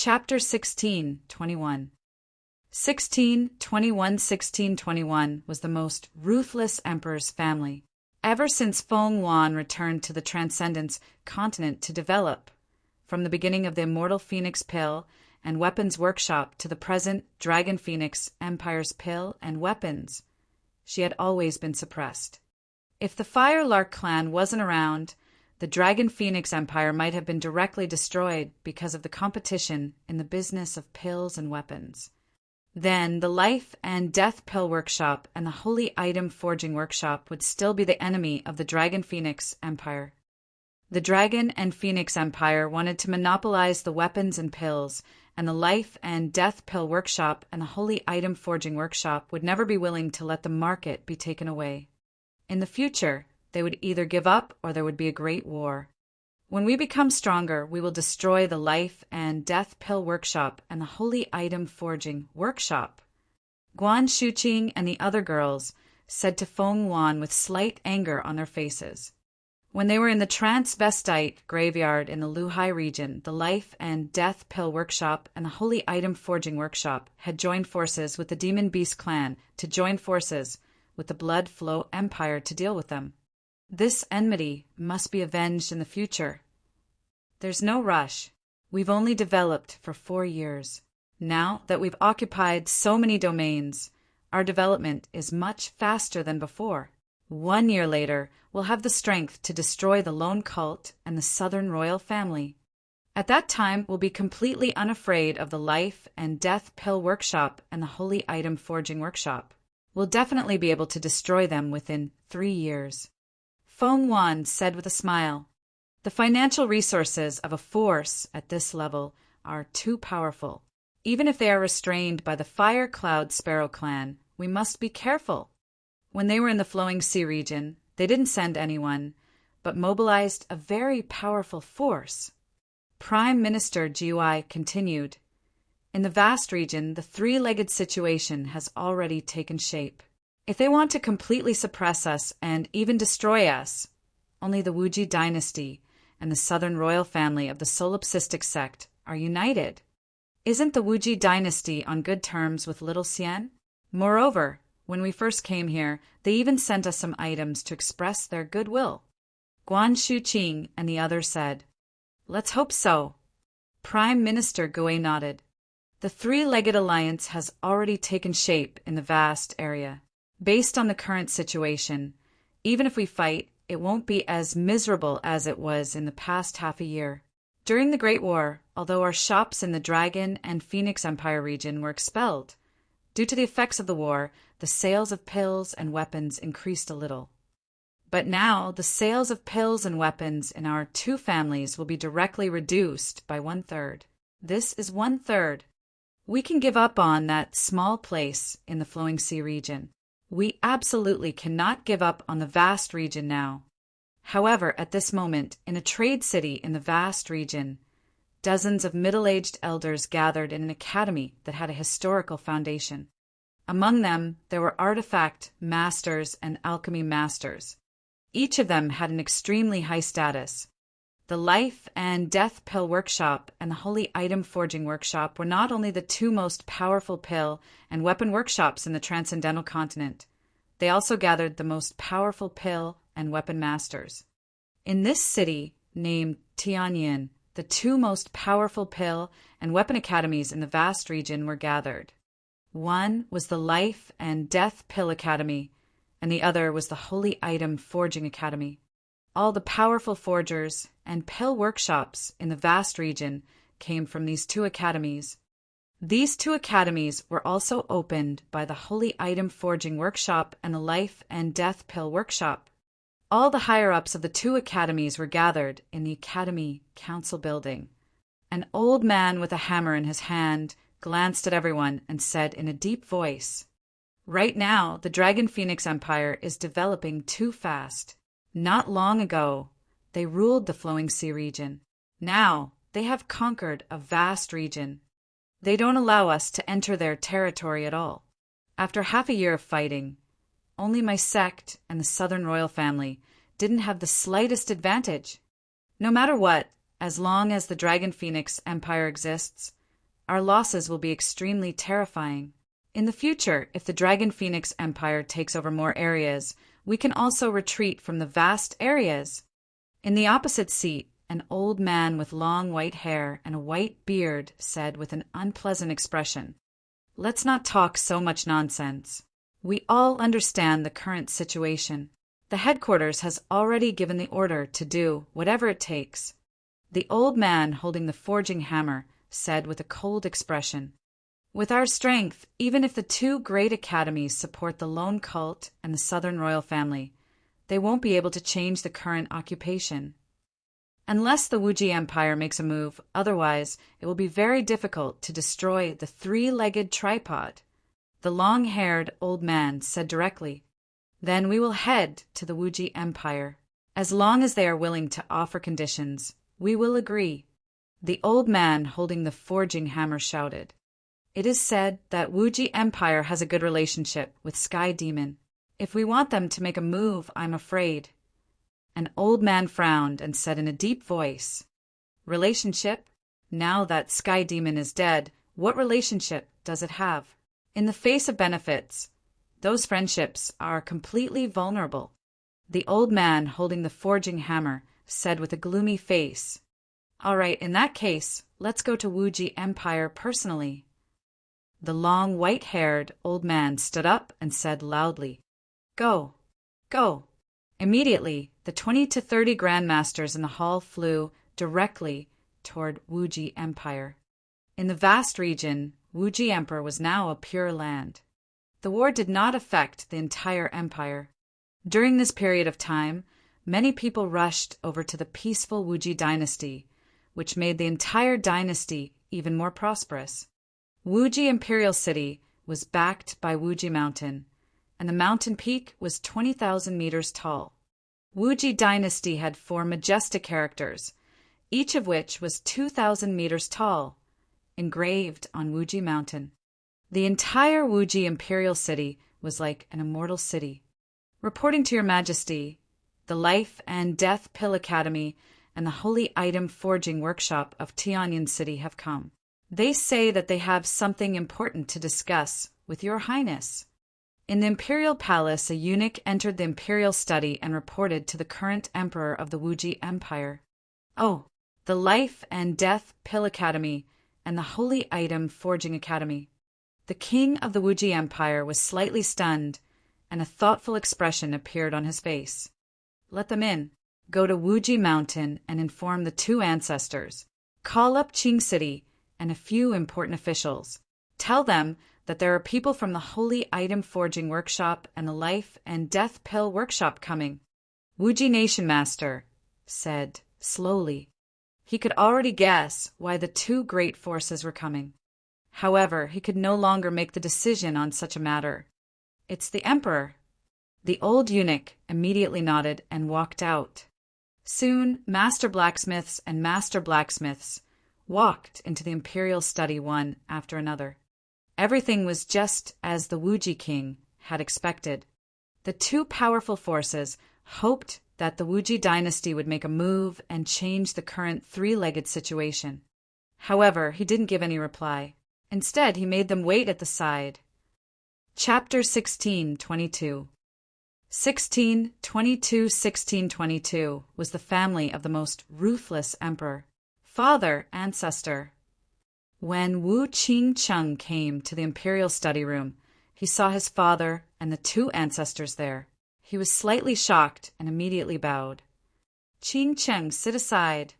Chapter 16:21. 1621 was the most ruthless emperor's family. Ever since Feng Yuan returned to the Transcendence continent to develop, from the beginning of the Immortal Phoenix Pill and Weapons Workshop to the present Dragon Phoenix Empire's pill and weapons, she had always been suppressed. If the Fire Lark clan wasn't around, the Dragon Phoenix Empire might have been directly destroyed because of the competition in the business of pills and weapons. Then the Life and Death Pill Workshop and the Holy Item Forging Workshop would still be the enemy of the Dragon Phoenix Empire. The Dragon and Phoenix Empire wanted to monopolize the weapons and pills, and the Life and Death Pill Workshop and the Holy Item Forging Workshop would never be willing to let the market be taken away. In the future, they would either give up or there would be a great war. When we become stronger, we will destroy the Life and Death Pill Workshop and the Holy Item Forging Workshop. Guan Shuqing and the other girls said to Feng Yuan with slight anger on their faces. When they were in the transvestite graveyard in the Luhai region, the Life and Death Pill Workshop and the Holy Item Forging Workshop had joined forces with the Demon Beast clan to join forces with the Blood Flow Empire to deal with them. This enmity must be avenged in the future. There's no rush. We've only developed for 4 years. Now that we've occupied so many domains, our development is much faster than before. 1 year later, we'll have the strength to destroy the lone cult and the Southern royal family. At that time, we'll be completely unafraid of the Life and Death Pill Workshop and the Holy Item Forging Workshop. We'll definitely be able to destroy them within 3 years. Feng Yuan said with a smile, "The financial resources of a force at this level are too powerful. Even if they are restrained by the Fire Cloud Sparrow clan, we must be careful." When they were in the Flowing Sea region, they didn't send anyone, but mobilized a very powerful force. Prime Minister Jiuai continued, "In the vast region, the three-legged situation has already taken shape. If they want to completely suppress us and even destroy us, only the Wuji dynasty and the Southern royal family of the solipsistic sect are united. Isn't the Wuji dynasty on good terms with Little Xian? Moreover, when we first came here, they even sent us some items to express their goodwill." Guan Shuqing and the others said, "Let's hope so." Prime Minister Gui nodded. The three-legged alliance has already taken shape in the vast area. Based on the current situation, even if we fight, it won't be as miserable as it was in the past half a year. During the Great War, although our shops in the Dragon and Phoenix Empire region were expelled, due to the effects of the war, the sales of pills and weapons increased a little. But now, the sales of pills and weapons in our two families will be directly reduced by 1/3. This is 1/3. We can give up on that small place in the Flowing Sea region. We absolutely cannot give up on the vast region now. However, at this moment, in a trade city in the vast region, dozens of middle-aged elders gathered in an academy that had a historical foundation. Among them, there were artifact masters and alchemy masters. Each of them had an extremely high status. The Life and Death Pill Workshop and the Holy Item Forging Workshop were not only the two most powerful pill and weapon workshops in the Transcendental Continent, they also gathered the most powerful pill and weapon masters. In this city, named Tianyin, the two most powerful pill and weapon academies in the vast region were gathered. One was the Life and Death Pill Academy, and the other was the Holy Item Forging Academy. All the powerful forgers and pill workshops in the vast region came from these two academies. These two academies were also opened by the Holy Item Forging Workshop and the Life and Death Pill Workshop. All the higher-ups of the two academies were gathered in the Academy Council building. An old man with a hammer in his hand glanced at everyone and said in a deep voice, "Right now, the Dragon Phoenix Empire is developing too fast. Not long ago, they ruled the Flowing Sea region. Now, they have conquered a vast region. They don't allow us to enter their territory at all. After half a year of fighting, only my sect and the Southern royal family didn't have the slightest advantage. No matter what, as long as the Dragon Phoenix Empire exists, our losses will be extremely terrifying. In the future, if the Dragon Phoenix Empire takes over more areas, we can also retreat from the vast areas. In the opposite seat, an old man with long white hair and a white beard said with an unpleasant expression, "Let's not talk so much nonsense. We all understand the current situation. The headquarters has already given the order to do whatever it takes." The old man holding the forging hammer said with a cold expression, "With our strength, even if the two great academies support the lone cult and the Southern royal family, they won't be able to change the current occupation. Unless the Wuji Empire makes a move, otherwise it will be very difficult to destroy the three-legged tripod," the long-haired old man said directly. "Then we will head to the Wuji Empire. As long as they are willing to offer conditions, we will agree." The old man holding the forging hammer shouted, "It is said that Wuji Empire has a good relationship with Sky Demon. If we want them to make a move, I'm afraid." An old man frowned and said in a deep voice, "Relationship? Now that Sky Demon is dead, what relationship does it have? In the face of benefits, those friendships are completely vulnerable." The old man holding the forging hammer said with a gloomy face, "All right, in that case, let's go to Wuji Empire personally." The long white-haired old man stood up and said loudly, "Go, go." Immediately, the 20 to 30 grandmasters in the hall flew directly toward Wuji Empire. In the vast region, Wuji Emperor was now a pure land. The war did not affect the entire empire. During this period of time, many people rushed over to the peaceful Wuji dynasty, which made the entire dynasty even more prosperous. Wuji Imperial City was backed by Wuji Mountain, and the mountain peak was 20,000 meters tall. Wuji dynasty had 4 majestic characters, each of which was 2,000 meters tall, engraved on Wuji Mountain. The entire Wuji Imperial City was like an immortal city. "Reporting to Your Majesty, the Life and Death Pill Academy and the Holy Item Forging Workshop of Tianyan City have come. They say that they have something important to discuss with Your Highness." In the Imperial Palace, a eunuch entered the Imperial study and reported to the current Emperor of the Wuji Empire. "Oh, the Life and Death Pill Academy and the Holy Item Forging Academy." The king of the Wuji Empire was slightly stunned, and a thoughtful expression appeared on his face. "Let them in. Go to Wuji Mountain and inform the 2 ancestors. Call up Qing City and a few important officials. Tell them that there are people from the Holy Item Forging Workshop and the Life and Death Pill Workshop coming." Wuji Nation Master said slowly. He could already guess why the 2 great forces were coming. However, he could no longer make the decision on such a matter. "It's the Emperor." The old eunuch immediately nodded and walked out. Soon, master blacksmiths and master blacksmiths walked into the imperial study one after another. Everything was just as the Wuji king had expected. The 2 powerful forces hoped that the Wuji dynasty would make a move and change the current 3-legged situation. However, he didn't give any reply. Instead, he made them wait at the side. Chapter 16:22 1622 was the family of the most ruthless emperor. Father, ancestor. When Wu Qingcheng came to the imperial study room, he saw his father and the 2 ancestors there. He was slightly shocked and immediately bowed. "Qingcheng, sit aside."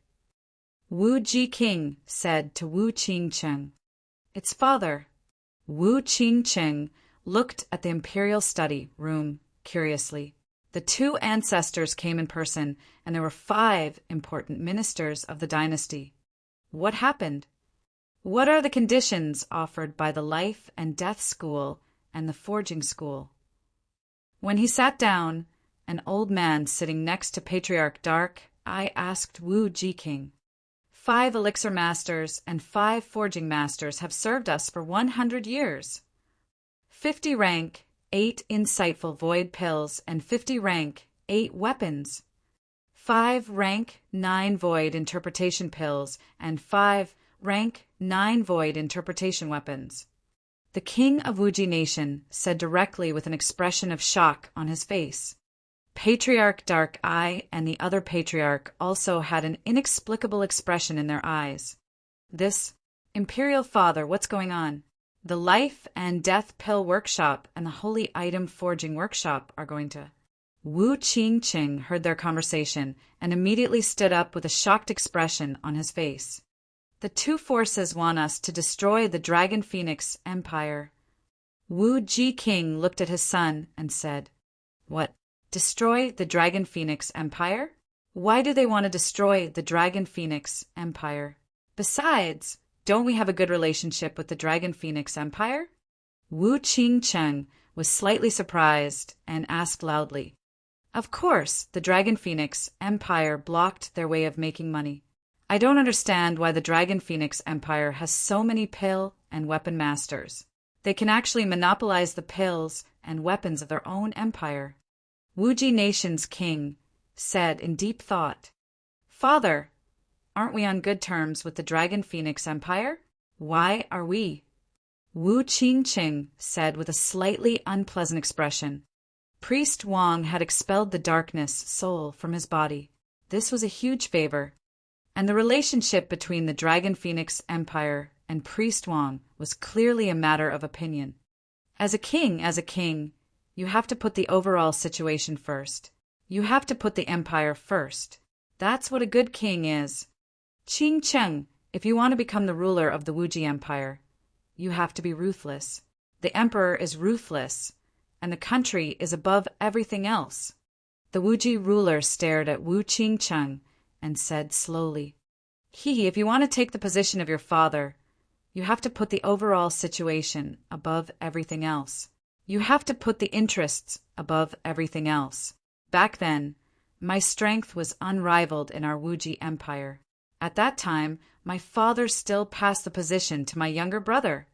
Wu Jiqing said to Wu Qingcheng. "It's father." Wu Qingcheng looked at the imperial study room curiously. The 2 ancestors came in person, and there were 5 important ministers of the dynasty. What happened? What are the conditions offered by the Life and Death School and the Forging School? When he sat down, an old man sitting next to Patriarch Dark, I asked Wu Jiqing. 5 elixir masters and 5 forging masters have served us for 100 years. 50 rank, 8 insightful void pills, and 50 rank, 8 weapons. 5 rank, 9 void interpretation pills, and 5 rank, 9 void interpretation weapons. The king of Wuji Nation said directly with an expression of shock on his face. Patriarch Dark Eye and the other patriarch also had an inexplicable expression in their eyes. This, Imperial Father, what's going on? The Life and Death Pill Workshop and the Holy Item Forging Workshop are going to. Wu Qingqing heard their conversation and immediately stood up with a shocked expression on his face. The two forces want us to destroy the Dragon Phoenix Empire. Wu Ji-king looked at his son and said, "What? Destroy the Dragon Phoenix Empire? Why do they want to destroy the Dragon Phoenix Empire? Besides, don't we have a good relationship with the Dragon Phoenix Empire?" Wu Qingcheng was slightly surprised and asked loudly, "Of course, the Dragon Phoenix Empire blocked their way of making money. I don't understand why the Dragon Phoenix Empire has so many pill and weapon masters. They can actually monopolize the pills and weapons of their own empire." Wuji Nation's king said in deep thought, "Father, aren't we on good terms with the Dragon Phoenix Empire? Why are we?" Wu Qingqing said with a slightly unpleasant expression. Priest Wang had expelled the darkness soul from his body. This was a huge favor, and the relationship between the Dragon Phoenix Empire and Priest Wang was clearly a matter of opinion. As a king, you have to put the overall situation first. You have to put the empire first. That's what a good king is. Qing Cheng, if you want to become the ruler of the Wuji Empire, you have to be ruthless. The emperor is ruthless, and the country is above everything else. The Wuji ruler stared at Wu Qingcheng and said slowly, if you want to take the position of your father, you have to put the overall situation above everything else. You have to put the interests above everything else. Back then, my strength was unrivaled in our Wuji Empire. At that time, my father still passed the position to my younger brother.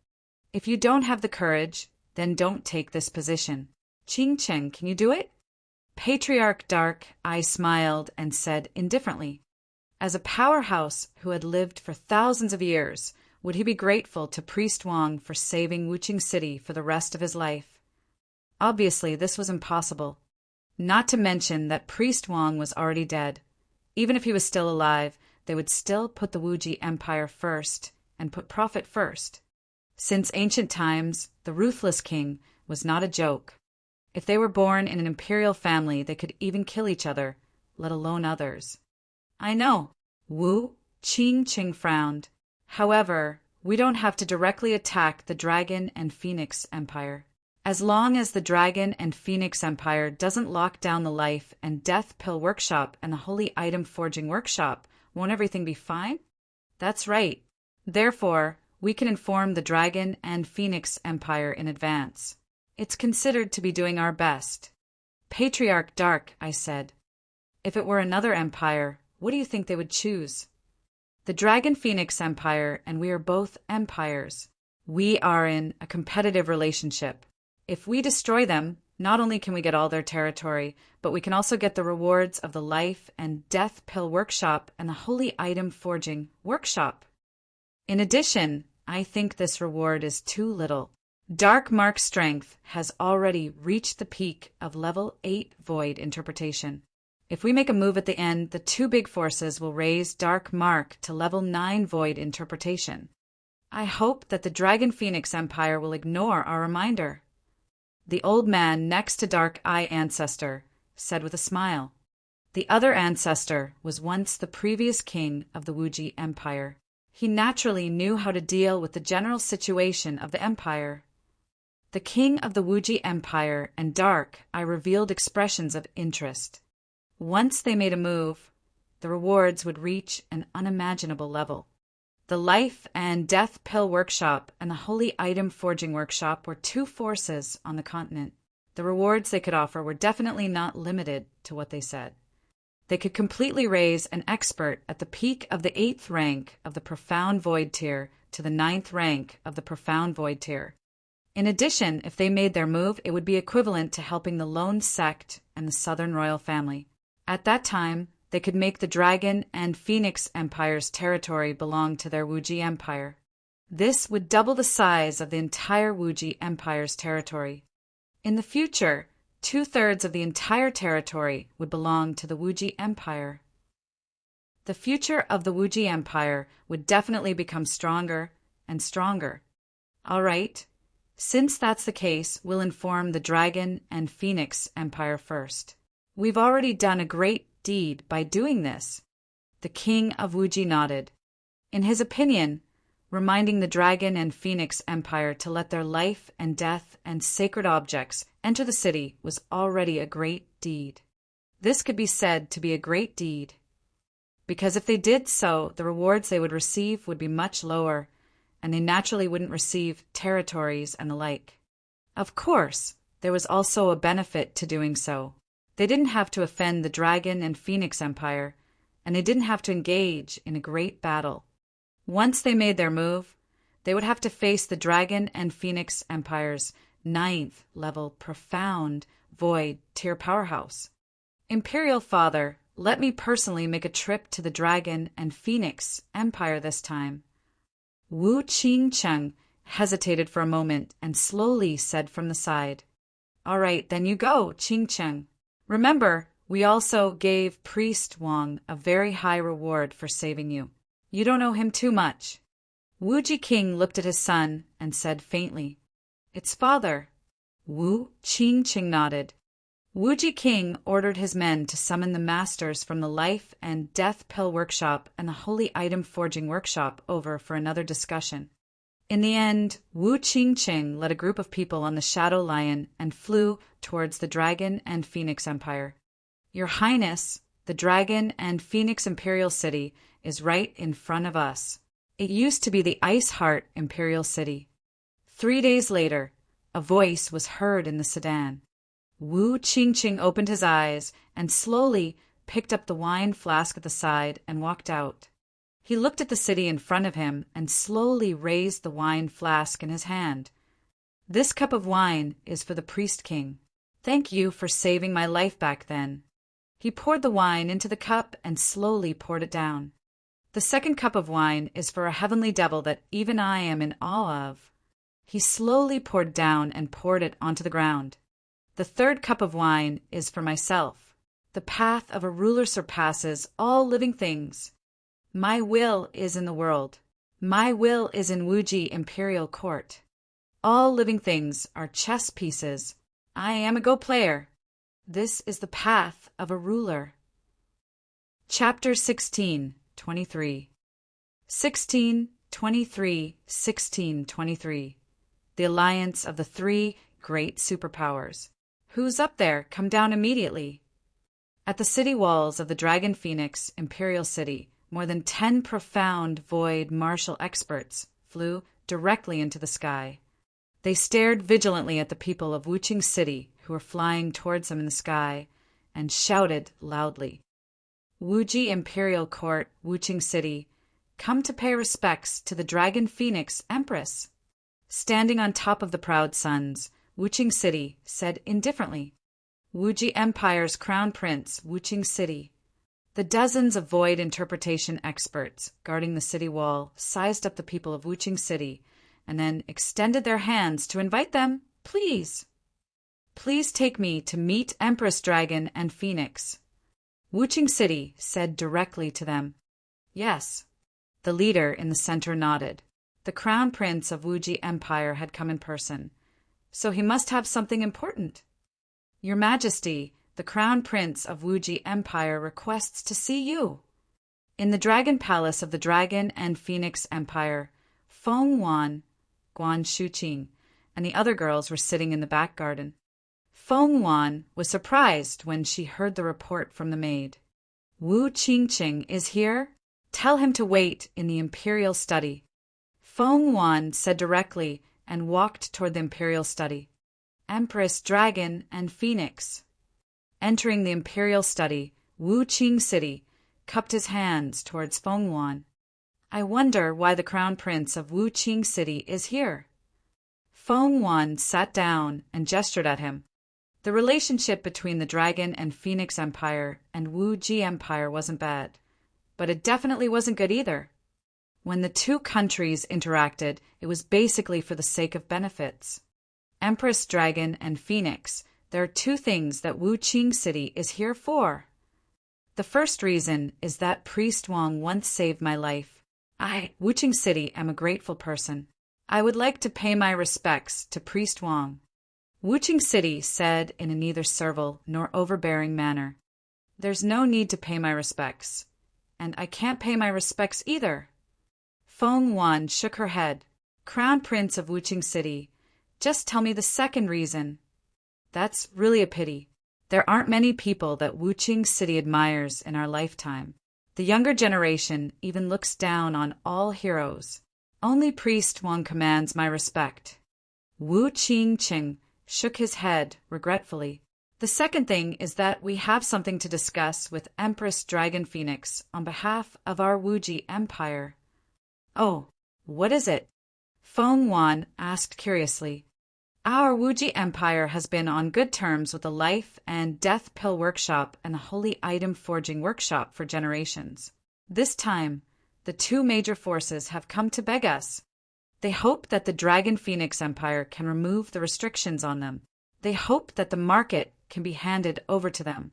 If you don't have the courage, then don't take this position. Qingcheng, can you do it? Patriarch Dark Eye smiled and said indifferently, as a powerhouse who had lived for thousands of years, would he be grateful to Priest Wang for saving Wuqing City for the rest of his life? Obviously, this was impossible. Not to mention that Priest Wang was already dead. Even if he was still alive, they would still put the Wuji Empire first and put profit first. Since ancient times, the ruthless king was not a joke. If they were born in an imperial family, they could even kill each other, let alone others. I know. Wu Qingqing frowned. However, we don't have to directly attack the Dragon and Phoenix Empire. As long as the Dragon and Phoenix Empire doesn't lock down the Life and Death Pill Workshop and the Holy Item Forging Workshop, won't everything be fine? That's right. Therefore, we can inform the Dragon and Phoenix Empire in advance. It's considered to be doing our best. Patriarch Dark, I said. If it were another empire, what do you think they would choose? The Dragon Phoenix Empire and we are both empires. We are in a competitive relationship. If we destroy them, not only can we get all their territory, but we can also get the rewards of the Life and Death Pill Workshop and the Holy Item Forging Workshop. In addition, I think this reward is too little. Dark Mark strength has already reached the peak of level 8 Void Interpretation. If we make a move at the end, the two big forces will raise Dark Mark to level 9 Void Interpretation. I hope that the Dragon Phoenix Empire will ignore our reminder. The old man next to Dark Eye Ancestor said with a smile. The other ancestor was once the previous king of the Wuji Empire. He naturally knew how to deal with the general situation of the empire. The king of the Wuji Empire and Dark Eye revealed expressions of interest. Once they made a move, the rewards would reach an unimaginable level. The Life and Death Pill Workshop and the Holy Item Forging Workshop were two forces on the continent. The rewards they could offer were definitely not limited to what they said. They could completely raise an expert at the peak of the 8th rank of the Profound Void tier to the 9th rank of the Profound Void tier. In addition, if they made their move, it would be equivalent to helping the Lone Sect and the Southern Royal Family. At that time, they could make the Dragon and Phoenix Empire's territory belong to their Wuji Empire. This would double the size of the entire Wuji Empire's territory. In the future, 2/3 of the entire territory would belong to the Wuji Empire. The future of the Wuji Empire would definitely become stronger and stronger. All right, since that's the case, we'll inform the Dragon and Phoenix Empire first. We've already done a great deed by doing this. The king of Wuji nodded. In his opinion, reminding the Dragon and Phoenix Empire to let their life and death and sacred objects enter the city was already a great deed. This could be said to be a great deed, because if they did so, the rewards they would receive would be much lower, and they naturally wouldn't receive territories and the like. Of course, there was also a benefit to doing so. They didn't have to offend the Dragon and Phoenix Empire, and they didn't have to engage in a great battle. Once they made their move, they would have to face the Dragon and Phoenix Empire's 9th level profound void tier powerhouse. Imperial Father, let me personally make a trip to the Dragon and Phoenix Empire this time. Wu Qingcheng hesitated for a moment and slowly said from the side, All right, then you go, Qingcheng. Remember, we also gave Priest Wang a very high reward for saving you. You don't owe him too much. Wuji King looked at his son and said faintly, It's father. Wu Qingcheng nodded. Wuji King ordered his men to summon the masters from the Life and Death Pill Workshop and the Holy Item Forging Workshop over for another discussion. In the end, Wu Qingcheng led a group of people on the Shadow Lion and flew towards the Dragon and Phoenix Empire. Your Highness, the Dragon and Phoenix Imperial City is right in front of us. It used to be the Ice Heart Imperial City. 3 days later, a voice was heard in the sedan. Wu Qingcheng opened his eyes and slowly picked up the wine flask at the side and walked out. He looked at the city in front of him and slowly raised the wine flask in his hand. This cup of wine is for the Priest King. Thank you for saving my life back then. He poured the wine into the cup and slowly poured it down. The second cup of wine is for a heavenly devil that even I am in awe of. He slowly poured down and poured it onto the ground. The third cup of wine is for myself. The path of a ruler surpasses all living things. My will is in the world. My will is in Wuji Imperial Court. All living things are chess pieces. I am a Go player. This is the path of a ruler. Chapter 16:23. 16:23, 16:23. The alliance of the three great superpowers. Who's up there? Come down immediately. At the city walls of the Dragon Phoenix Imperial City, more than 10 profound void martial experts flew directly into the sky. They stared vigilantly at the people of Wuqing City who were flying towards them in the sky and shouted loudly. Wuji Imperial Court, Wuqing City, come to pay respects to the Dragon Phoenix Empress. Standing on top of the proud suns, Wuqing City said indifferently, Wuji Empire's Crown Prince, Wuqing City. The dozens of void interpretation experts guarding the city wall sized up the people of Wuqing City and then extended their hands to invite them, please. Please take me to meet Empress Dragon and Phoenix. Wuqing City said directly to them, Yes. The leader in the center nodded. The Crown Prince of Wuji Empire had come in person, so he must have something important. Your Majesty, the Crown Prince of Wuji Empire requests to see you. In the Dragon Palace of the Dragon and Phoenix Empire, Feng Wan, Guan Shuqing, and the other girls were sitting in the back garden. Feng Wan was surprised when she heard the report from the maid. Wu Qingcheng is here? Tell him to wait in the Imperial Study. Feng Wan said directly and walked toward the Imperial Study. Empress Dragon and Phoenix. Entering the Imperial Study, Wuqing City cupped his hands towards Feng Wan. I wonder why the Crown Prince of Wuqing City is here. Feng Wan sat down and gestured at him. The relationship between the Dragon and Phoenix Empire and Wuji Empire wasn't bad, but it definitely wasn't good either. When the two countries interacted, it was basically for the sake of benefits. Empress Dragon and Phoenix, there are two things that Wuqing City is here for. The first reason is that Priest Wang once saved my life. I, Wuqing City, am a grateful person. I would like to pay my respects to Priest Wang. Wuqing City said in a neither servile nor overbearing manner. There's no need to pay my respects. And I can't pay my respects either. Feng Wan shook her head. Crown Prince of Wuqing City, just tell me the second reason. That's really a pity. There aren't many people that Wuqing City admires in our lifetime. The younger generation even looks down on all heroes. Only Priest Wang commands my respect. Wu Qingqing shook his head regretfully. The second thing is that we have something to discuss with Empress Dragon Phoenix on behalf of our Wuji Empire. Oh, what is it? Feng Wan asked curiously. Our Wuji Empire has been on good terms with the Life and Death Pill Workshop and the Holy Item Forging Workshop for generations. This time, the two major forces have come to beg us. They hope that the Dragon Phoenix Empire can remove the restrictions on them. They hope that the market can be handed over to them.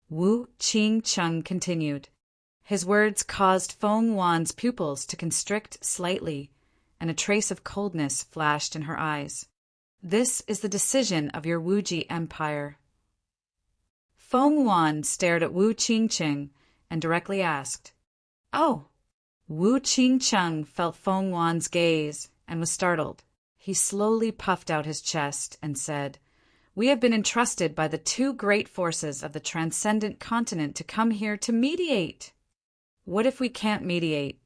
Wu Qingcheng continued. His words caused Feng Wan's pupils to constrict slightly, and a trace of coldness flashed in her eyes. This is the decision of your Wuji Empire. Feng Wan stared at Wu Qingcheng and directly asked, Oh! Wu Qingcheng felt Feng Wan's gaze and was startled. He slowly puffed out his chest and said, We have been entrusted by the two great forces of the transcendent continent to come here to mediate. What if we can't mediate?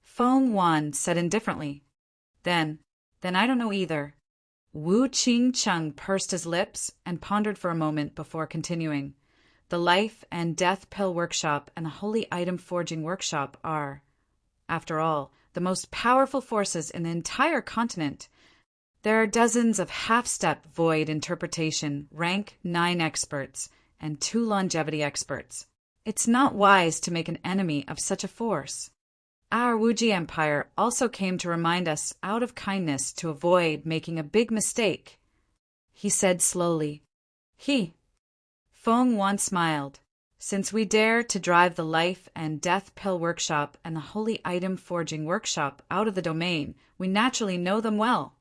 Feng Wan said indifferently. Then I don't know either. Wu Qingcheng pursed his lips and pondered for a moment before continuing. The Life and Death Pill Workshop and the Holy Item Forging Workshop are, after all, the most powerful forces in the entire continent. There are dozens of half-step void interpretation, rank 9 experts, and 2 longevity experts. It's not wise to make an enemy of such a force. Our Wuji Empire also came to remind us out of kindness to avoid making a big mistake. He said slowly. Feng Wan smiled. Since we dare to drive the Life and Death Pill Workshop and the Holy Item Forging Workshop out of the domain, we naturally know them well.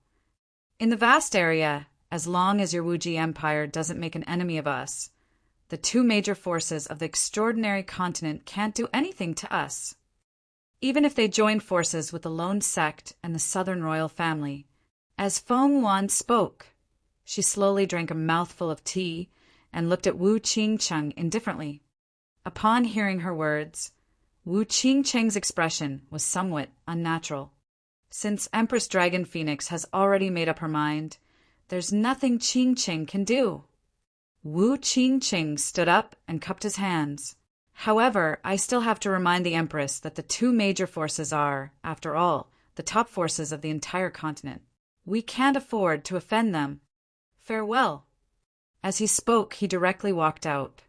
In the vast area, as long as your Wuji Empire doesn't make an enemy of us, the two major forces of the extraordinary continent can't do anything to us. Even if they join forces with the lone sect and the Southern royal family. As Feng Wan spoke, she slowly drank a mouthful of tea and looked at Wu Qingcheng indifferently. Upon hearing her words, Wu Qingcheng's expression was somewhat unnatural. Since Empress Dragon Phoenix has already made up her mind, there's nothing Qingcheng can do. Wu Qingcheng stood up and cupped his hands. However, I still have to remind the Empress that the two major forces are, after all, the top forces of the entire continent. We can't afford to offend them. Farewell. As he spoke, he directly walked out.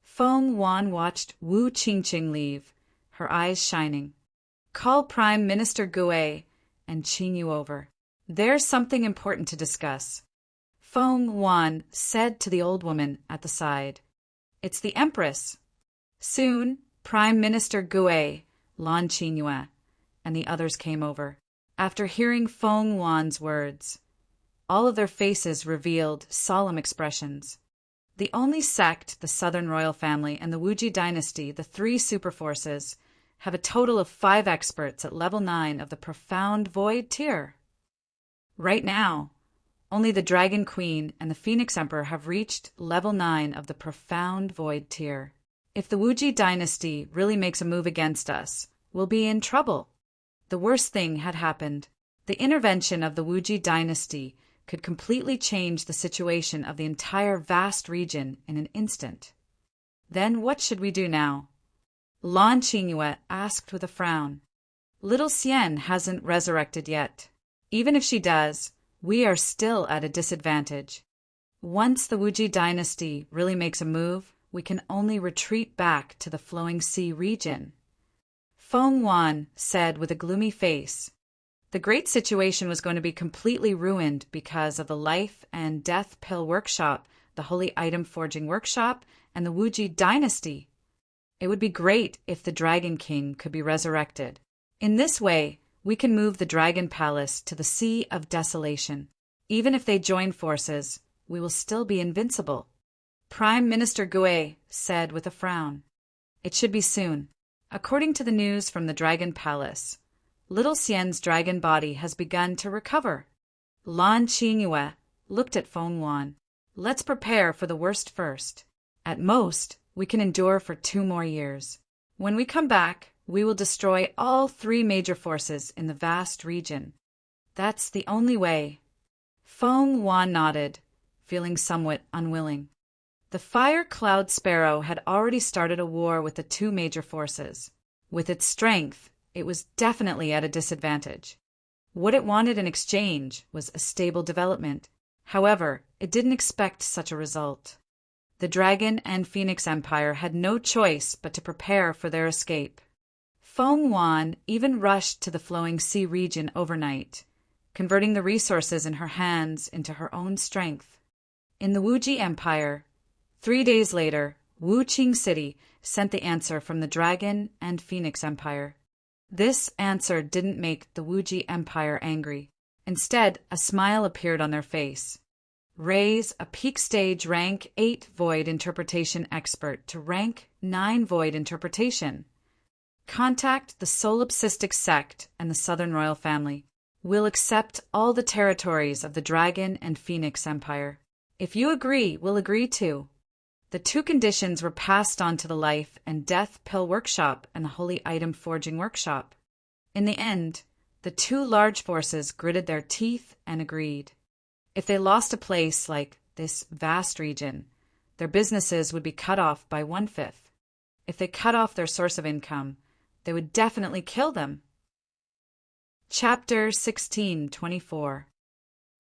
Feng Wan watched Wu Qingqing leave, her eyes shining. Call Prime Minister Gue and Qing Yu over. There's something important to discuss. Feng Wan said to the old woman at the side. It's the Empress. Soon, Prime Minister Gue, Lan Qingyue, and the others came over. After hearing Feng Wan's words, all of their faces revealed solemn expressions. The only sect, the Southern royal family, and the Wuji dynasty, the three superforces, have a total of 5 experts at level 9 of the Profound Void tier. Right now, only the Dragon Queen and the Phoenix Emperor have reached level 9 of the Profound Void tier. If the Wuji dynasty really makes a move against us, we'll be in trouble. The worst thing had happened. The intervention of the Wuji dynasty could completely change the situation of the entire vast region in an instant. Then what should we do now? Lan Qingyue asked with a frown. Little Xian hasn't resurrected yet. Even if she does, we are still at a disadvantage. Once the Wuji dynasty really makes a move, we can only retreat back to the Flowing Sea region. Feng Wan said with a gloomy face. The great situation was going to be completely ruined because of the life and death pill workshop, the holy item forging workshop, and the Wuji dynasty. It would be great if the Dragon King could be resurrected. In this way, we can move the Dragon Palace to the Sea of Desolation. Even if they join forces, we will still be invincible. Prime Minister Gui said with a frown. It should be soon. According to the news from the Dragon Palace, Little Xian's dragon body has begun to recover. Lan Qingyue looked at Feng Wan. Let's prepare for the worst first. At most, we can endure for 2 more years. When we come back, we will destroy all 3 major forces in the vast region. That's the only way. Feng Wan nodded, feeling somewhat unwilling. The Fire Cloud Sparrow had already started a war with the 2 major forces. With its strength, it was definitely at a disadvantage. What it wanted in exchange was a stable development. However, it didn't expect such a result. The Dragon and Phoenix Empire had no choice but to prepare for their escape. Feng Wan even rushed to the Flowing Sea region overnight, converting the resources in her hands into her own strength. In the Wuji Empire, 3 days later, Wuqing City sent the answer from the Dragon and Phoenix Empire. This answer didn't make the Wuji Empire angry. Instead, a smile appeared on their face. Raise a peak stage rank 8 void interpretation expert to rank 9 void interpretation. Contact the Solipsistic sect and the Southern Royal Family. We'll accept all the territories of the Dragon and Phoenix Empire. If you agree, we'll agree too. The 2 conditions were passed on to the Life and Death Pill Workshop and the Holy Item Forging Workshop. In the end, the 2 large forces gritted their teeth and agreed. If they lost a place like this vast region, their businesses would be cut off by 1/5. If they cut off their source of income, they would definitely kill them. Chapter 1624.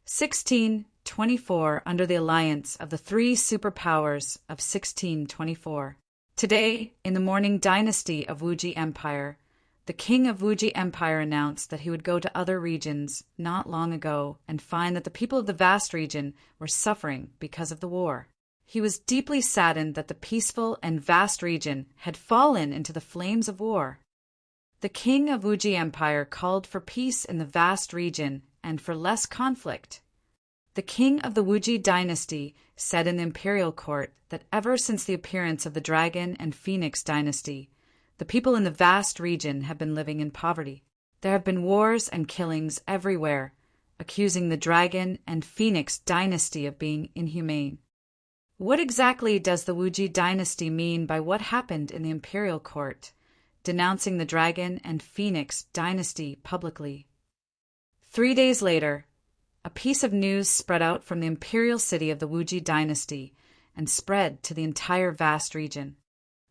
1624 under the alliance of the 3 superpowers of 1624. Today, in the morning dynasty of Wuji Empire, the king of Wuji Empire announced that he would go to other regions not long ago and find that the people of the vast region were suffering because of the war. He was deeply saddened that the peaceful and vast region had fallen into the flames of war. The king of Wuji Empire called for peace in the vast region and for less conflict. The king of the Wuji dynasty said in the imperial court that ever since the appearance of the Dragon and Phoenix dynasty, the people in the vast region have been living in poverty. There have been wars and killings everywhere, accusing the Dragon and Phoenix dynasty of being inhumane. What exactly does the Wuji dynasty mean by what happened in the imperial court, denouncing the Dragon and Phoenix dynasty publicly? 3 days later, a piece of news spread out from the imperial city of the Wuji dynasty and spread to the entire vast region.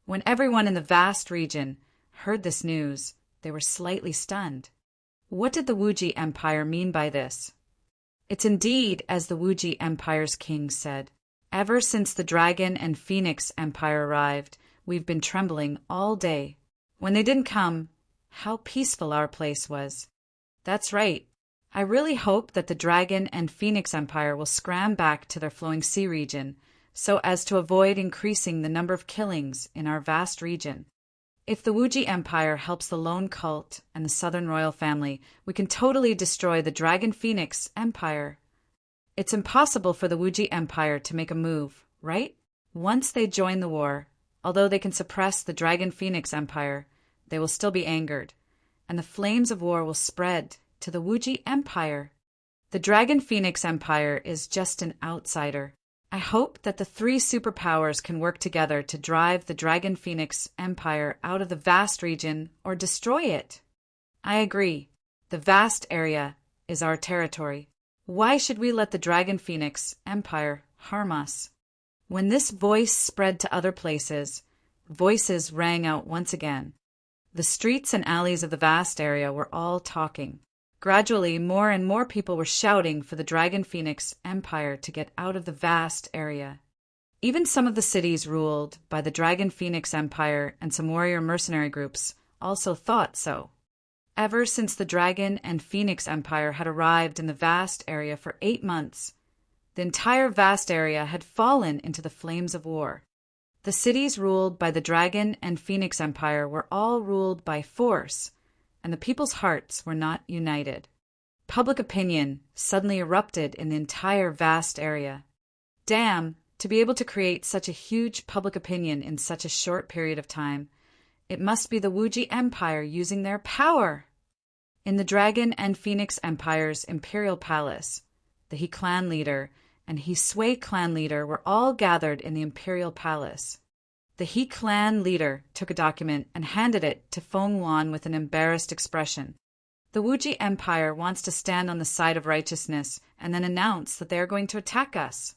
When everyone in the vast region heard this news, they were slightly stunned. What did the Wuji Empire mean by this? It's indeed as the Wuji Empire's king said. Ever since the Dragon and Phoenix Empire arrived, we've been trembling all day. When they didn't come, how peaceful our place was. That's right. I really hope that the Dragon and Phoenix Empire will scram back to their Flowing Sea region so as to avoid increasing the number of killings in our vast region. If the Wuji Empire helps the Lone Cult and the Southern Royal Family, we can totally destroy the Dragon Phoenix Empire. It's impossible for the Wuji Empire to make a move, right? Once they join the war, although they can suppress the Dragon Phoenix Empire, they will still be angered, and the flames of war will spread to the Wuji Empire. The Dragon Phoenix Empire is just an outsider. I hope that the 3 superpowers can work together to drive the Dragon Phoenix Empire out of the vast region or destroy it. I agree. The vast area is our territory. Why should we let the Dragon Phoenix Empire harm us? When this voice spread to other places, voices rang out once again. The streets and alleys of the vast area were all talking. Gradually, more and more people were shouting for the Dragon Phoenix Empire to get out of the vast area. Even some of the cities ruled by the Dragon Phoenix Empire and some warrior mercenary groups also thought so. Ever since the Dragon and Phoenix Empire had arrived in the vast area for 8 months, the entire vast area had fallen into the flames of war. The cities ruled by the Dragon and Phoenix Empire were all ruled by force, and the people's hearts were not united. Public opinion suddenly erupted in the entire vast area. Damn, to be able to create such a huge public opinion in such a short period of time. It must be the Wuji Empire using their power. In the Dragon and Phoenix Empire's imperial palace, the He clan leader and He Sui clan leader were all gathered in the imperial palace. The He clan leader took a document and handed it to Feng Wan with an embarrassed expression. The Wuji Empire wants to stand on the side of righteousness and then announce that they are going to attack us.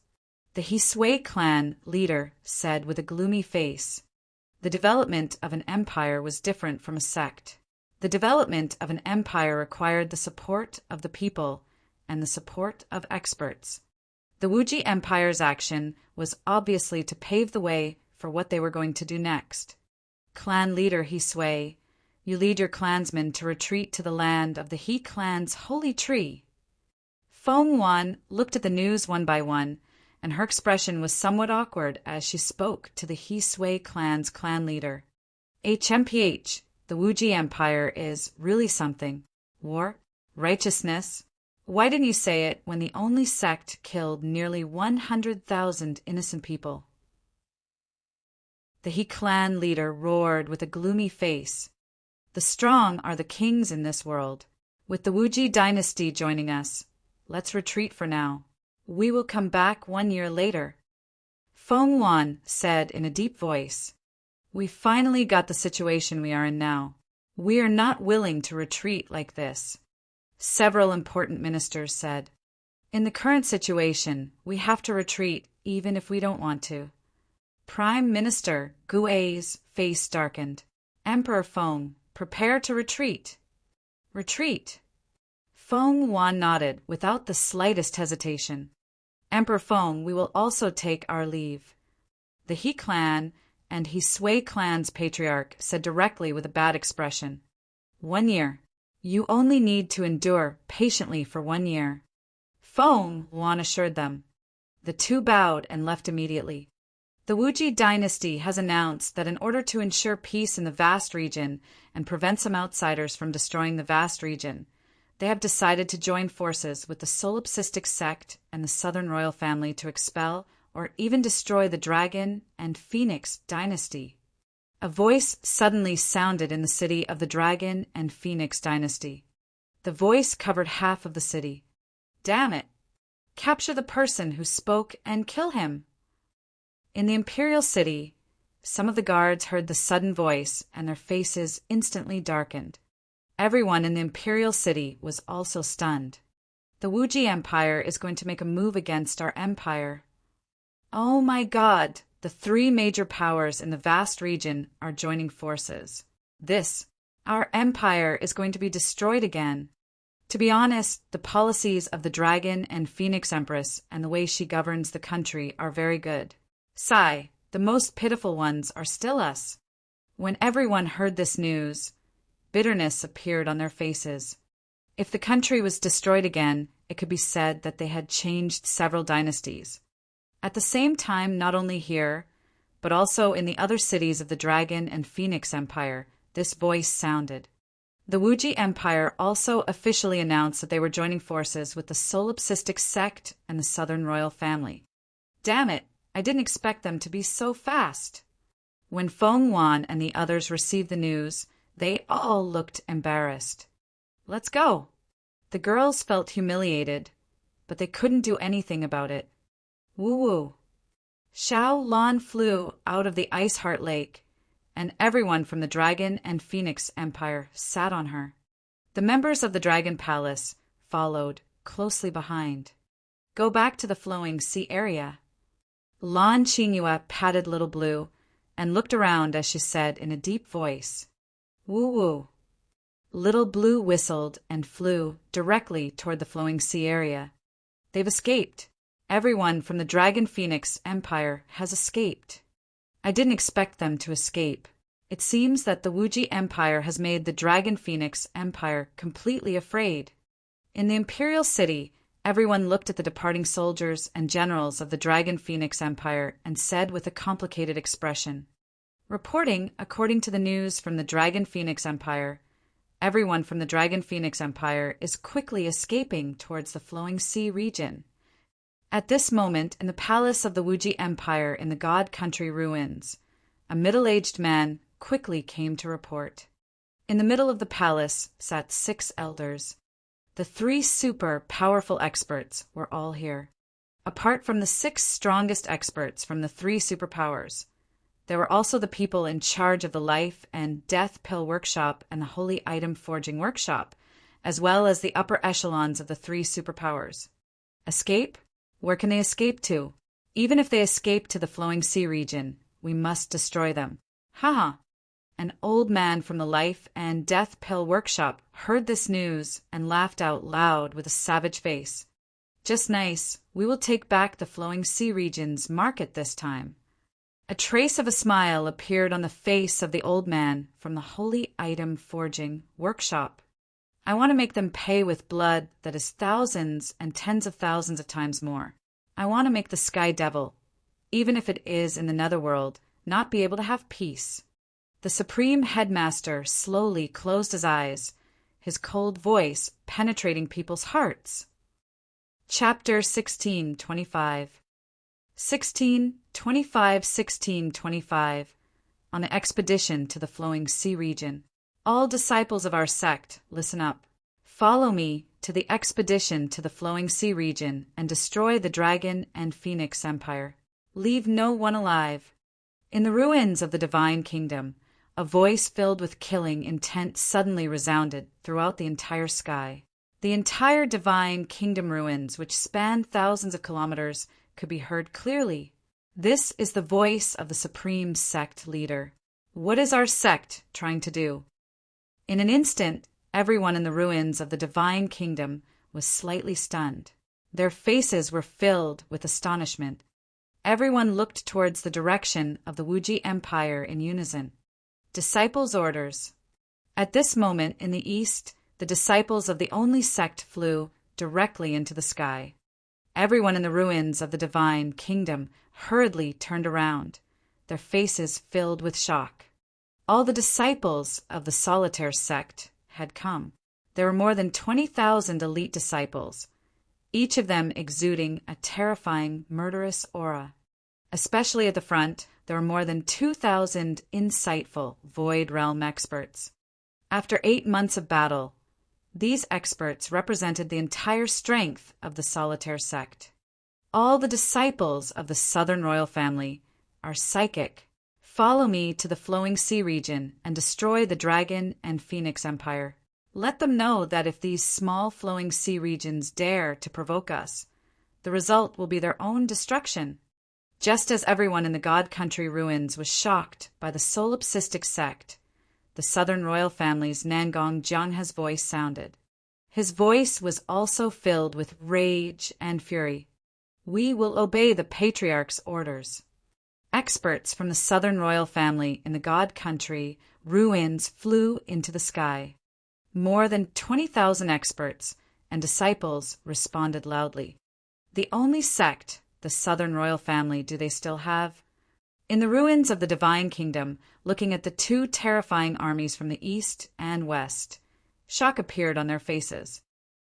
The He Sui clan leader said with a gloomy face. The development of an empire was different from a sect. The development of an empire required the support of the people and the support of experts. The Wuji Empire's action was obviously to pave the way for what they were going to do next. Clan leader He Sui, you lead your clansmen to retreat to the land of the He clan's holy tree. Feng Wan looked at the news one by one, and her expression was somewhat awkward as she spoke to the He Sui clan's clan leader. HMPH, the Wuji Empire is really something. War, righteousness. Why didn't you say it when the only sect killed nearly 100,000 innocent people? The He clan leader roared with a gloomy face. The strong are the kings in this world. With the Wuji dynasty joining us, let's retreat for now. We will come back 1 year later. Feng Wan said in a deep voice, we finally got the situation we are in now. We are not willing to retreat like this. Several important ministers said, in the current situation, we have to retreat even if we don't want to. Prime Minister Gui's face darkened. Emperor Feng, prepare to retreat. Retreat. Feng Wan nodded without the slightest hesitation. Emperor Feng, we will also take our leave. The He clan and He Sui clan's patriarch said directly with a bad expression. 1 year. You only need to endure patiently for 1 year. Feng Wan assured them. The two bowed and left immediately. The Wuji dynasty has announced that in order to ensure peace in the vast region and prevent some outsiders from destroying the vast region, they have decided to join forces with the solipsistic sect and the southern royal family to expel or even destroy the Dragon and Phoenix dynasty. A voice suddenly sounded in the city of the Dragon and Phoenix dynasty. The voice covered half of the city. Damn it! Capture the person who spoke and kill him! In the imperial city, some of the guards heard the sudden voice and their faces instantly darkened. Everyone in the imperial city was also stunned. The Wuji Empire is going to make a move against our empire. Oh my God! The 3 major powers in the vast region are joining forces. Our empire is going to be destroyed again. To be honest, the policies of the Dragon and Phoenix Empress and the way she governs the country are very good. Sigh, the most pitiful ones are still us. When everyone heard this news, bitterness appeared on their faces. If the country was destroyed again, it could be said that they had changed several dynasties. At the same time, not only here, but also in the other cities of the Dragon and Phoenix Empire, this voice sounded. The Wuji Empire also officially announced that they were joining forces with the solipsistic sect and the southern royal family. Damn it, I didn't expect them to be so fast. When Feng Wan and the others received the news, they all looked embarrassed. Let's go. The girls felt humiliated, but they couldn't do anything about it. Woo-woo. Xiao Lan flew out of the Ice Heart Lake, and everyone from the Dragon and Phoenix Empire sat on her. The members of the Dragon Palace followed closely behind. Go back to the flowing sea area. Lan Qingyue patted Little Blue and looked around as she said in a deep voice, Woo-woo. Little Blue whistled and flew directly toward the flowing sea area. They've escaped. Everyone from the Dragon Phoenix Empire has escaped. I didn't expect them to escape. It seems that the Wuji Empire has made the Dragon Phoenix Empire completely afraid. In the imperial city, everyone looked at the departing soldiers and generals of the Dragon Phoenix Empire and said with a complicated expression, reporting according to the news from the Dragon Phoenix Empire, everyone from the Dragon Phoenix Empire is quickly escaping towards the Flowing Sea region. At this moment, in the palace of the Wuji Empire in the God Country ruins, a middle-aged man quickly came to report. In the middle of the palace sat 6 elders. The 3 super powerful experts were all here. Apart from the 6 strongest experts from the 3 superpowers, there were also the people in charge of the Life and Death Pill Workshop and the Holy Item Forging Workshop, as well as the upper echelons of the 3 superpowers. Escape? Where can they escape to? Even if they escape to the Flowing Sea region, we must destroy them. Haha! An old man from the Life and Death Pill Workshop heard this news and laughed out loud with a savage face. Just nice. We will take back the Flowing Sea region's market this time. A trace of a smile appeared on the face of the old man from the Holy Item Forging Workshop. I want to make them pay with blood that is thousands and tens of thousands of times more. I want to make the Sky Devil, even if it is in the netherworld, not be able to have peace. The Supreme Headmaster slowly closed his eyes, his cold voice penetrating people's hearts. Chapter 16:25 16:25 On an expedition to the Flowing Sea region. All disciples of our sect, listen up. Follow me to the expedition to the Flowing Sea region and destroy the Dragon and Phoenix Empire. Leave no one alive. In the ruins of the Divine Kingdom, a voice filled with killing intent suddenly resounded throughout the entire sky. The entire Divine Kingdom ruins, which spanned thousands of kilometers, could be heard clearly. This is the voice of the Supreme Sect leader. What is our sect trying to do? In an instant, everyone in the ruins of the Divine Kingdom was slightly stunned. Their faces were filled with astonishment. Everyone looked towards the direction of the Wuji Empire in unison. Disciples' orders. At this moment in the east, the disciples of the only sect flew directly into the sky. Everyone in the ruins of the Divine Kingdom hurriedly turned around, their faces filled with shock. All the disciples of the Solitaire sect had come. There were more than 20,000 elite disciples, each of them exuding a terrifying, murderous aura. Especially at the front, there were more than 2,000 insightful Void Realm experts. After 8 months of battle, these experts represented the entire strength of the Solitaire sect. All the disciples of the Southern Royal Family are psychic. Follow me to the Flowing Sea region and destroy the Dragon and Phoenix Empire. Let them know that if these small Flowing Sea regions dare to provoke us, the result will be their own destruction. Just as everyone in the God Country ruins was shocked by the solipsistic sect, the Southern Royal Family's Nangong Jianghe's voice sounded. His voice was also filled with rage and fury. We will obey the Patriarch's orders. Experts from the Southern Royal Family in the God Country ruins flew into the sky. More than 20,000 experts and disciples responded loudly. The only sect, the Southern Royal Family, do they still have? In the ruins of the Divine Kingdom, looking at the 2 terrifying armies from the east and west, shock appeared on their faces.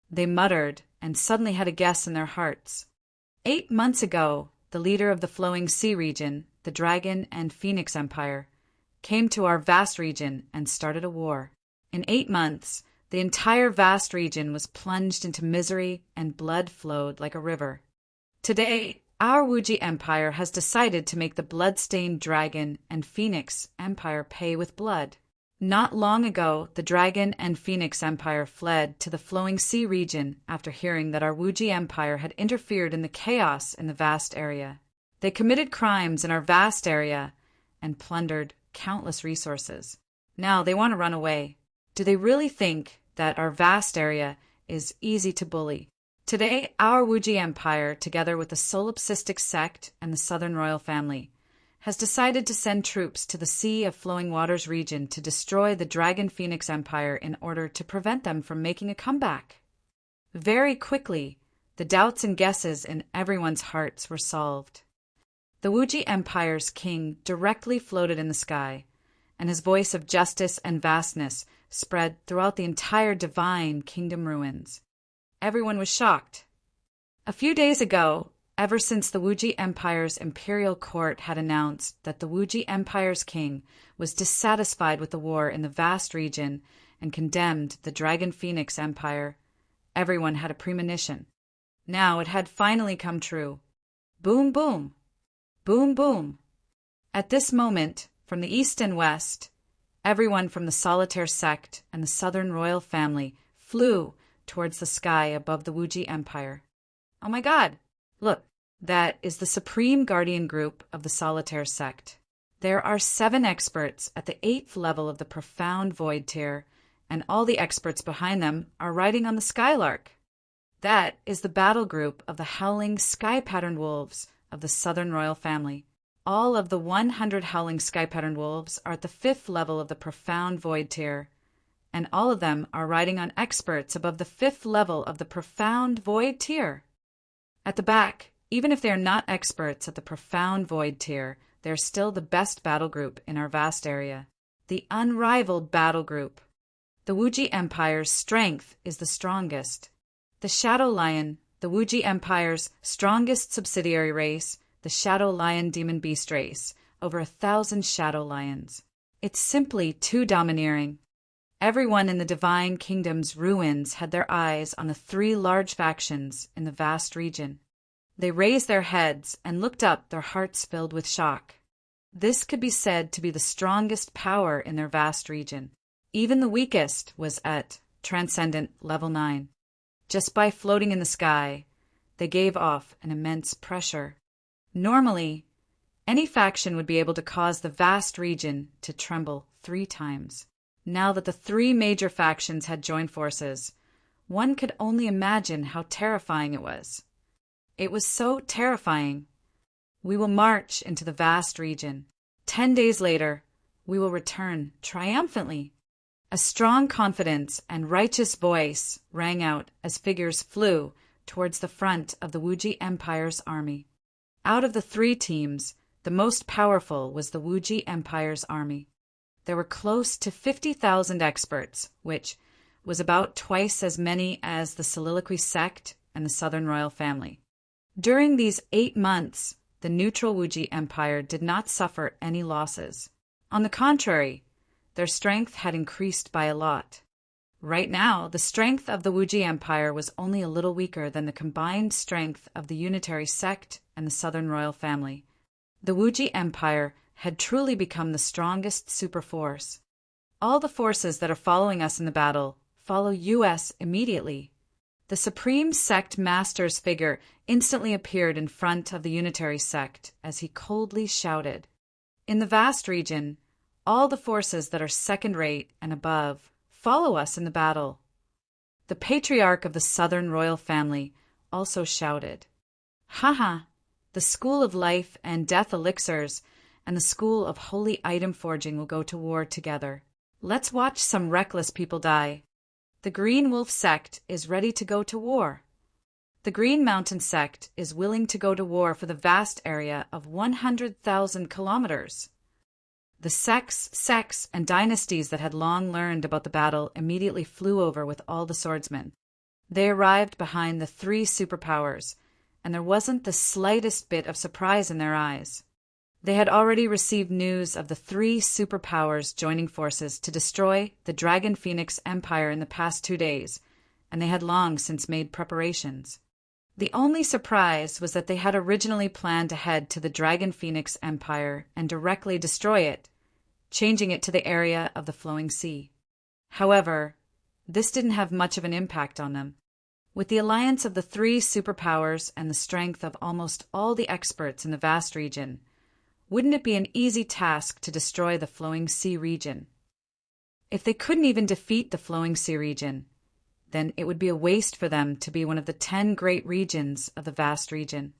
They muttered and suddenly had a guess in their hearts. 8 months ago, the leader of the Flowing Sea region, the Dragon and Phoenix Empire, came to our vast region and started a war. In 8 months, the entire vast region was plunged into misery and blood flowed like a river. Today, our Wuji Empire has decided to make the blood-stained Dragon and Phoenix Empire pay with blood. Not long ago, the Dragon and Phoenix Empire fled to the Flowing Sea region after hearing that our Wuji Empire had interfered in the chaos in the vast area. They committed crimes in our vast area and plundered countless resources. Now they want to run away. Do they really think that our vast area is easy to bully? Today, our Wuji Empire, together with the solipsistic sect and the Southern Royal Family, has decided to send troops to the Sea of Flowing Waters region to destroy the Dragon Phoenix Empire in order to prevent them from making a comeback. Very quickly, the doubts and guesses in everyone's hearts were solved. The Wuji Empire's king directly floated in the sky, and his voice of justice and vastness spread throughout the entire divine kingdom ruins. Everyone was shocked. A few days ago, ever since the Wuji Empire's imperial court had announced that the Wuji Empire's king was dissatisfied with the war in the vast region and condemned the Dragon Phoenix Empire, everyone had a premonition. Now it had finally come true. Boom, boom. Boom, boom. At this moment, from the east and west, everyone from the Solitaire sect and the Southern royal family flew towards the sky above the Wuji Empire. Oh my God! Look, that is the supreme guardian group of the Solitaire sect. There are 7 experts at the 8th level of the profound void tier, and all the experts behind them are riding on the Skylark. That is the battle group of the howling sky-patterned wolves of the Southern royal family. All of the 100 howling sky-patterned wolves are at the 5th level of the profound void tier, and all of them are riding on experts above the 5th level of the profound void tier. At the back, even if they are not experts at the profound void tier, they are still the best battle group in our vast area. The unrivaled battle group. The Wuji Empire's strength is the strongest. The Shadow Lion, the Wuji Empire's strongest subsidiary race, the Shadow Lion Demon Beast race, over 1,000 Shadow Lions. It's simply too domineering. Everyone in the Divine Kingdom's ruins had their eyes on the 3 large factions in the vast region. They raised their heads and looked up, their hearts filled with shock. This could be said to be the strongest power in their vast region. Even the weakest was at Transcendent Level 9. Just by floating in the sky, they gave off an immense pressure. Normally, any faction would be able to cause the vast region to tremble 3 times. Now that the 3 major factions had joined forces, one could only imagine how terrifying it was. It was so terrifying. We will march into the vast region. 10 days later, we will return triumphantly. A strong confidence and righteous voice rang out as figures flew towards the front of the Wuji Empire's army. Out of the 3 teams, the most powerful was the Wuji Empire's army. There were close to 50,000 experts, which was about twice as many as the Soliloquy sect and the Southern royal family. During these 8 months, the neutral Wuji Empire did not suffer any losses. On the contrary, their strength had increased by a lot. Right now, the strength of the Wuji Empire was only a little weaker than the combined strength of the Unitary sect and the Southern royal family. The Wuji Empire had truly become the strongest superforce. All the forces that are following us in the battle follow US immediately. The Supreme Sect Master's figure instantly appeared in front of the Unitary sect as he coldly shouted. In the vast region, all the forces that are second-rate and above follow us in the battle. The patriarch of the Southern royal family also shouted, "Haha, the School of Life and Death Elixirs and the School of Holy Item Forging will go to war together. Let's watch some reckless people die. The Green Wolf sect is ready to go to war. The Green Mountain sect is willing to go to war for the vast area of 100,000 kilometers." The sects, and dynasties that had long learned about the battle immediately flew over with all the swordsmen. They arrived behind the 3 superpowers, and there wasn't the slightest bit of surprise in their eyes. They had already received news of the 3 superpowers joining forces to destroy the Dragon Phoenix Empire in the past 2 days, and they had long since made preparations. The only surprise was that they had originally planned to head to the Dragon Phoenix Empire and directly destroy it, changing it to the area of the flowing sea. However, this didn't have much of an impact on them. With the alliance of the 3 superpowers and the strength of almost all the experts in the vast region, wouldn't it be an easy task to destroy the flowing sea region? If they couldn't even defeat the flowing sea region, then it would be a waste for them to be one of the 10 great regions of the vast region.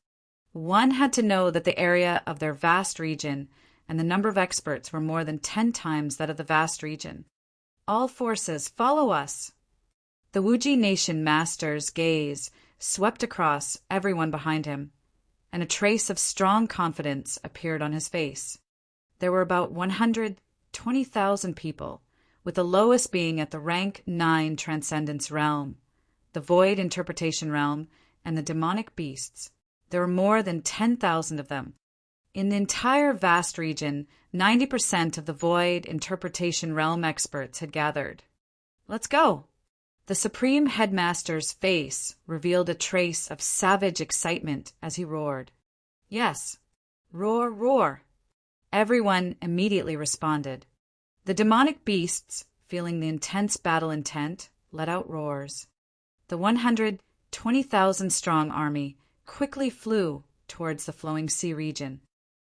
One had to know that the area of their vast region and the number of experts were more than 10 times that of the vast region. All forces, follow us! The Wuji nation master's gaze swept across everyone behind him, and a trace of strong confidence appeared on his face. There were about 120,000 people, with the lowest being at the rank 9 Transcendence realm, the Void Interpretation realm, and the demonic beasts. There were more than 10,000 of them. In the entire vast region, 90% of the Void Interpretation realm experts had gathered. Let's go! The Supreme Headmaster's face revealed a trace of savage excitement as he roared. Yes, roar, roar! Everyone immediately responded. The demonic beasts, feeling the intense battle intent, let out roars. The 120,000-strong army quickly flew towards the flowing sea region.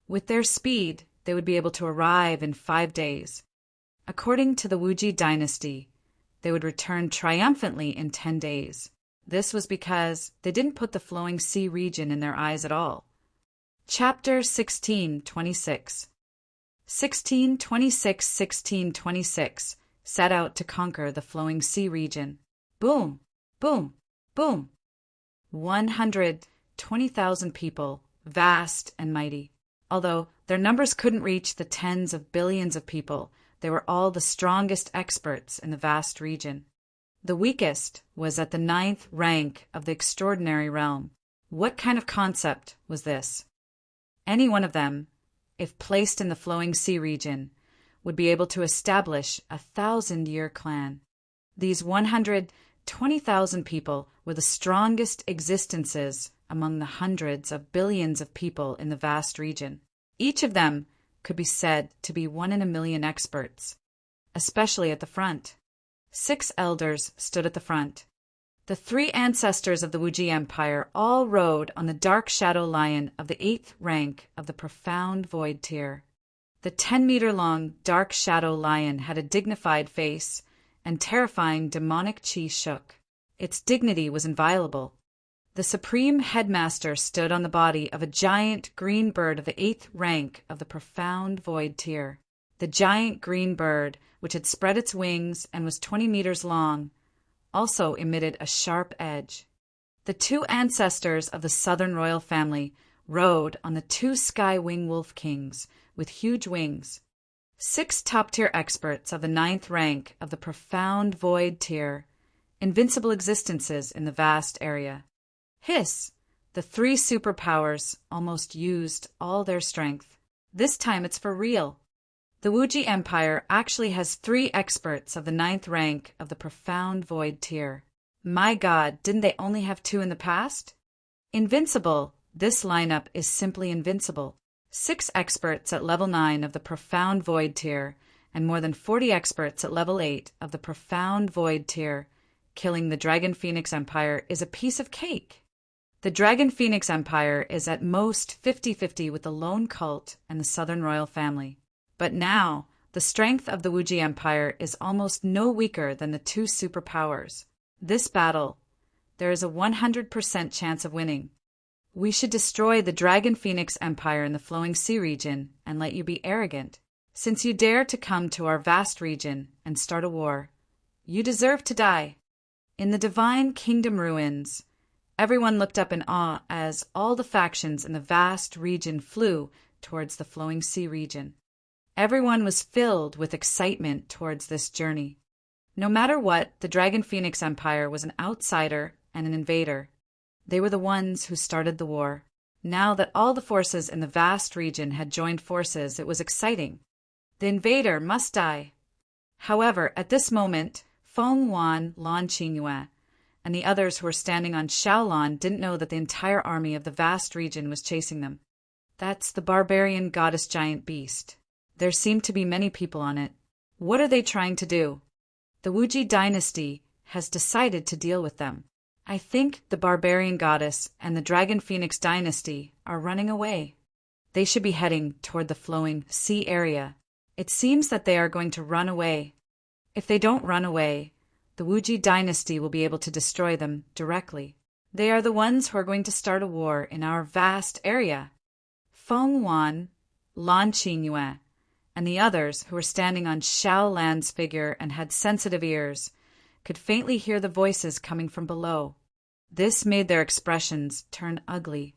With their speed, they would be able to arrive in 5 days. According to the Wuji dynasty, they would return triumphantly in 10 days. This was because they didn't put the flowing sea region in their eyes at all. Chapter 1626. 1626 set out to conquer the flowing sea region. Boom, boom, boom. 120,000 people, vast and mighty. Although their numbers couldn't reach the tens of billions of people, they were all the strongest experts in the vast region. The weakest was at the 9th rank of the extraordinary realm. What kind of concept was this? Any one of them, if placed in the flowing sea region, would be able to establish a 1,000-year clan. These 120,000 people were the strongest existences among the hundreds of billions of people in the vast region. Each of them could be said to be 1 in a million experts, especially at the front. 6 elders stood at the front. The 3 ancestors of the Wuji Empire all rode on the dark shadow lion of the 8th rank of the profound void tier. The 10-meter-long dark shadow lion had a dignified face, and terrifying demonic chi shook. Its dignity was inviolable. The Supreme Headmaster stood on the body of a giant green bird of the 8th rank of the profound void tier. The giant green bird, which had spread its wings and was 20 meters long, also emitted a sharp edge. The 2 ancestors of the Southern royal family rode on the 2 sky wing wolf kings with huge wings. 6 top-tier experts of the 9th rank of the profound void tier, invincible existences in the vast area. Hiss! The 3 superpowers almost used all their strength. This time it's for real. The Wuji Empire actually has 3 experts of the 9th rank of the profound void tier. My God, didn't they only have 2 in the past? Invincible, this lineup is simply invincible. 6 experts at level 9 of the profound void tier, and more than 40 experts at level 8 of the profound void tier. Killing the Dragon Phoenix Empire is a piece of cake. The Dragon Phoenix Empire is at most 50-50 with the lone cult and the Southern royal family. But now, the strength of the Wuji Empire is almost no weaker than the 2 superpowers. This battle, there is a 100% chance of winning. We should destroy the Dragon Phoenix Empire in the flowing sea region and let you be arrogant. Since you dare to come to our vast region and start a war, you deserve to die. In the Divine Kingdom ruins, everyone looked up in awe as all the factions in the vast region flew towards the flowing sea region. Everyone was filled with excitement towards this journey. No matter what, the Dragon Phoenix Empire was an outsider and an invader. They were the ones who started the war. Now that all the forces in the vast region had joined forces, it was exciting. The invader must die. However, at this moment, Feng Wan, Lan Qingyue, and the others who were standing on Shaolon didn't know that the entire army of the vast region was chasing them. That's the barbarian goddess giant beast. There seem to be many people on it. What are they trying to do? The Wuji dynasty has decided to deal with them. I think the barbarian goddess and the Dragon Phoenix dynasty are running away. They should be heading toward the flowing sea area. It seems that they are going to run away. If they don't run away, the Wuji dynasty will be able to destroy them directly. They are the ones who are going to start a war in our vast area. Feng Wan, Lan Qingyue, and the others who were standing on Xiao Lan's figure and had sensitive ears could faintly hear the voices coming from below. This made their expressions turn ugly.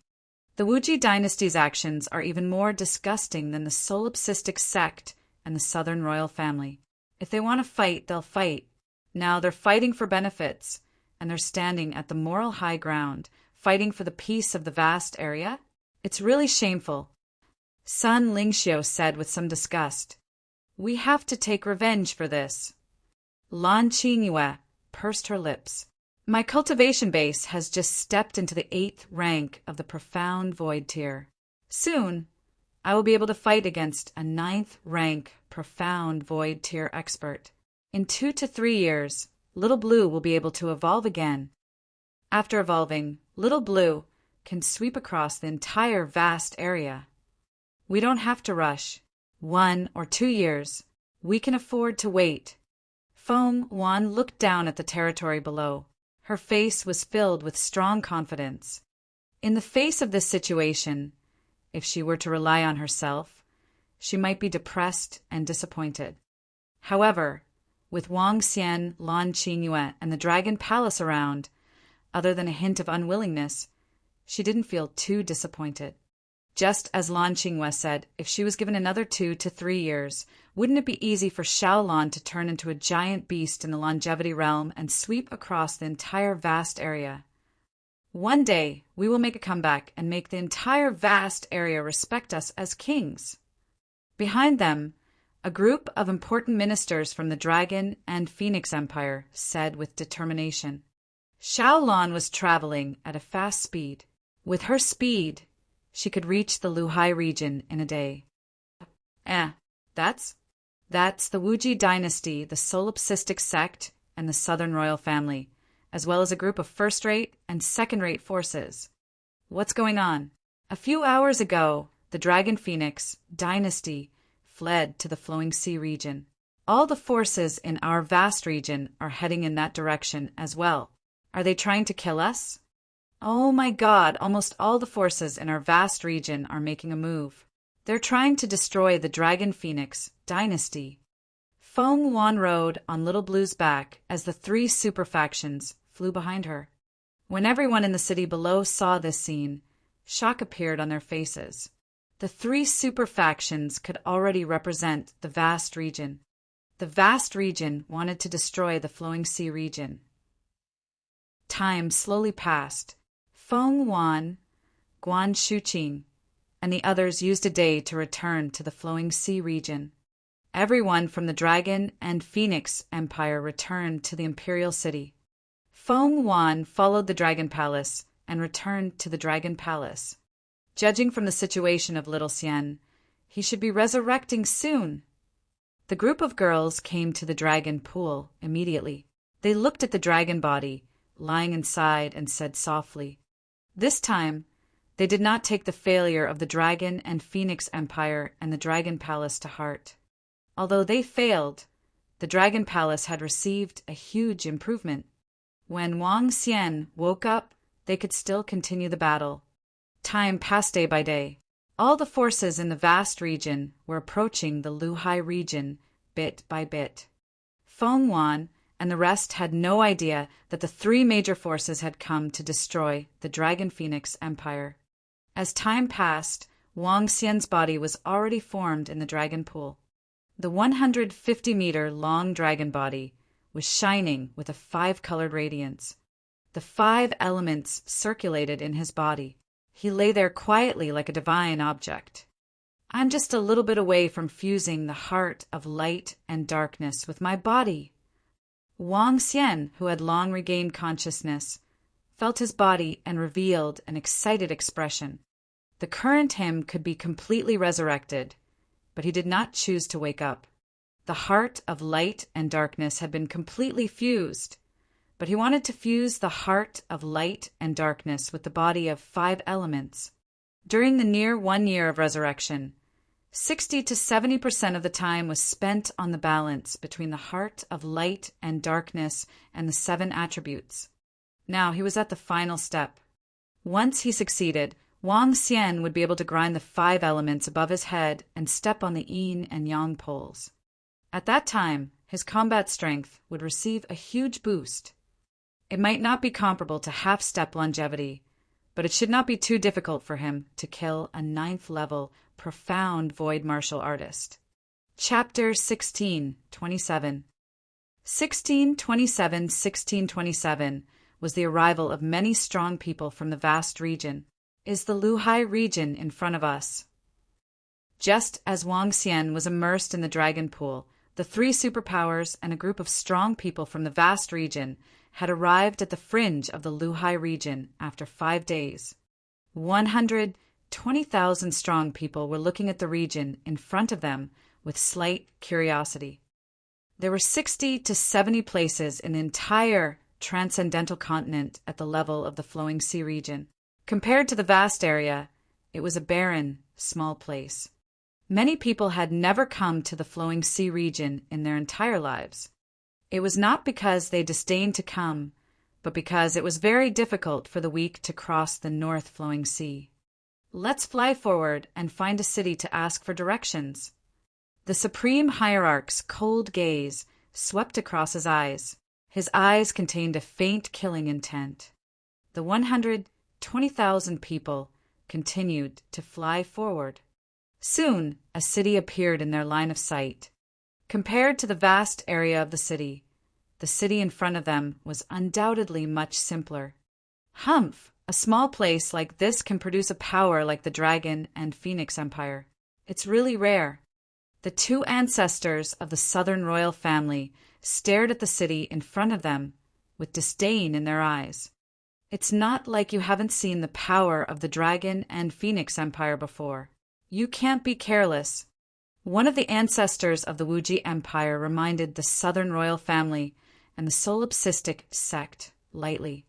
The Wuji dynasty's actions are even more disgusting than the solipsistic sect and the southern royal family. If they want to fight, they'll fight. Now they're fighting for benefits, and they're standing at the moral high ground, fighting for the peace of the vast area. It's really shameful. Sun Lingxiu said with some disgust. We have to take revenge for this. Lan Qingyue pursed her lips. My cultivation base has just stepped into the 8th rank of the profound void tier. Soon, I will be able to fight against a 9th rank profound void tier expert. In 2 to 3 years, Little Blue will be able to evolve again. After evolving, Little Blue can sweep across the entire vast area. We don't have to rush. 1 or 2 years. We can afford to wait. Feng Wan looked down at the territory below. Her face was filled with strong confidence. In the face of this situation, if she were to rely on herself, she might be depressed and disappointed. However, with Wang Xian, Lan Qingyue, and the Dragon Palace around, other than a hint of unwillingness, she didn't feel too disappointed. Just as Lan Qingyue said, if she was given another 2 to 3 years, wouldn't it be easy for Xiaolan to turn into a giant beast in the longevity realm and sweep across the entire vast area? One day, we will make a comeback and make the entire vast area respect us as kings. Behind them, a group of important ministers from the Dragon and Phoenix Empire said with determination. Xiaolan was traveling at a fast speed. With her speed, she could reach the Luhai region in a day. That's the Wuji dynasty, the solipsistic sect, and the southern royal family, as well as a group of first-rate and second-rate forces. What's going on? A few hours ago, the Dragon Phoenix dynasty fled to the Flowing Sea region. All the forces in our vast region are heading in that direction as well. Are they trying to kill us? Oh my God, almost all the forces in our vast region are making a move. They're trying to destroy the Dragon Phoenix dynasty. Feng Wan rode on Little Blue's back as the 3 super factions flew behind her. When everyone in the city below saw this scene, shock appeared on their faces. The 3 super factions could already represent the vast region. The vast region wanted to destroy the Flowing Sea region. Time slowly passed. Feng Wan, Guan Shuqing, and the others used a day to return to the Flowing Sea region. Everyone from the Dragon and Phoenix Empire returned to the Imperial City. Feng Wan followed the Dragon Palace and returned to the Dragon Palace. Judging from the situation of Little Xian, he should be resurrecting soon. The group of girls came to the dragon pool immediately. They looked at the dragon body, lying inside, and said softly. This time, they did not take the failure of the Dragon and Phoenix Empire and the Dragon Palace to heart. Although they failed, the Dragon Palace had received a huge improvement. When Wang Xian woke up, they could still continue the battle. Time passed day by day. All the forces in the vast region were approaching the Luhai region bit by bit. Feng Wan and the rest had no idea that the 3 major forces had come to destroy the Dragon Phoenix Empire. As time passed, Wang Xian's body was already formed in the dragon pool. The 150-meter-long dragon body was shining with a 5-colored radiance. The 5 elements circulated in his body. He lay there quietly like a divine object. I'm just a little bit away from fusing the heart of light and darkness with my body. Wang Xian, who had long regained consciousness, felt his body and revealed an excited expression. The current him could be completely resurrected, but he did not choose to wake up. The heart of light and darkness had been completely fused, but he wanted to fuse the heart of light and darkness with the body of 5 elements. During the near 1 year of resurrection, 60 to 70% of the time was spent on the balance between the heart of light and darkness and the 7 attributes. Now he was at the final step. Once he succeeded, Wang Xian would be able to grind the 5 elements above his head and step on the yin and yang poles. At that time, his combat strength would receive a huge boost. It might not be comparable to half-step longevity, but it should not be too difficult for him to kill a 9th-level, profound void martial artist. Chapter 1627. 1627 was the arrival of many strong people from the vast region. Is the Luhai region in front of us? Just as Wang Xian was immersed in the dragon pool, the 3 superpowers and a group of strong people from the vast region had arrived at the fringe of the Luhai region after 5 days. 120,000 strong people were looking at the region in front of them with slight curiosity. There were 60 to 70 places in the entire transcendental continent at the level of the flowing sea region. Compared to the vast area, it was a barren, small place. Many people had never come to the flowing sea region in their entire lives. It was not because they disdained to come, but because it was very difficult for the weak to cross the north flowing sea. Let's fly forward and find a city to ask for directions. The Supreme Hierarch's cold gaze swept across his eyes. His eyes contained a faint killing intent. The 120,000 people continued to fly forward. Soon, a city appeared in their line of sight. Compared to the vast area of the city in front of them was undoubtedly much simpler. Humph! A small place like this can produce a power like the Dragon and Phoenix Empire. It's really rare. The 2 ancestors of the Southern royal family stared at the city in front of them with disdain in their eyes. It's not like you haven't seen the power of the Dragon and Phoenix Empire before. You can't be careless. One of the ancestors of the Wuji Empire reminded the Southern royal family and the solipsistic sect lightly.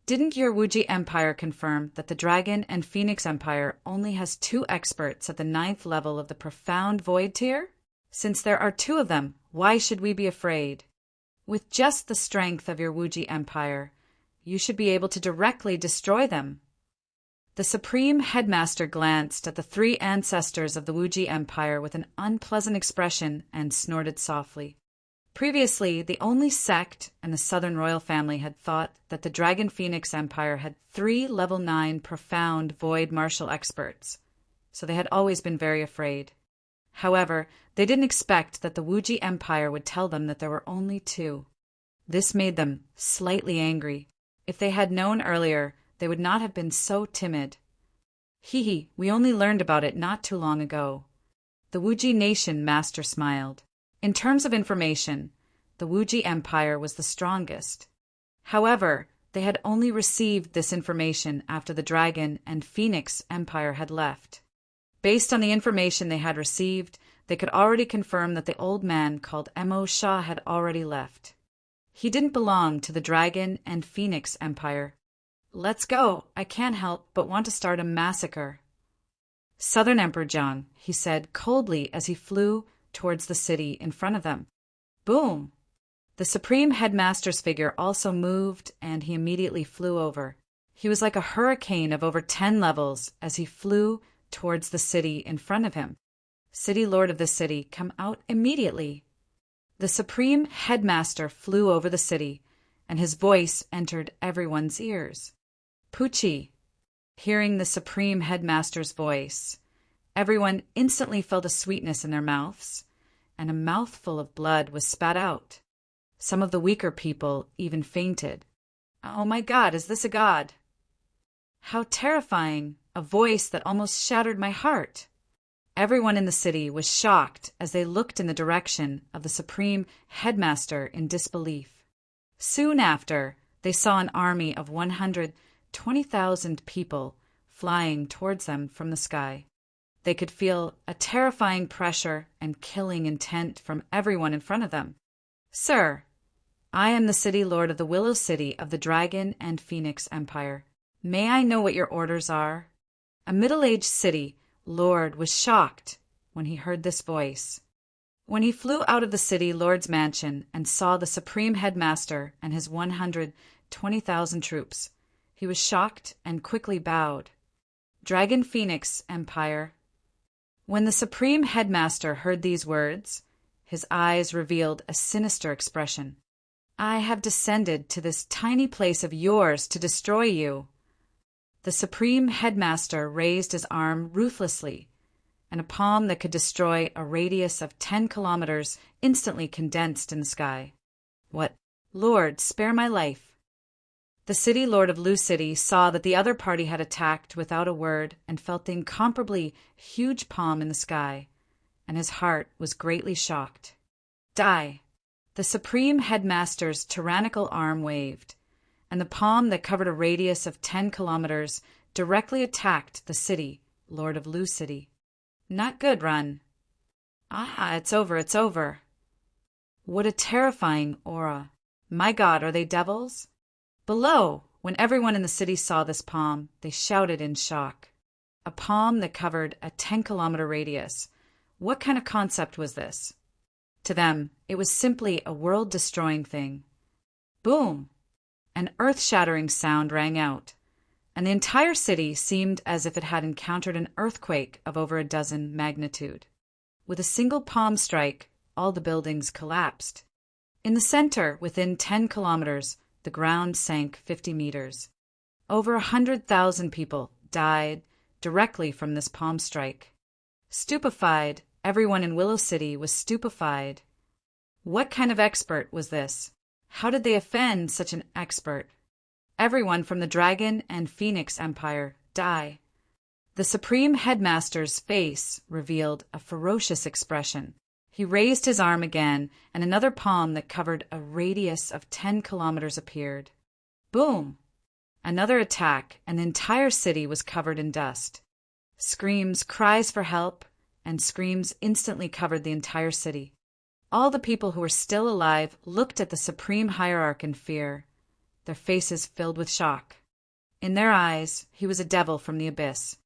Didn't your Wuji Empire confirm that the Dragon and Phoenix Empire only has 2 experts at the 9th level of the profound void tier? Since there are 2 of them, why should we be afraid? With just the strength of your Wuji Empire, you should be able to directly destroy them. The Supreme Headmaster glanced at the 3 ancestors of the Wuji Empire with an unpleasant expression and snorted softly. Previously, the only sect and the Southern royal family had thought that the Dragon Phoenix Empire had 3 level 9 profound void martial experts, so they had always been very afraid. However, they didn't expect that the Wuji Empire would tell them that there were only 2. This made them slightly angry. If they had known earlier, they would not have been so timid. Hee, we only learned about it not too long ago. The Wuji Nation master smiled. In terms of information, the Wuji Empire was the strongest. However, they had only received this information after the Dragon and Phoenix Empire had left. Based on the information they had received, they could already confirm that the old man called Mo Shah had already left. He didn't belong to the Dragon and Phoenix Empire. Let's go. I can't help but want to start a massacre. Southern Emperor Jiang, he said coldly as he flew towards the city in front of them. Boom! The Supreme Headmaster's figure also moved, and he immediately flew over. He was like a hurricane of over 10 levels as he flew towards the city in front of him. City Lord of the city, come out immediately. The Supreme Headmaster flew over the city, and his voice entered everyone's ears. Pucci. Hearing the Supreme Headmaster's voice, everyone instantly felt a sweetness in their mouths, and a mouthful of blood was spat out. Some of the weaker people even fainted. Oh my God, is this a god? How terrifying! A voice that almost shattered my heart. Everyone in the city was shocked as they looked in the direction of the Supreme Headmaster in disbelief. Soon after, they saw an army of 120,000 people flying towards them from the sky. They could feel a terrifying pressure and killing intent from everyone in front of them. Sir, I am the City Lord of the Willow City of the Dragon and Phoenix Empire. May I know what your orders are? A middle-aged city lord was shocked when he heard this voice. When he flew out of the city lord's mansion and saw the Supreme Headmaster and his 20,000 troops. He was shocked and quickly bowed. Dragon Phoenix Empire. When the Supreme Headmaster heard these words, his eyes revealed a sinister expression. I have descended to this tiny place of yours to destroy you. The Supreme Headmaster raised his arm ruthlessly, and a palm that could destroy a radius of 10 kilometers instantly condensed in the sky. What? Lord, spare my life. The city lord of Lu City saw that the other party had attacked without a word and felt the incomparably huge palm in the sky, and his heart was greatly shocked. Die! The Supreme Headmaster's tyrannical arm waved, and the palm that covered a radius of 10 kilometers directly attacked the city lord of Lu City. Not good, Run. Ah, it's over, it's over. What a terrifying aura. My God, are they devils? Below, when everyone in the city saw this palm, they shouted in shock. A palm that covered a 10-kilometer radius. What kind of concept was this? To them, it was simply a world-destroying thing. Boom! An earth-shattering sound rang out, and the entire city seemed as if it had encountered an earthquake of over a dozen magnitude. With a single palm strike, all the buildings collapsed. In the center, within 10 kilometers, the ground sank 50 meters. Over 100,000 people died directly from this palm strike. Stupefied, everyone in Willow City was stupefied. What kind of expert was this? How did they offend such an expert? Everyone from the Dragon and Phoenix Empire die. The Supreme Headmaster's face revealed a ferocious expression. He raised his arm again, and another palm that covered a radius of 10 kilometers appeared. Boom! Another attack, and the entire city was covered in dust. Screams, cries for help, and screams instantly covered the entire city. All the people who were still alive looked at the Supreme Hierarch in fear, their faces filled with shock. In their eyes, he was a devil from the abyss.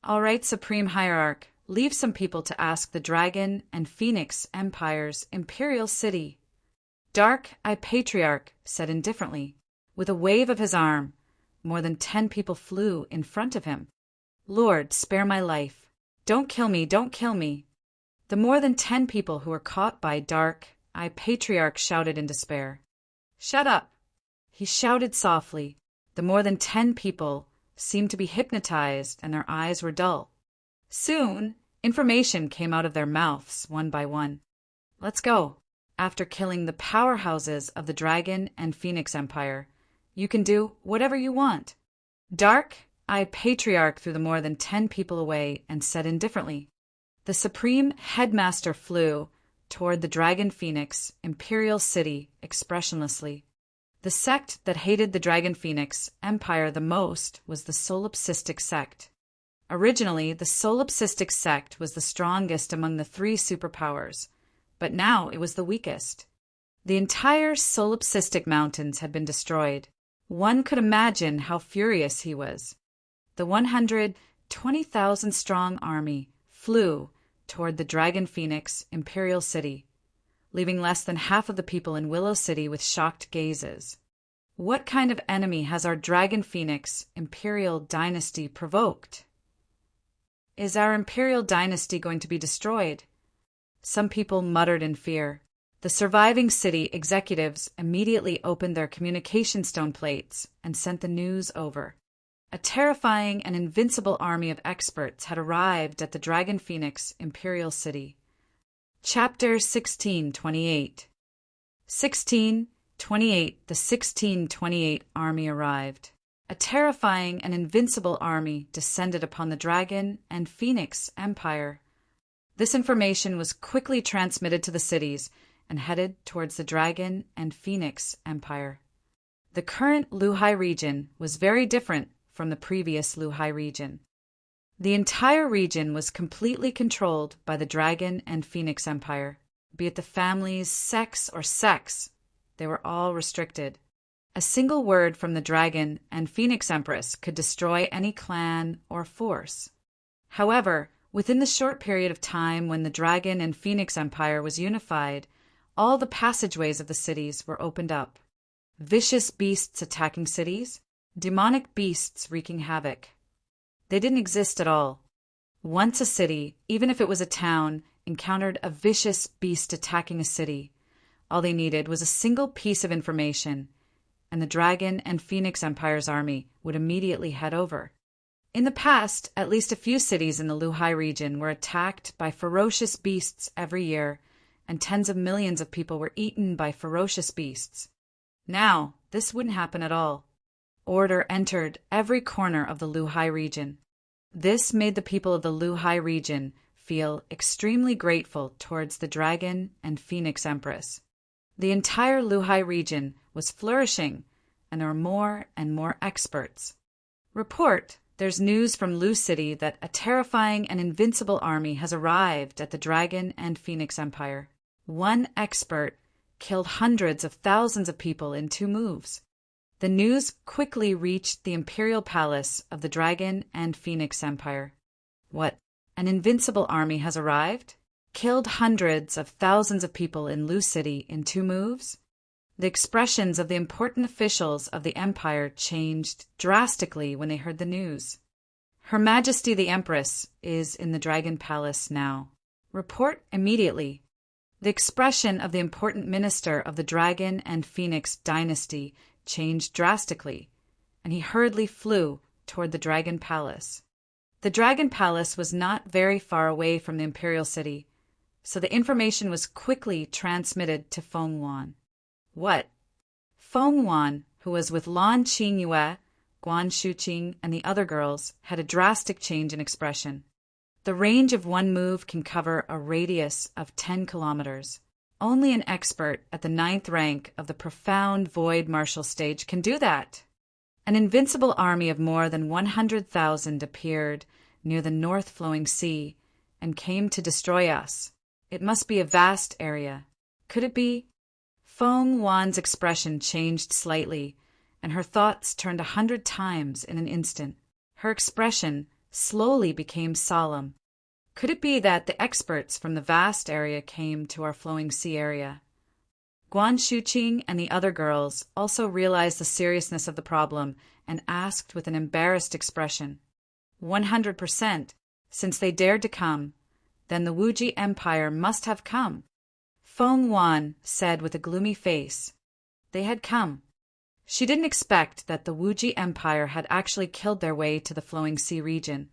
All right, Supreme Hierarch, leave some people to ask the Dragon and Phoenix Empire's Imperial City. Dark Eye Patriarch said indifferently. With a wave of his arm, more than 10 people flew in front of him. Lord, spare my life. Don't kill me, don't kill me. The more than 10 people who were caught by Dark Eye Patriarch shouted in despair. Shut up! He shouted softly. The more than 10 people seemed to be hypnotized, and their eyes were dull. Soon, information came out of their mouths, one by one. Let's go. After killing the powerhouses of the Dragon and Phoenix Empire, you can do whatever you want. Dark Eye Patriarch threw the more than 10 people away and said indifferently. The Supreme Headmaster flew toward the Dragon Phoenix Imperial City expressionlessly. The sect that hated the Dragon Phoenix Empire the most was the Solipsistic sect. Originally, the Solipsistic sect was the strongest among the 3 superpowers, but now it was the weakest. The entire Solipsistic Mountains had been destroyed. One could imagine how furious he was. The 120,000-strong army flew toward the Dragon Phoenix Imperial City, leaving less than half of the people in Willow City with shocked gazes. What kind of enemy has our Dragon Phoenix Imperial Dynasty provoked? Is our Imperial Dynasty going to be destroyed? Some people muttered in fear. The surviving city executives immediately opened their communication stone plates and sent the news over. A terrifying and invincible army of experts had arrived at the Dragon Phoenix Imperial City. Chapter 1628. 1628. The 1628 army arrived. A terrifying and invincible army descended upon the Dragon and Phoenix Empire. This information was quickly transmitted to the cities and headed towards the Dragon and Phoenix Empire. The current Luhai region was very different from the previous Luhai region. The entire region was completely controlled by the Dragon and Phoenix Empire. Be it the families, sex, or sex, they were all restricted. A single word from the Dragon and Phoenix Empress could destroy any clan or force. However, within the short period of time when the Dragon and Phoenix Empire was unified, all the passageways of the cities were opened up. Vicious beasts attacking cities, demonic beasts wreaking havoc. They didn't exist at all. Once a city, even if it was a town, encountered a vicious beast attacking a city, all they needed was a single piece of information, and the Dragon and Phoenix Empire's army would immediately head over. In the past, at least a few cities in the Luhai region were attacked by ferocious beasts every year, and tens of millions of people were eaten by ferocious beasts. Now, this wouldn't happen at all. Order entered every corner of the Luhai region. This made the people of the Luhai region feel extremely grateful towards the Dragon and Phoenix Empress. The entire Luhai region was flourishing, and there were more and more experts. Report, there's news from Lu City that a terrifying and invincible army has arrived at the Dragon and Phoenix Empire. One expert killed hundreds of thousands of people in 2 moves. The news quickly reached the imperial palace of the Dragon and Phoenix Empire. What? An invincible army has arrived? Killed hundreds of thousands of people in Lu City in 2 moves? The expressions of the important officials of the empire changed drastically when they heard the news. Her Majesty the Empress is in the Dragon Palace now. Report immediately. The expression of the important minister of the Dragon and Phoenix dynasty changed drastically, and he hurriedly flew toward the Dragon Palace. The Dragon Palace was not very far away from the imperial city, so the information was quickly transmitted to Feng Wan. What? Feng Wan, who was with Lan Qingyue, Guan Shuqing, and the other girls, had a drastic change in expression. The range of one move can cover a radius of 10 kilometers. Only an expert at the 9th rank of the profound void martial stage can do that. An invincible army of more than 100,000 appeared near the north flowing sea and came to destroy us. It must be a vast area. Could it be? Feng Wan's expression changed slightly, and her thoughts turned 100 times in an instant. Her expression slowly became solemn. Could it be that the experts from the vast area came to our flowing sea area? Guan Shuqing and the other girls also realized the seriousness of the problem and asked with an embarrassed expression. 100%, since they dared to come, then the Wuji Empire must have come. Feng Wan said with a gloomy face. They had come. She didn't expect that the Wuji Empire had actually killed their way to the flowing sea region.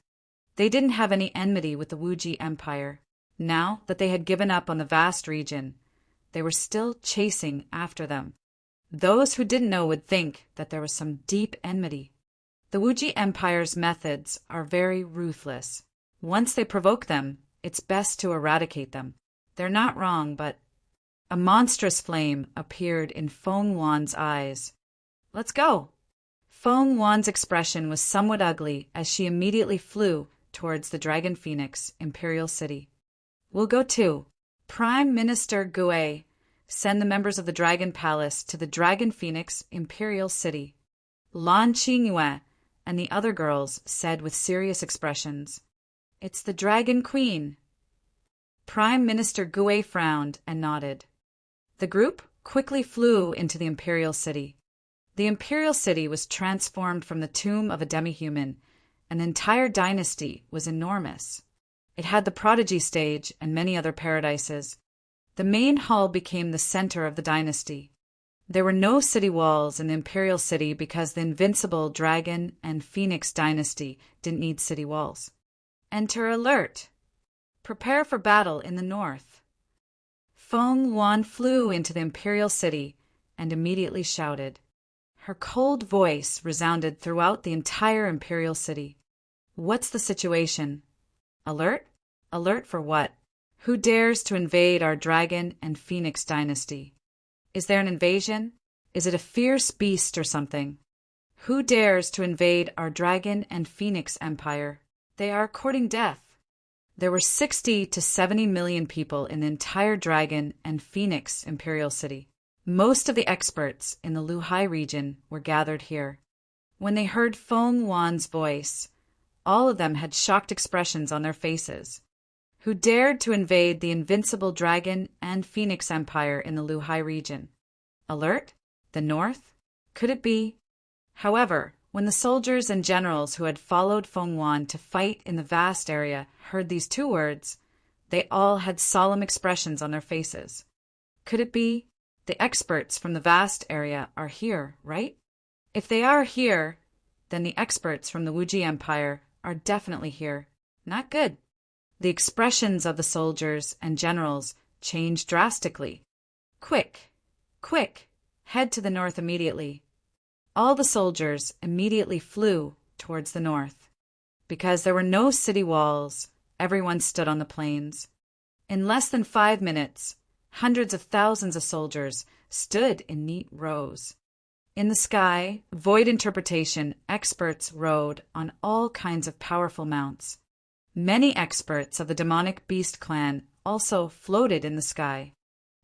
They didn't have any enmity with the Wuji Empire. Now that they had given up on the vast region, they were still chasing after them. Those who didn't know would think that there was some deep enmity. The Wuji Empire's methods are very ruthless. Once they provoke them, it's best to eradicate them. They're not wrong, but a monstrous flame appeared in Feng Wan's eyes. Let's go. Feng Wan's expression was somewhat ugly as she immediately flew towards the Dragon Phoenix Imperial City. We'll go too. Prime Minister Gue, send the members of the Dragon Palace to the Dragon Phoenix Imperial City. Lan Qingyue and the other girls said with serious expressions. It's the Dragon Queen. Prime Minister Gue frowned and nodded. The group quickly flew into the Imperial City. The Imperial City was transformed from the tomb of a demi-human, and the entire dynasty was enormous. It had the prodigy stage and many other paradises. The main hall became the center of the dynasty. There were no city walls in the Imperial City because the invincible Dragon and Phoenix dynasty didn't need city walls. Enter alert. Prepare for battle in the north. Feng Wan flew into the Imperial City and immediately shouted. Her cold voice resounded throughout the entire Imperial City. What's the situation? Alert? Alert for what? Who dares to invade our Dragon and Phoenix dynasty? Is there an invasion? Is it a fierce beast or something? Who dares to invade our Dragon and Phoenix empire? They are courting death. There were 60 to 70 million people in the entire Dragon and Phoenix Imperial City. Most of the experts in the Luhai region were gathered here. When they heard Feng Wan's voice, all of them had shocked expressions on their faces. Who dared to invade the invincible Dragon and Phoenix Empire in the Luhai region? Alert? The north? Could it be? However, when the soldiers and generals who had followed Feng Wan to fight in the vast area heard these two words, they all had solemn expressions on their faces. Could it be? The experts from the vast area are here, right? If they are here, then the experts from the Wuji Empire are definitely here. Not good. The expressions of the soldiers and generals changed drastically. Quick, quick, head to the north immediately. All the soldiers immediately flew towards the north. Because there were no city walls, everyone stood on the plains. In less than 5 minutes, hundreds of thousands of soldiers stood in neat rows. In the sky, void interpretation experts rode on all kinds of powerful mounts. Many experts of the demonic beast clan also floated in the sky.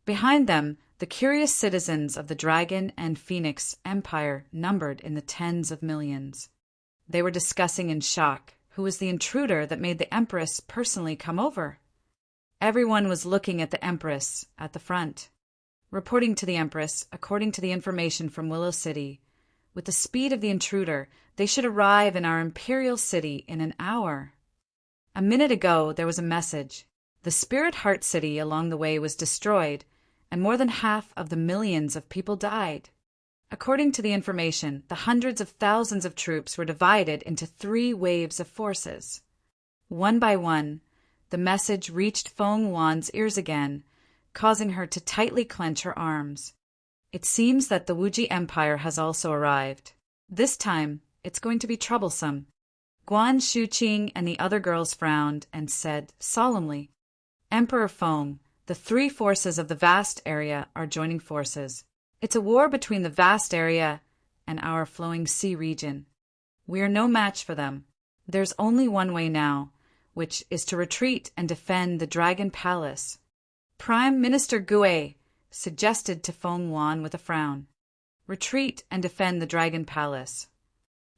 Behind them, the curious citizens of the Dragon and Phoenix Empire numbered in the tens of millions. They were discussing in shock who was the intruder that made the Empress personally come over. Everyone was looking at the Empress at the front, reporting to the Empress according to the information from Willow City. With the speed of the intruder, they should arrive in our imperial city in an hour. A minute ago, there was a message. The Spirit Heart City along the way was destroyed, and more than half of the millions of people died. According to the information, the hundreds of thousands of troops were divided into 3 waves of forces. One by one, the message reached Feng Wan's ears again, causing her to tightly clench her arms. It seems that the Wuji Empire has also arrived. This time, it's going to be troublesome. Guan Shuqing and the other girls frowned and said solemnly, Emperor Feng, the 3 forces of the vast area are joining forces. It's a war between the vast area and our flowing sea region. We are no match for them. There's only one way now, which is to retreat and defend the Dragon Palace. Prime Minister Gue suggested to Feng Wan with a frown. Retreat and defend the Dragon Palace.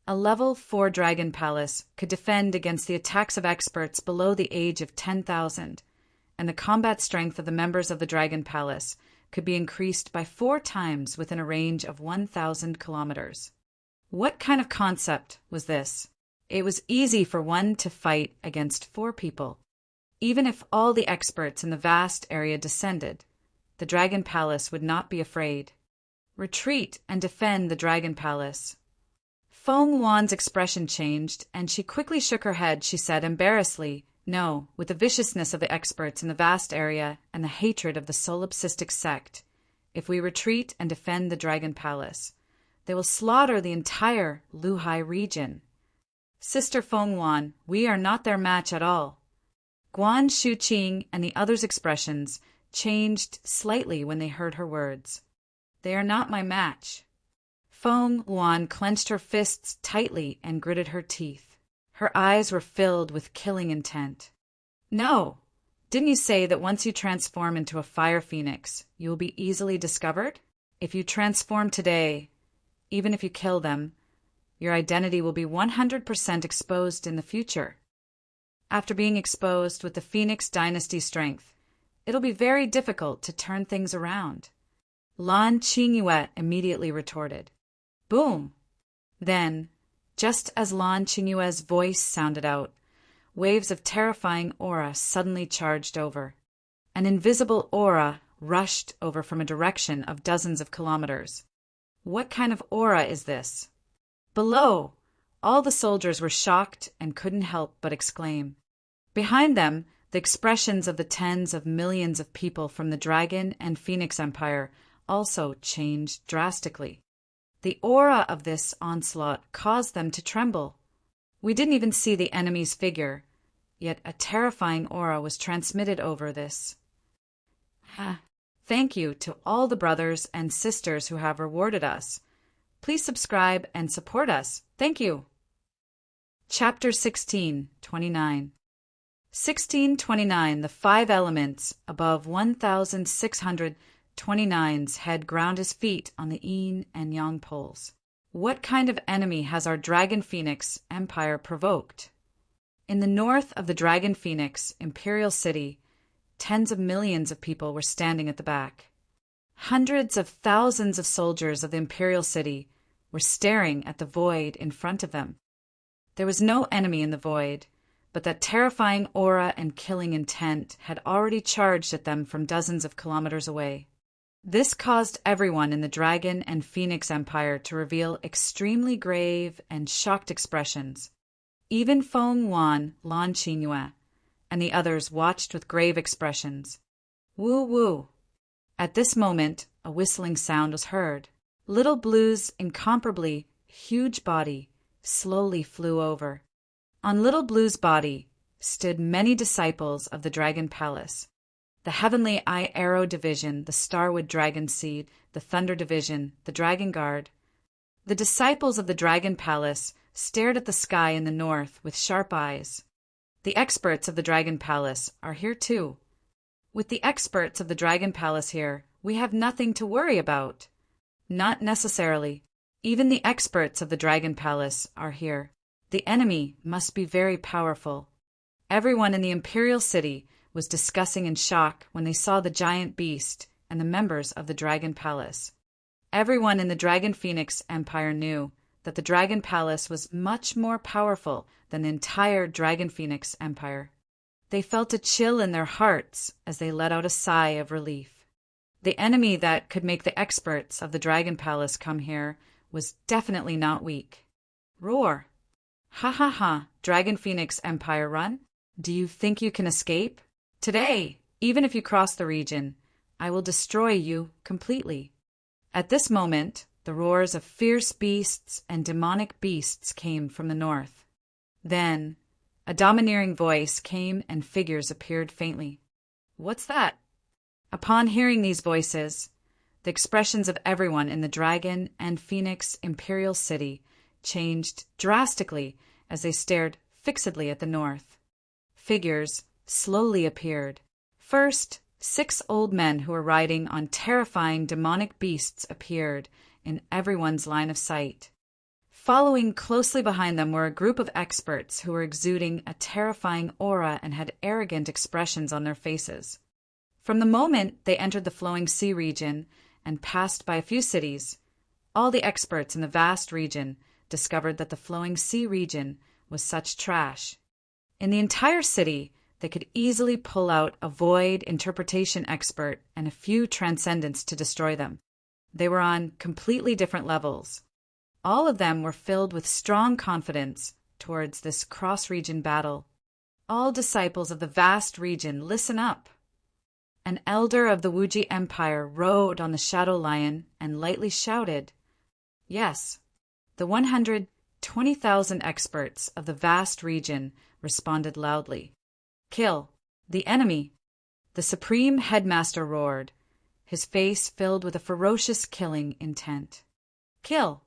A level 4 Dragon Palace could defend against the attacks of experts below the age of 10,000, and the combat strength of the members of the Dragon Palace could be increased by 4 times within a range of 1,000 kilometers. What kind of concept was this? It was easy for one to fight against 4 people. Even if all the experts in the vast area descended, the Dragon Palace would not be afraid. Retreat and defend the Dragon Palace. Feng Wan's expression changed, and she quickly shook her head. She said embarrassedly, No, with the viciousness of the experts in the vast area and the hatred of the solipsistic sect, if we retreat and defend the Dragon Palace, they will slaughter the entire Luhai region. Sister Feng Wan, we are not their match at all. Guan Shuqing and the others' expressions changed slightly when they heard her words. They are not my match. Feng Wan clenched her fists tightly and gritted her teeth. Her eyes were filled with killing intent. No! Didn't you say that once you transform into a fire phoenix, you will be easily discovered? If you transform today, even if you kill them, your identity will be 100% exposed in the future. After being exposed with the Phoenix Dynasty strength, it'll be very difficult to turn things around. Lan Qingyue immediately retorted. Boom! Then, just as Lan Qingyue's voice sounded out, waves of terrifying aura suddenly charged over. An invisible aura rushed over from a direction of dozens of kilometers. What kind of aura is this? Below, all the soldiers were shocked and couldn't help but exclaim. Behind them, the expressions of the tens of millions of people from the Dragon and Phoenix Empire also changed drastically. The aura of this onslaught caused them to tremble. We didn't even see the enemy's figure, yet a terrifying aura was transmitted over this. Thank you to all the brothers and sisters who have rewarded us. Please subscribe and support us. Thank you. Chapter 16:29. 1629. The 5 elements above 1,629's head ground his feet on the yin and yang poles. What kind of enemy has our Dragon Phoenix Empire provoked? In the north of the Dragon Phoenix Imperial City, tens of millions of people were standing at the back. Hundreds of thousands of soldiers of the Imperial City were staring at the void in front of them. There was no enemy in the void, but that terrifying aura and killing intent had already charged at them from dozens of kilometers away. This caused everyone in the Dragon and Phoenix Empire to reveal extremely grave and shocked expressions. Even Feng Wan, Lan Qingyue, and the others watched with grave expressions. Woo woo. At this moment, a whistling sound was heard. Little Blue's incomparably huge body slowly flew over. On Little Blue's body stood many disciples of the Dragon Palace. The Heavenly Eye Arrow Division, the Starwood Dragon Seed, the Thunder Division, the Dragon Guard. The disciples of the Dragon Palace stared at the sky in the north with sharp eyes. The experts of the Dragon Palace are here too. With the experts of the Dragon Palace here, we have nothing to worry about. Not necessarily. Even the experts of the Dragon Palace are here. The enemy must be very powerful. Everyone in the Imperial City was discussing in shock when they saw the giant beast and the members of the Dragon Palace. Everyone in the Dragon Phoenix Empire knew that the Dragon Palace was much more powerful than the entire Dragon Phoenix Empire. They felt a chill in their hearts as they let out a sigh of relief. The enemy that could make the experts of the Dragon Palace come here was definitely not weak. Roar! Ha ha ha, Dragon Phoenix Empire run? Do you think you can escape? Today, even if you cross the region, I will destroy you completely. At this moment, the roars of fierce beasts and demonic beasts came from the north. Then, a domineering voice came and figures appeared faintly. What's that? Upon hearing these voices, the expressions of everyone in the Dragon and Phoenix Imperial City changed drastically as they stared fixedly at the north. Figures slowly appeared. First, 6 old men who were riding on terrifying demonic beasts appeared in everyone's line of sight. Following closely behind them were a group of experts who were exuding a terrifying aura and had arrogant expressions on their faces. From the moment they entered the Flowing Sea region and passed by a few cities, all the experts in the vast region discovered that the Flowing Sea region was such trash. In the entire city, they could easily pull out a void interpretation expert and a few transcendents to destroy them. They were on completely different levels. All of them were filled with strong confidence towards this cross-region battle. All disciples of the vast region, listen up. An elder of the Wuji Empire rode on the Shadow Lion and lightly shouted. Yes, the 120,000 experts of the vast region responded loudly. Kill the enemy. The Supreme Headmaster roared, his face filled with a ferocious killing intent. Kill.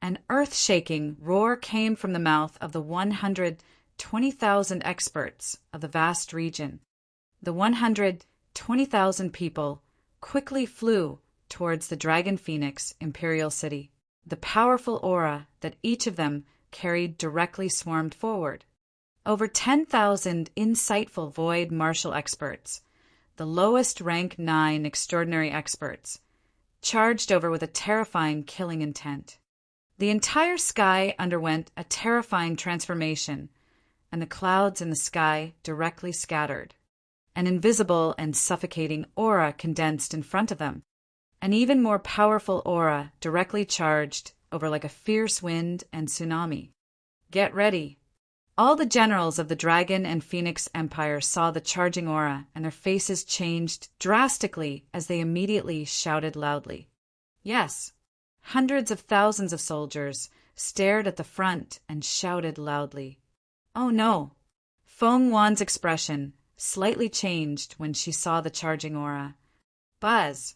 An earth-shaking roar came from the mouth of the 120,000 experts of the vast region. The 120,000 people quickly flew towards the Dragon Phoenix Imperial City. The powerful aura that each of them carried directly swarmed forward. Over 10,000 insightful Void Martial experts, the lowest rank 9 extraordinary experts, charged over with a terrifying killing intent. The entire sky underwent a terrifying transformation, and the clouds in the sky directly scattered. An invisible and suffocating aura condensed in front of them. An even more powerful aura directly charged over like a fierce wind and tsunami. Get ready. All the generals of the Dragon and Phoenix Empire saw the charging aura, and their faces changed drastically as they immediately shouted loudly. Yes, hundreds of thousands of soldiers stared at the front and shouted loudly. Oh no! Feng Wan's expression slightly changed when she saw the charging aura. Buzz!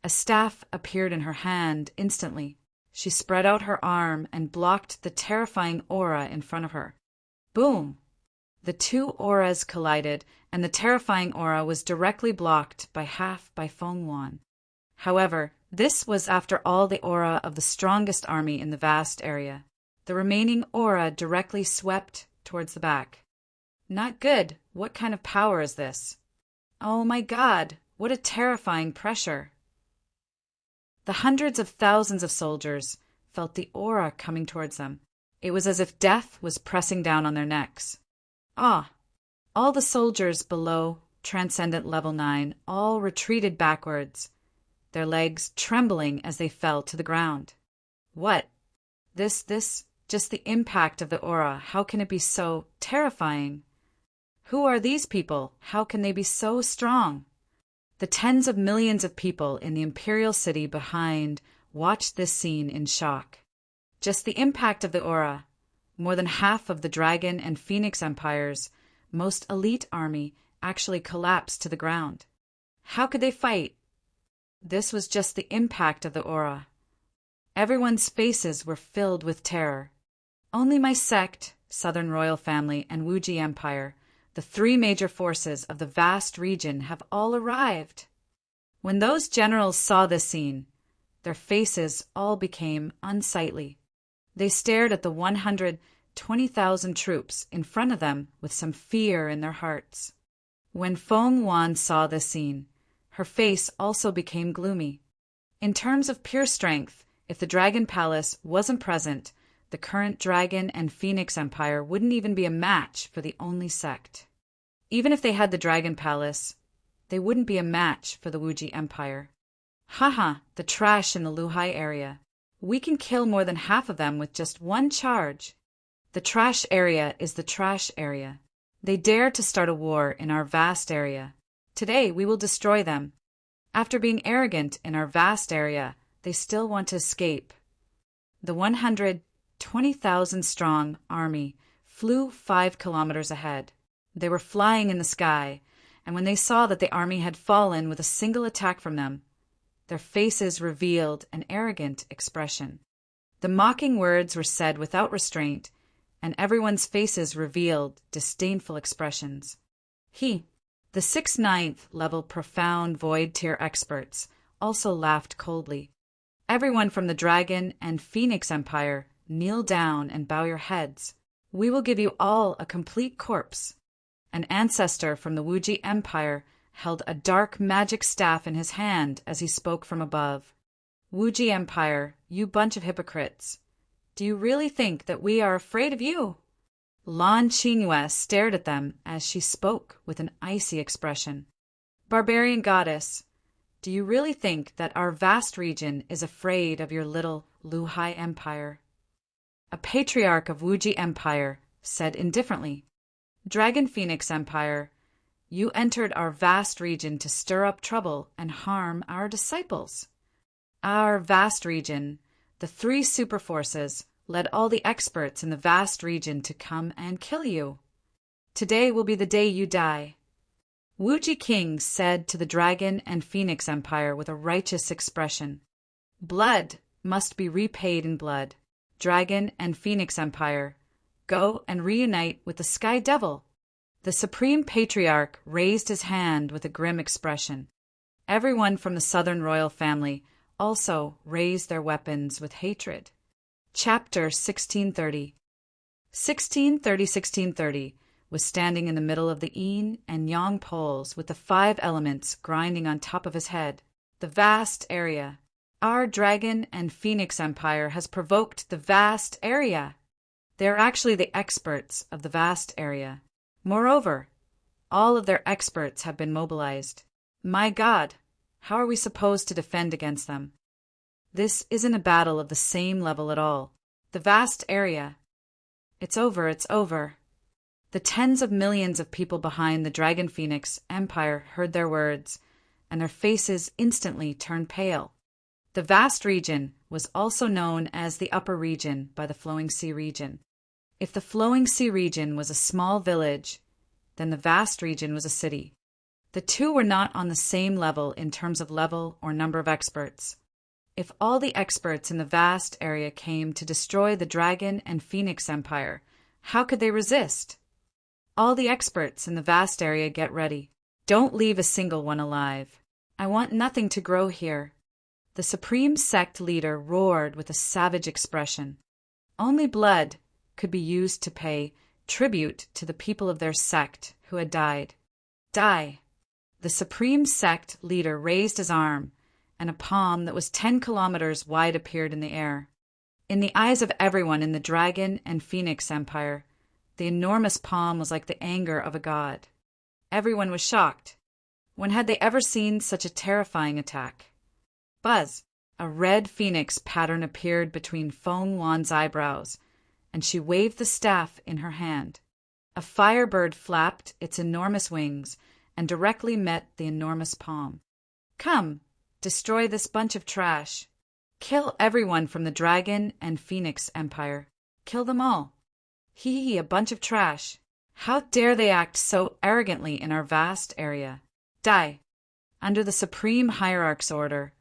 A staff appeared in her hand instantly. She spread out her arm and blocked the terrifying aura in front of her. Boom! The two auras collided, and the terrifying aura was directly blocked by Feng Wan. However, this was after all the aura of the strongest army in the vast area. The remaining aura directly swept towards the back. Not good. What kind of power is this? Oh my God, what a terrifying pressure. The hundreds of thousands of soldiers felt the aura coming towards them. It was as if death was pressing down on their necks. Ah! All the soldiers below Transcendent Level 9 all retreated backwards, their legs trembling as they fell to the ground. What? This, just the impact of the aura, how can it be so terrifying? Who are these people? How can they be so strong? The tens of millions of people in the imperial city behind watched this scene in shock. Just the impact of the aura. More than half of the Dragon and Phoenix Empire's most elite army actually collapsed to the ground. How could they fight? This was just the impact of the aura. Everyone's faces were filled with terror. Only my sect, Southern Royal Family, and Wuji Empire, the three major forces of the vast region, have all arrived. When those generals saw this scene, their faces all became unsightly. They stared at the 120,000 troops in front of them with some fear in their hearts. When Feng Wan saw this scene, her face also became gloomy. In terms of pure strength, if the Dragon Palace wasn't present, the current Dragon and Phoenix Empire wouldn't even be a match for the only sect. Even if they had the Dragon Palace, they wouldn't be a match for the Wuji Empire. Haha, the trash in the Luhai area. We can kill more than half of them with just one charge. The trash area is the trash area. They dare to start a war in our vast area. Today we will destroy them. After being arrogant in our vast area, they still want to escape. The 120,000-strong army flew 5 kilometers ahead. They were flying in the sky, and when they saw that the army had fallen with a single attack from them, their faces revealed an arrogant expression. The mocking words were said without restraint, and everyone's faces revealed disdainful expressions. The 6th-9th level profound void tier experts also laughed coldly. Everyone from the Dragon and Phoenix Empire, kneel down and bow your heads. We will give you all a complete corpse. An ancestor from the Wuji Empire held a dark magic staff in his hand as he spoke from above. Wuji Empire, you bunch of hypocrites. Do you really think that we are afraid of you? Lan Qingyue stared at them as she spoke with an icy expression. Barbarian goddess, do you really think that our vast region is afraid of your little Luhai Empire? A patriarch of Wuji Empire said indifferently, Dragon Phoenix Empire, you entered our vast region to stir up trouble and harm our disciples. Our vast region, the 3 super forces, led all the experts in the vast region to come and kill you. Today will be the day you die. Wuji King said to the Dragon and Phoenix Empire with a righteous expression, blood must be repaid in blood. Dragon and Phoenix Empire, go and reunite with the Sky Devil. The Supreme Patriarch raised his hand with a grim expression. Everyone from the Southern Royal Family also raised their weapons with hatred. Chapter 1630. 1630 was standing in the middle of the yin and yang poles with the 5 elements grinding on top of his head. The vast area. Our Dragon and Phoenix Empire has provoked the vast area. They are actually the experts of the vast area. Moreover, all of their experts have been mobilized. My God, how are we supposed to defend against them? This isn't a battle of the same level at all. The vast area. It's over, it's over. The tens of millions of people behind the Dragon Phoenix Empire heard their words, and their faces instantly turned pale. The vast region was also known as the Upper Region by the Flowing Sea region. If the Flowing Sea region was a small village, then the vast region was a city. The two were not on the same level in terms of level or number of experts. If all the experts in the vast area came to destroy the Dragon and Phoenix Empire, how could they resist? All the experts in the vast area get ready. Don't leave a single one alive. I want nothing to grow here. The Supreme Sect leader roared with a savage expression. Only blood could be used to pay tribute to the people of their sect who had died. Die! The Supreme Sect leader raised his arm, and a palm that was 10 kilometers wide appeared in the air. In the eyes of everyone in the Dragon and Phoenix Empire, the enormous palm was like the anger of a god. Everyone was shocked. When had they ever seen such a terrifying attack? Buzz! A red phoenix pattern appeared between Feng Wan's eyebrows, and she waved the staff in her hand. A firebird flapped its enormous wings and directly met the enormous palm. Come, destroy this bunch of trash. Kill everyone from the Dragon and Phoenix Empire. Kill them all. Hee, a bunch of trash. How dare they act so arrogantly in our vast area? Die. Under the Supreme Hierarch's order,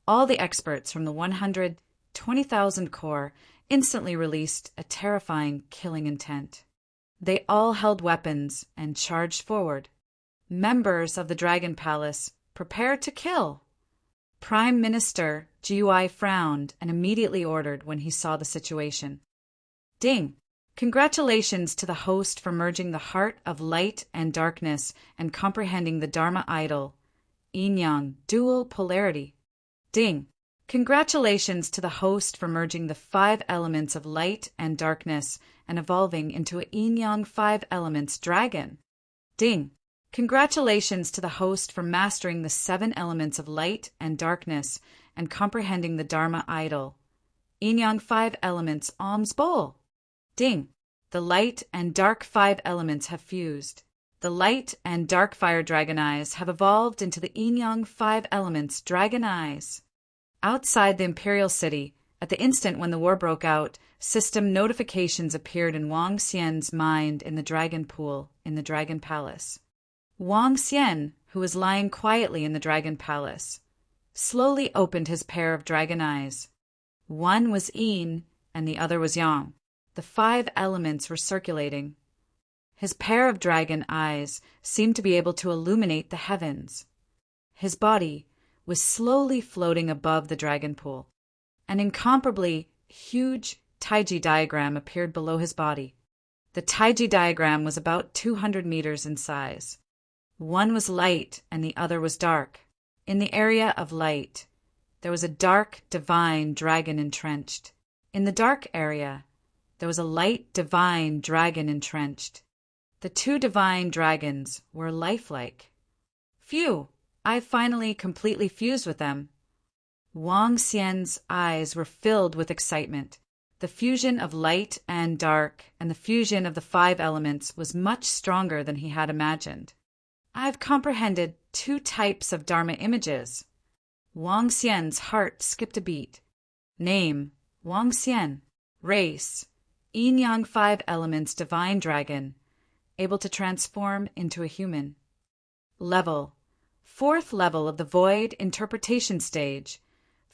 all the experts from the 120,000 Corps instantly released a terrifying killing intent. They all held weapons and charged forward. Members of the Dragon Palace, prepare to kill. Prime Minister Gui frowned and immediately ordered when he saw the situation. Ding! Congratulations to the host for merging the heart of light and darkness and comprehending the Dharma idol, yin-yang, dual polarity. Ding! Congratulations to the host for merging the 5 elements of light and darkness and evolving into a yin-yang 5 elements dragon. Ding! Congratulations to the host for mastering the 7 elements of light and darkness and comprehending the Dharma idol, yin-yang 5 elements alms bowl. Ding! The light and dark 5 elements have fused. The light and dark fire dragon eyes have evolved into the yin-yang 5 elements dragon eyes. Outside the Imperial City, at the instant when the war broke out, system notifications appeared in Wang Xian's mind in the Dragon Pool in the Dragon Palace. Wang Xian, who was lying quietly in the Dragon Palace, slowly opened his pair of dragon eyes. One was yin and the other was yang. The 5 elements were circulating. His pair of dragon eyes seemed to be able to illuminate the heavens. His body was slowly floating above the dragon pool. An incomparably huge Taiji diagram appeared below his body. The Taiji diagram was about 200 meters in size. One was light and the other was dark. In the area of light, there was a dark, divine dragon entrenched. In the dark area, there was a light, divine dragon entrenched. The 2 divine dragons were lifelike. Phew! I finally completely fused with them. Wang Xian's eyes were filled with excitement. The fusion of light and dark and the fusion of the 5 elements was much stronger than he had imagined. I've comprehended 2 types of Dharma images. Wang Xian's heart skipped a beat. Name, Wang Xian. Race, yin-yang 5 elements divine dragon, able to transform into a human. Level, 4th level of the void interpretation stage,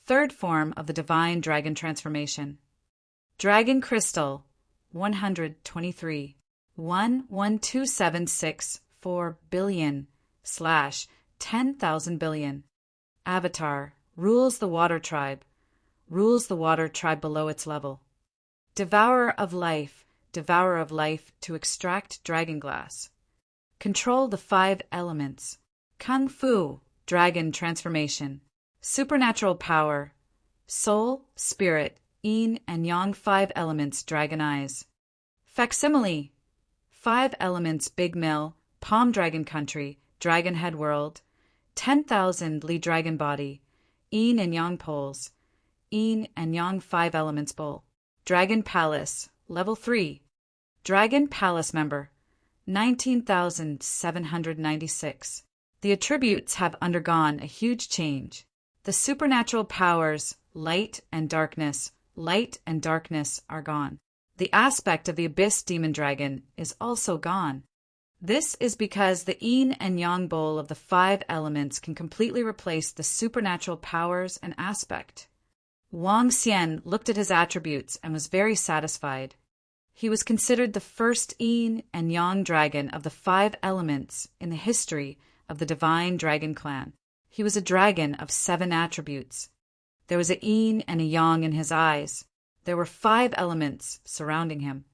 3rd form of the divine dragon transformation. Dragon crystal, 123, 11276.4 billion / 10,000 billion. Avatar, rules the water tribe below its level. Devourer of life to extract dragon glass. Control the 5 elements. Kung Fu, dragon transformation. Supernatural power. Soul, spirit, yin and yang 5 elements dragon eyes. Facsimile. 5 elements big mill, palm dragon country, dragon head world. 10,000 Li dragon body. Yin and yang poles. Yin and yang 5 elements bowl. Dragon Palace, level 3. Dragon Palace member, 19,796. The attributes have undergone a huge change. The supernatural powers, light and darkness are gone. The aspect of the Abyss Demon Dragon is also gone. This is because the yin and yang bowl of the 5 elements can completely replace the supernatural powers and aspect. Wang Xian looked at his attributes and was very satisfied. He was considered the first yin and yang dragon of the 5 elements in the history of the divine dragon clan. He was a dragon of 7 attributes. There was a yin and a yang in his eyes. There were 5 elements surrounding him.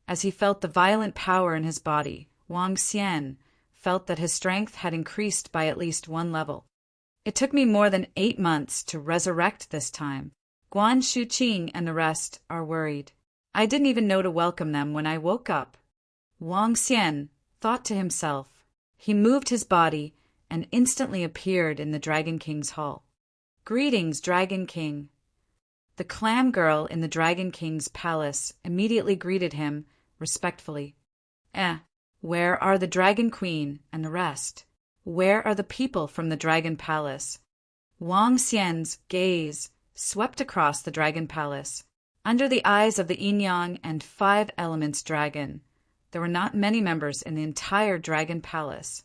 As he felt the violent power in his body, Wang Xian felt that his strength had increased by at least 1 level. It took me more than 8 months to resurrect this time. Guan Shuqing and the rest are worried. I didn't even know to welcome them when I woke up. Wang Xian thought to himself. He moved his body and instantly appeared in the Dragon King's hall. Greetings, Dragon King. The clam girl in the Dragon King's palace immediately greeted him respectfully. Where are the Dragon Queen and the rest? Where are the people from the Dragon Palace? Wang Xian's gaze swept across the Dragon Palace. Under the eyes of the Yin-Yang and Five Elements Dragon, there were not many members in the entire Dragon Palace.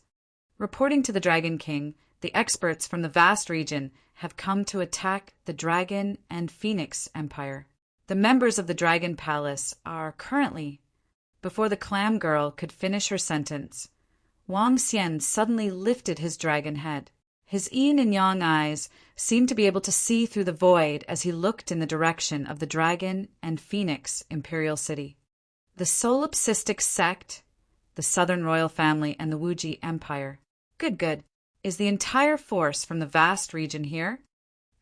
Reporting to the Dragon King, the experts from the vast region have come to attack the Dragon and Phoenix Empire. The members of the Dragon Palace are currently... Before the clam girl could finish her sentence, Wang Xian suddenly lifted his dragon head. His yin and yang eyes seemed to be able to see through the void as he looked in the direction of the Dragon and Phoenix Imperial City. The solipsistic sect, the Southern Royal Family, and the Wuji Empire. Good. Is the entire force from the vast region here?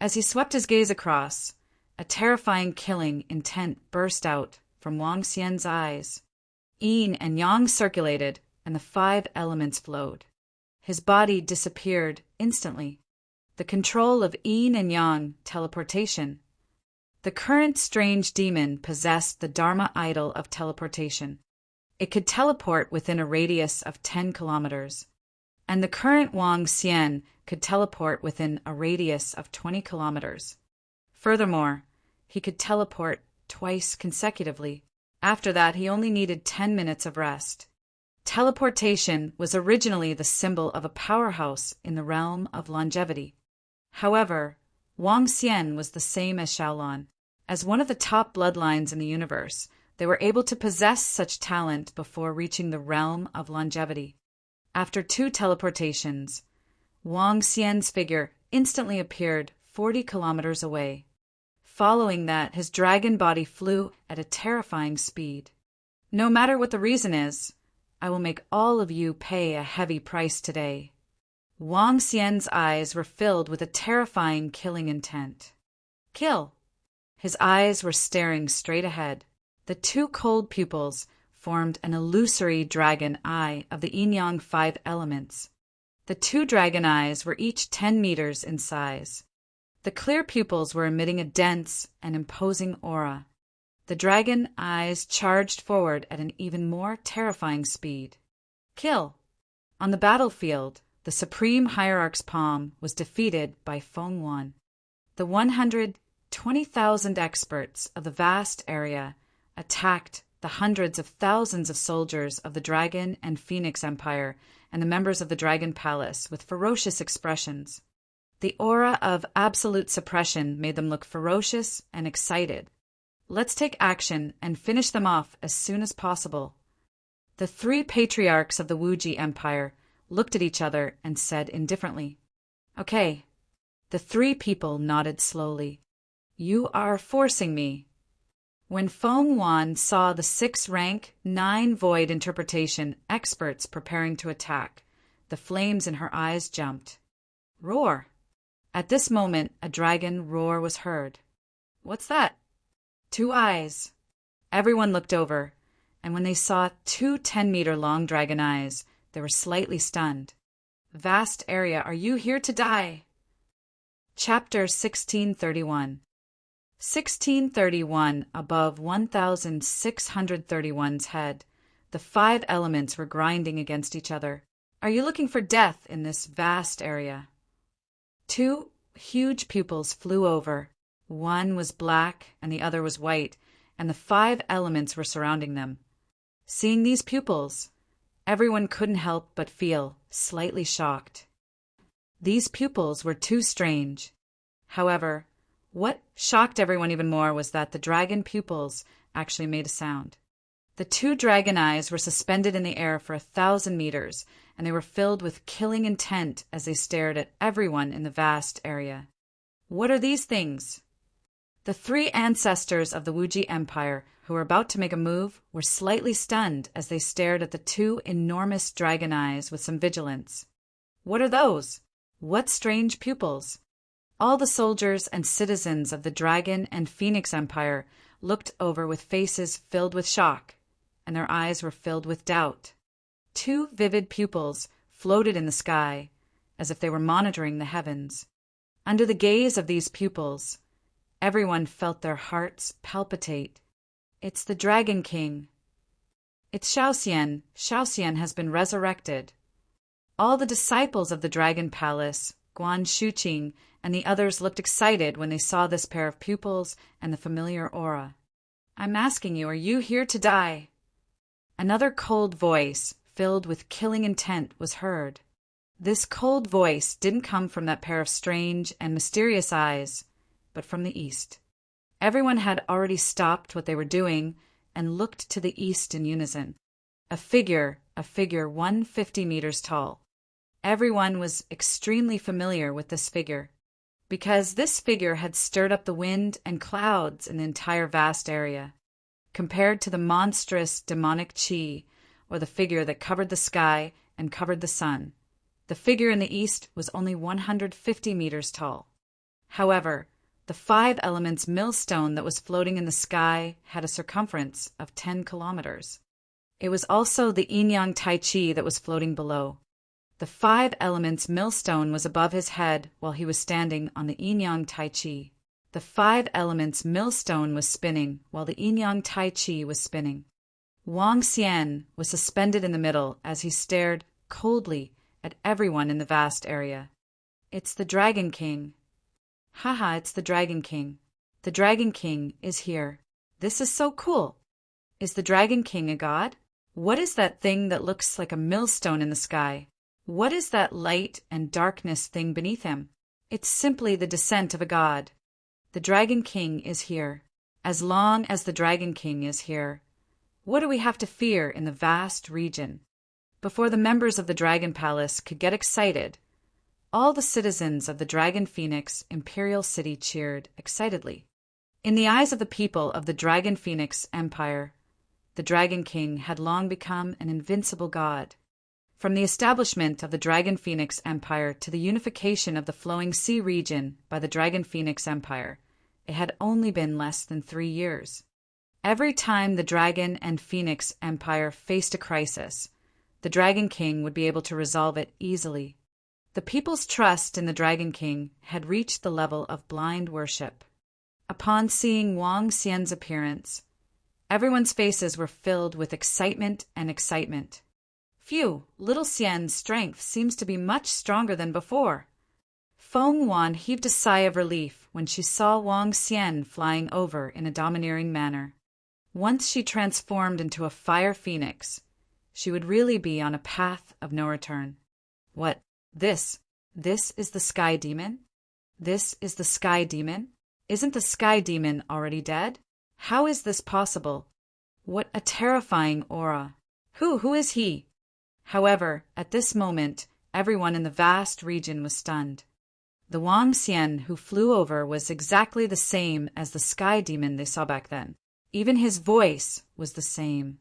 As he swept his gaze across, a terrifying killing intent burst out from Wang Xian's eyes. Yin and yang circulated, and the five elements flowed. His body disappeared instantly. The control of yin and yang teleportation. The current strange demon possessed the Dharma idol of teleportation. It could teleport within a radius of 10 kilometers. And the current Wang Xian could teleport within a radius of 20 kilometers. Furthermore, he could teleport twice consecutively. After that, he only needed 10 minutes of rest. Teleportation was originally the symbol of a powerhouse in the realm of longevity. However, Wang Xian was the same as Shaolin. As one of the top bloodlines in the universe, they were able to possess such talent before reaching the realm of longevity. After 2 teleportations, Wang Xian's figure instantly appeared 40 kilometers away. Following that, his dragon body flew at a terrifying speed. No matter what the reason is, I will make all of you pay a heavy price today. Wang Xian's eyes were filled with a terrifying killing intent. Kill! His eyes were staring straight ahead. The 2 cold pupils formed an illusory dragon eye of the yin-yang 5 elements. The 2 dragon eyes were each 10 meters in size. The clear pupils were emitting a dense and imposing aura. The dragon eyes charged forward at an even more terrifying speed. Kill! On the battlefield, the Supreme Hierarch's palm was defeated by Feng Wan. The 120,000 experts of the vast area attacked the hundreds of thousands of soldiers of the Dragon and Phoenix Empire and the members of the Dragon Palace with ferocious expressions. The aura of absolute suppression made them look ferocious and excited. Let's take action and finish them off as soon as possible. The 3 patriarchs of the Wuji Empire looked at each other and said indifferently, Okay. The 3 people nodded slowly. You are forcing me. When Feng Wan saw the 6 rank, 9 void interpretation experts preparing to attack, the flames in her eyes jumped. Roar! At this moment, a dragon roar was heard. What's that? 2 eyes. Everyone looked over, and when they saw 2 10-meter-long dragon eyes, they were slightly stunned. Vast area, are you here to die? Chapter 1631. 1631, above 1631's head, the 5 elements were grinding against each other. Are you looking for death in this vast area? 2 huge pupils flew over. One was black and the other was white, and the 5 elements were surrounding them. Seeing these pupils, everyone couldn't help but feel slightly shocked. These pupils were too strange. However, what shocked everyone even more was that the dragon pupils actually made a sound. The 2 dragon eyes were suspended in the air for 1,000 meters, and they were filled with killing intent as they stared at everyone in the vast area. What are these things? The 3 ancestors of the Wuji Empire who were about to make a move were slightly stunned as they stared at the 2 enormous dragon eyes with some vigilance. What are those? What strange pupils? All the soldiers and citizens of the Dragon and Phoenix Empire looked over with faces filled with shock, and their eyes were filled with doubt. Two vivid pupils floated in the sky, as if they were monitoring the heavens. Under the gaze of these pupils, everyone felt their hearts palpitate. It's the Dragon King. It's Xiaoxian. Xiaoxian has been resurrected. All the disciples of the Dragon Palace, Guan Shuqing, and the others looked excited when they saw this pair of pupils and the familiar aura. I'm asking you, are you here to die? Another cold voice, filled with killing intent, was heard. This cold voice didn't come from that pair of strange and mysterious eyes, but from the east. Everyone had already stopped what they were doing and looked to the east in unison. A figure 150 meters tall. Everyone was extremely familiar with this figure, because this figure had stirred up the wind and clouds in the entire vast area. Compared to the monstrous demonic chi, or the figure that covered the sky and covered the sun, the figure in the east was only 150 meters tall. However, the 5 elements millstone that was floating in the sky had a circumference of 10 kilometers. It was also the yin-yang tai chi that was floating below. The 5 elements millstone was above his head while he was standing on the yin-yang tai chi. The 5 elements millstone was spinning while the yin-yang tai chi was spinning. Wang Xian was suspended in the middle as he stared coldly at everyone in the vast area. It's the Dragon King. Haha, it's the Dragon King. The Dragon King is here. This is so cool. Is the Dragon King a god? What is that thing that looks like a millstone in the sky? What is that light and darkness thing beneath him? It's simply the descent of a god. The Dragon King is here. As long as the Dragon King is here, what do we have to fear in the vast region? Before the members of the Dragon Palace could get excited, all the citizens of the Dragon Phoenix Imperial City cheered excitedly. In the eyes of the people of the Dragon Phoenix Empire, the Dragon King had long become an invincible god. From the establishment of the Dragon Phoenix Empire to the unification of the Flowing Sea region by the Dragon Phoenix Empire, it had only been less than 3 years. Every time the Dragon and Phoenix Empire faced a crisis, the Dragon King would be able to resolve it easily. The people's trust in the Dragon King had reached the level of blind worship. Upon seeing Wang Xian's appearance, everyone's faces were filled with excitement and excitement. Phew, little Xian's strength seems to be much stronger than before. Feng Wan heaved a sigh of relief when she saw Wang Xian flying over in a domineering manner. Once she transformed into a fire phoenix, she would really be on a path of no return. What? This is the Sky Demon? This is the Sky Demon? Isn't the Sky Demon already dead? How is this possible? What a terrifying aura. Who is he? However, at this moment, everyone in the vast region was stunned. The Wang Xian who flew over was exactly the same as the Sky Demon they saw back then. Even his voice was the same.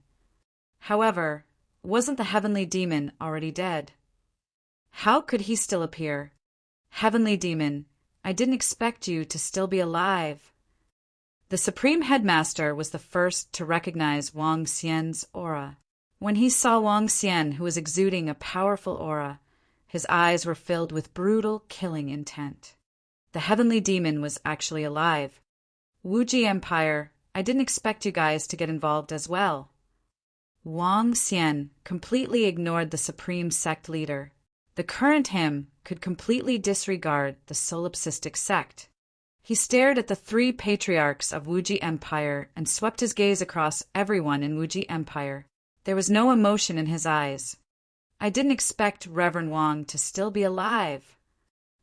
However, wasn't the Heavenly Demon already dead? How could he still appear? Heavenly Demon, I didn't expect you to still be alive. The Supreme Headmaster was the first to recognize Wang Xian's aura. When he saw Wang Xian, who was exuding a powerful aura, his eyes were filled with brutal, killing intent. The Heavenly Demon was actually alive. Wuji Empire, I didn't expect you guys to get involved as well. Wang Xian completely ignored the Supreme Sect leader. The current him could completely disregard the solipsistic sect. He stared at the 3 patriarchs of Wuji Empire and swept his gaze across everyone in Wuji Empire. There was no emotion in his eyes. I didn't expect Reverend Wang to still be alive.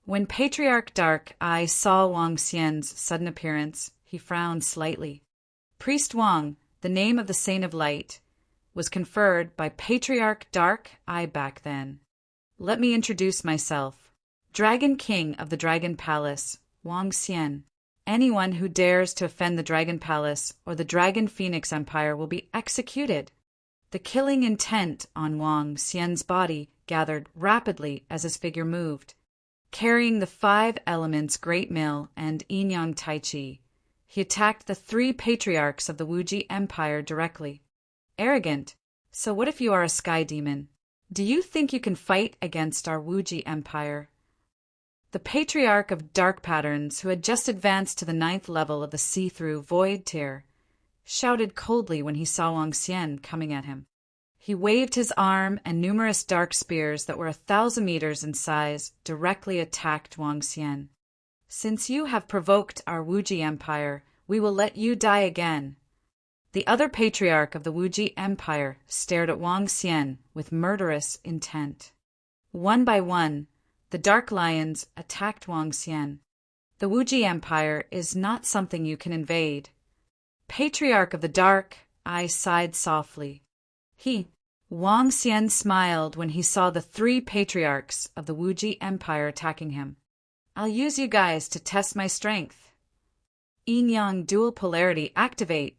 When Patriarch Dark Eye saw Wang Xian's sudden appearance, he frowned slightly. Priest Wang, the name of the Saint of Light, was conferred by Patriarch Dark Eye back then. Let me introduce myself. Dragon King of the Dragon Palace, Wang Xian. Anyone who dares to offend the Dragon Palace or the Dragon Phoenix Empire will be executed. The killing intent on Wang Xian's body gathered rapidly as his figure moved. Carrying the 5 elements Great Mill and Yin-Yang Tai Chi, he attacked the 3 patriarchs of the Wuji Empire directly. Arrogant. So what if you are a sky demon? Do you think you can fight against our Wuji Empire? The Patriarch of Dark Patterns, who had just advanced to the 9th level of the see-through void tier, shouted coldly when he saw Wang Xian coming at him. He waved his arm, and numerous dark spears that were 1,000 meters in size directly attacked Wang Xian. Since you have provoked our Wuji Empire, we will let you die again. The other patriarch of the Wuji Empire stared at Wang Xian with murderous intent. One by one, the Dark Lions attacked Wang Xian. The Wuji Empire is not something you can invade. Patriarch of the Dark, I sighed softly. Wang Xian smiled when he saw the 3 patriarchs of the Wuji Empire attacking him. I'll use you guys to test my strength. Yin-Yang Dual Polarity activate.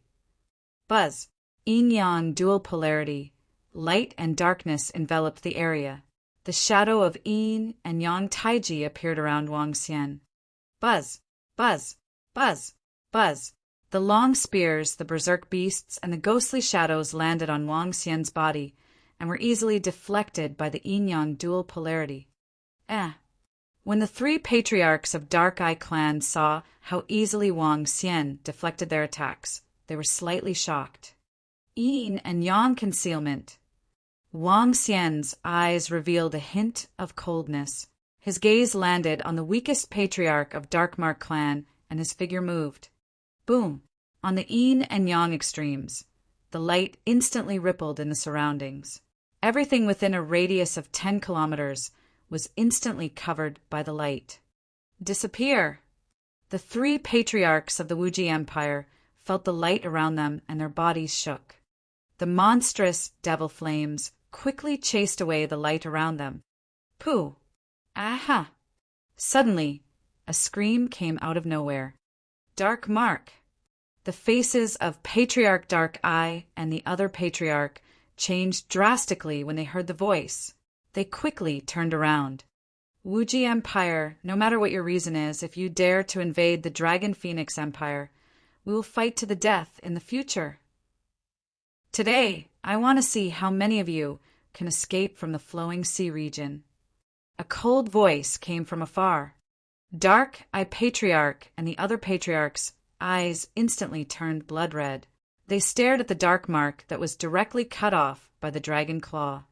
Buzz. Yin-Yang Dual Polarity. Light and darkness enveloped the area. The shadow of Yin and Yang Taiji appeared around Wang Xian. Buzz. Buzz. Buzz. Buzz. The long spears, the berserk beasts, and the ghostly shadows landed on Wang Xian's body and were easily deflected by the Yin-Yang Dual Polarity. When the 3 patriarchs of Dark Eye Clan saw how easily Wang Xian deflected their attacks, they were slightly shocked. Yin and Yang concealment. Wang Xian's eyes revealed a hint of coldness. His gaze landed on the weakest patriarch of Darkmark Clan, and his figure moved. Boom! On the Yin and Yang extremes, the light instantly rippled in the surroundings. Everything within a radius of 10 kilometers was instantly covered by the light. Disappear! The 3 patriarchs of the Wuji Empire felt the light around them and their bodies shook. The monstrous devil flames quickly chased away the light around them. Pooh! Aha! Suddenly, a scream came out of nowhere. Dark Mark. The faces of Patriarch Dark Eye and the other patriarch changed drastically when they heard the voice. They quickly turned around. Wuji Empire, no matter what your reason is, if you dare to invade the Dragon Phoenix Empire, we will fight to the death in the future. Today, I want to see how many of you can escape from the flowing sea region. A cold voice came from afar. Dark Eye Patriarch and the other patriarchs' eyes instantly turned blood red. They stared at the dark mark that was directly cut off by the dragon claw.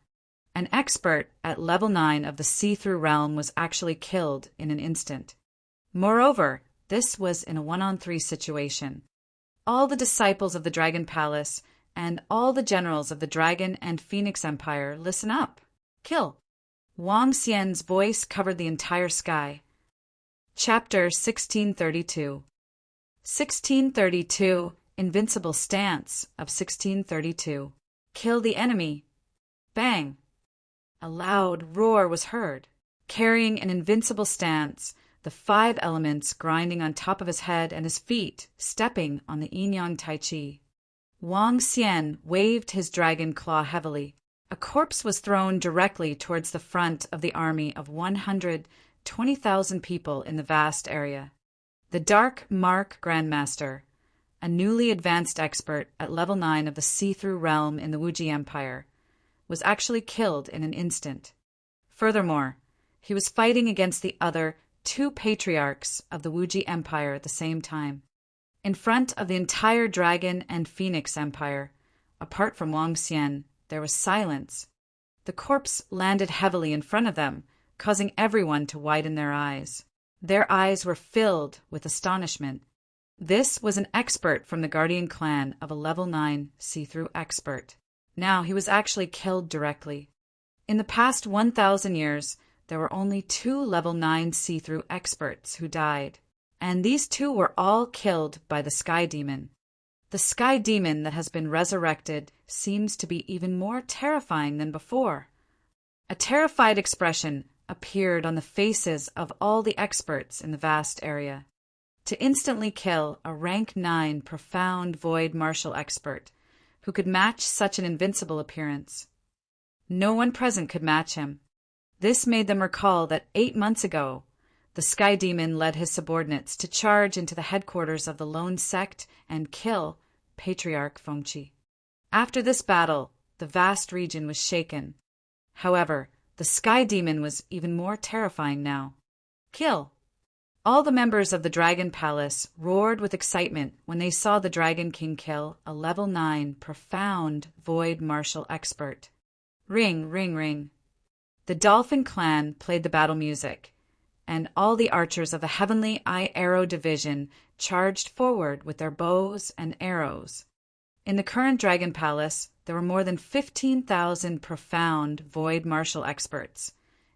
An expert at level 9 of the see-through realm was actually killed in an instant. Moreover, this was in a 1-on-3 situation. All the disciples of the Dragon Palace and all the generals of the Dragon and Phoenix Empire, listen up. Kill. Wang Xian's voice covered the entire sky. Chapter 1632. 1632. Invincible Stance of 1632. Kill the enemy. Bang! A loud roar was heard. Carrying an invincible stance, the 5 elements grinding on top of his head and his feet, stepping on the Yin-Yang Tai Chi. Wang Xian waved his dragon claw heavily. A corpse was thrown directly towards the front of the army of 120,000 people in the vast area. The Dark Mark Grandmaster, a newly advanced expert at level 9 of the see-through realm in the Wuji Empire, was actually killed in an instant. Furthermore, he was fighting against the other 2 patriarchs of the Wuji Empire at the same time. In front of the entire Dragon and Phoenix Empire, apart from Wang Xian, there was silence. The corpse landed heavily in front of them, causing everyone to widen their eyes. Their eyes were filled with astonishment. This was an expert from the Guardian clan of a level 9 see-through expert. Now he was actually killed directly. In the past 1,000 years, there were only 2 level 9 see-through experts who died, and these 2 were all killed by the Sky Demon. The Sky Demon that has been resurrected seems to be even more terrifying than before. A terrified expression appeared on the faces of all the experts in the vast area. To instantly kill a rank 9 profound void martial expert who could match such an invincible appearance. No one present could match him. This made them recall that 8 months ago, the Sky Demon led his subordinates to charge into the headquarters of the lone sect and kill Patriarch Fengqi. After this battle, the vast region was shaken. However, the Sky Demon was even more terrifying now. Kill! All the members of the Dragon Palace roared with excitement when they saw the Dragon King kill a level 9 profound void martial expert. Ring, ring, ring. The Dolphin clan played the battle music, and all the archers of the Heavenly Eye Arrow Division charged forward with their bows and arrows. In the current Dragon Palace, there were more than 15,000 profound void martial experts,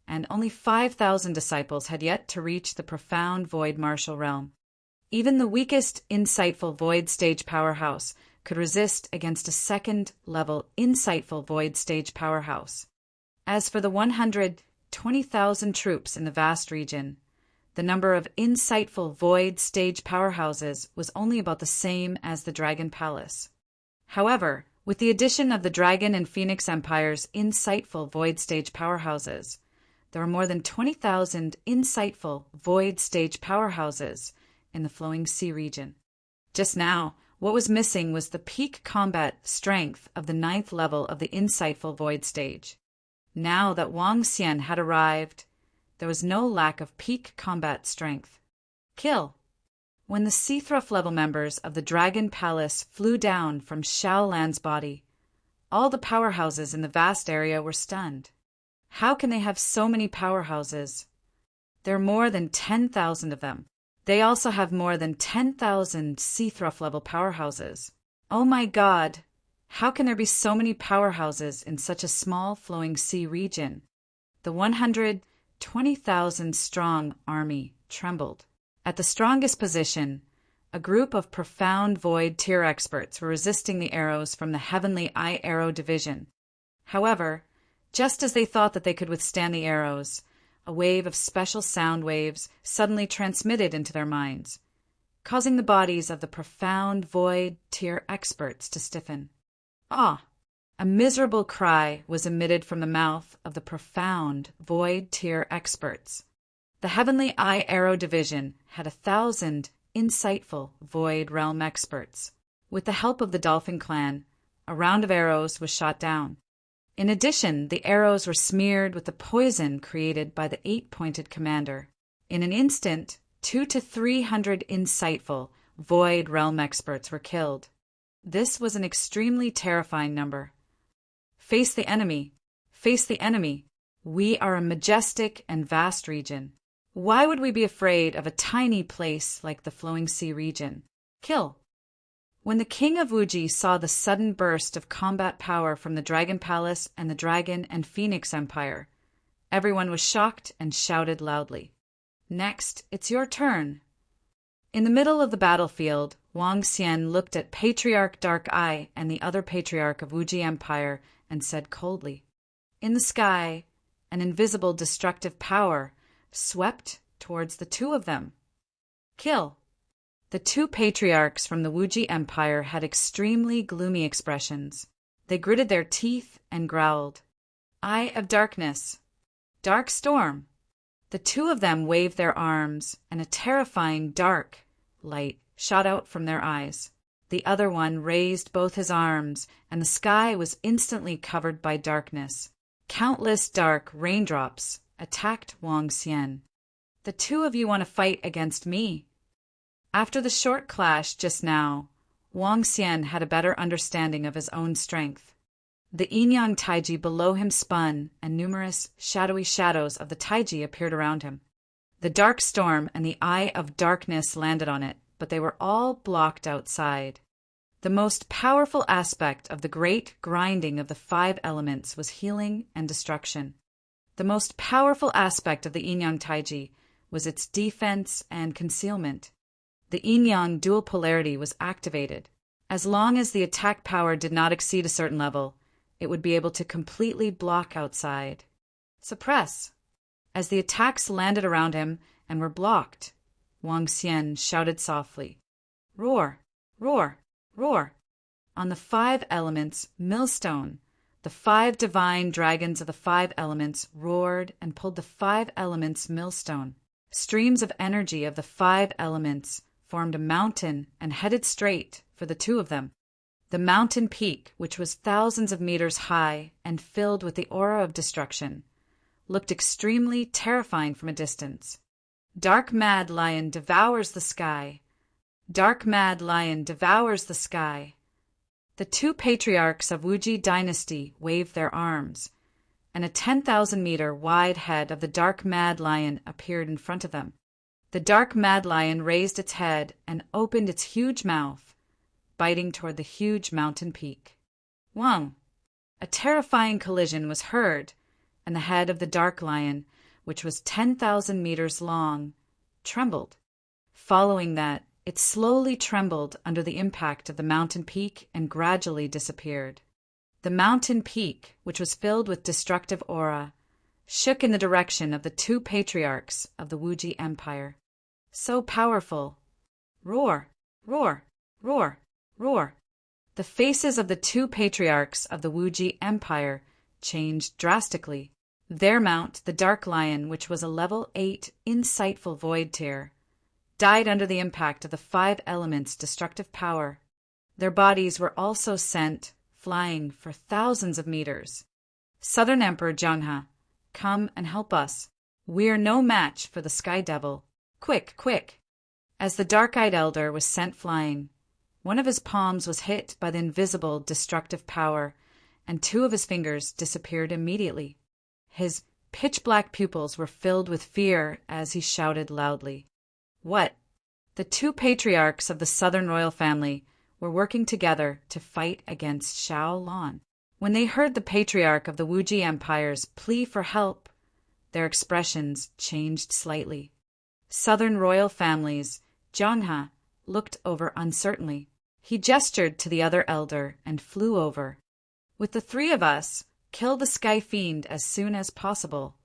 and only 5,000 disciples had yet to reach the profound void martial realm. Even the weakest insightful void stage powerhouse could resist against a second-level insightful void stage powerhouse. As for the 120,000 troops in the vast region, the number of insightful void stage powerhouses was only about the same as the Dragon Palace. However, with the addition of the Dragon and Phoenix Empire's insightful void stage powerhouses, there are more than 20,000 insightful void stage powerhouses in the Flowing Sea region. Just now, what was missing was the peak combat strength of the 9th level of the insightful void stage. Now that Wang Xian had arrived, there was no lack of peak combat strength. Kill! When the Seathruff level members of the Dragon Palace flew down from Xiao Lan's body, all the powerhouses in the vast area were stunned. How can they have so many powerhouses? There are more than 10,000 of them. They also have more than 10,000 Seathruff level powerhouses. Oh my God! How can there be so many powerhouses in such a small flowing sea region? The 120,000 strong army trembled. At the strongest position, a group of profound void tier experts were resisting the arrows from the Heavenly Eye Arrow Division. However, just as they thought that they could withstand the arrows, a wave of special sound waves suddenly transmitted into their minds, causing the bodies of the profound void tier experts to stiffen. Ah! A miserable cry was emitted from the mouth of the profound void tier experts. The Heavenly Eye Arrow Division had 1,000 insightful void realm experts. With the help of the Dolphin clan, a round of arrows was shot down. In addition, the arrows were smeared with the poison created by the 8-pointed commander. In an instant, 200 to 300 insightful void realm experts were killed. This was an extremely terrifying number. Face the enemy. Face the enemy. We are a majestic and vast region. Why would we be afraid of a tiny place like the Flowing Sea region? Kill. When the King of Wuji saw the sudden burst of combat power from the Dragon Palace and the Dragon and Phoenix Empire, everyone was shocked and shouted loudly. Next, it's your turn. In the middle of the battlefield, Wang Xian looked at Patriarch Dark Eye and the other Patriarch of Wuji Empire and said coldly, "In the sky, an invisible destructive power swept towards the two of them. Kill." The two patriarchs from the Wuji Empire had extremely gloomy expressions. They gritted their teeth and growled, "Eye of darkness! Dark storm!" The two of them waved their arms, and a terrifying dark light shot out from their eyes. The other one raised both his arms, and the sky was instantly covered by darkness. Countless dark raindrops attacked Wang Xian. "The two of you want to fight against me." After the short clash just now, Wang Xian had a better understanding of his own strength. The yin-yang taiji below him spun, and numerous shadowy shadows of the taiji appeared around him. The dark storm and the eye of darkness landed on it, but they were all blocked outside. The most powerful aspect of the great grinding of the 5 elements was healing and destruction. The most powerful aspect of the yin-yang taiji was its defense and concealment. The yin-yang dual polarity was activated. As long as the attack power did not exceed a certain level, it would be able to completely block outside. Suppress. As the attacks landed around him and were blocked, Wang Xian shouted softly, "Roar! Roar! Roar!" On the 5 elements millstone, the 5 divine dragons of the 5 elements roared and pulled the 5 elements millstone. Streams of energy of the 5 elements formed a mountain and headed straight for the two of them. The mountain peak, which was thousands of meters high and filled with the aura of destruction, looked extremely terrifying from a distance. Dark Mad Lion devours the sky. Dark Mad Lion devours the sky. The two patriarchs of Wuji dynasty waved their arms, and a 10,000-meter wide head of the Dark Mad Lion appeared in front of them. The Dark Mad Lion raised its head and opened its huge mouth, biting toward the huge mountain peak. Wang! A terrifying collision was heard, and the head of the Dark Lion, which was 10,000 meters long, trembled. Following that, it slowly trembled under the impact of the mountain peak and gradually disappeared. The mountain peak, which was filled with destructive aura, shook in the direction of the two patriarchs of the Wuji Empire. So powerful! Roar! Roar! Roar! Roar! The faces of the two patriarchs of the Wuji Empire changed drastically. Their mount, the Dark Lion, which was a level 8 insightful void tier, died under the impact of the 5 elements' destructive power. Their bodies were also sent flying for thousands of meters. Southern Emperor Zhenghe, come and help us. We're no match for the Sky Devil. Quick, quick! As the dark-eyed elder was sent flying, one of his palms was hit by the invisible destructive power, and 2 of his fingers disappeared immediately. His pitch-black pupils were filled with fear as he shouted loudly. What? The 2 patriarchs of the Southern royal family were working together to fight against Xiao Lan. When they heard the patriarch of the Wuji Empire's plea for help, their expressions changed slightly. Southern royal families, Zhenghe looked over uncertainly. He gestured to the other elder and flew over. With the 3 of us, kill the Sky Fiend as soon as possible.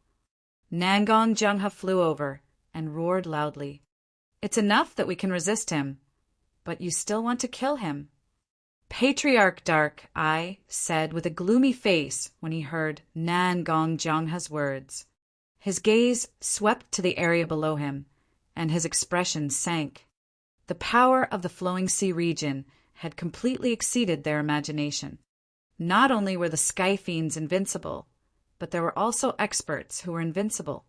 Nangong Zhenghe flew over and roared loudly. It's enough that we can resist him, but you still want to kill him. Patriarch Dark Eye said with a gloomy face when he heard Nangong Zhenghe's words. His gaze swept to the area below him, and his expression sank. The power of the Flowing Sea region had completely exceeded their imagination. Not only were the Sky Fiends invincible, but there were also experts who were invincible.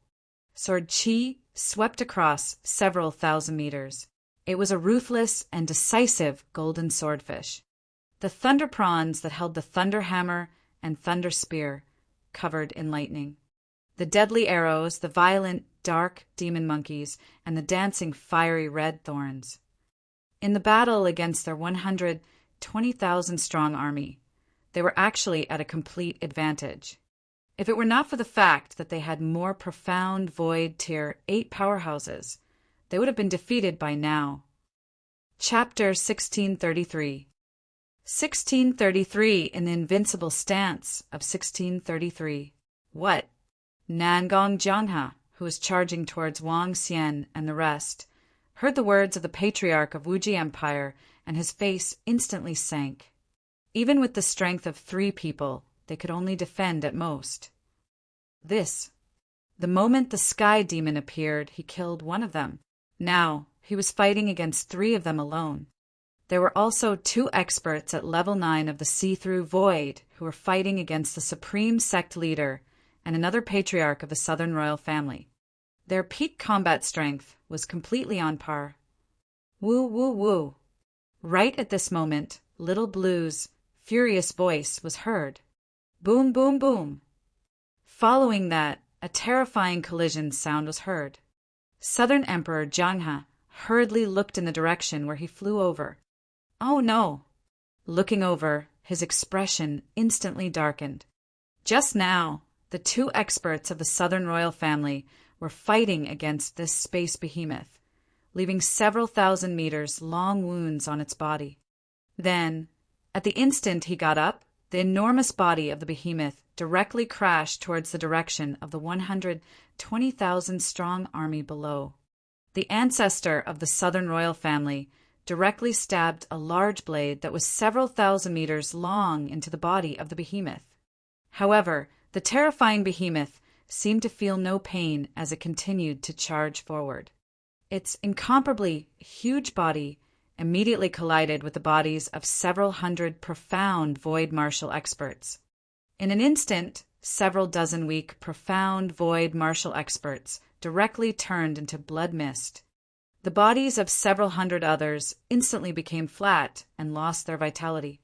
Sword Qi swept across several thousand meters. It was a ruthless and decisive golden swordfish. The thunder prawns that held the thunder hammer and thunder spear covered in lightning. The deadly arrows, the violent, dark demon monkeys, and the dancing fiery red thorns. In the battle against their 120,000-strong army, they were actually at a complete advantage. If it were not for the fact that they had more profound void tier 8 powerhouses, they would have been defeated by now. Chapter 1633. 1633 in the invincible stance of 1633. What? Nangong Zhenghe, who was charging towards Wang Xian and the rest, heard the words of the patriarch of Wuji Empire, and his face instantly sank. Even with the strength of 3 people, they could only defend at most. The moment the Sky Demon appeared, he killed one of them. Now, he was fighting against 3 of them alone. There were also 2 experts at level 9 of the See-Through Void who were fighting against the Supreme Sect Leader and another patriarch of the Southern Royal Family. Their peak combat strength was completely on par. Woo, woo, woo. Right at this moment, Little Blue's furious voice was heard. Boom, boom, boom. Following that, a terrifying collision sound was heard. Southern Emperor Zhenghe hurriedly looked in the direction where he flew over. Oh no! Looking over, his expression instantly darkened. Just now, the 2 experts of the Southern Royal Family were fighting against this space behemoth, leaving several thousand meters long wounds on its body. Then, at the instant he got up, the enormous body of the behemoth directly crashed towards the direction of the 120,000-strong army below. The ancestor of the Southern Royal Family directly stabbed a large blade that was several thousand meters long into the body of the behemoth. However, the terrifying behemoth seemed to feel no pain as it continued to charge forward. Its incomparably huge body immediately collided with the bodies of several hundred profound void martial experts. In an instant, several dozen weak, profound void martial experts directly turned into blood mist. The bodies of several hundred others instantly became flat and lost their vitality.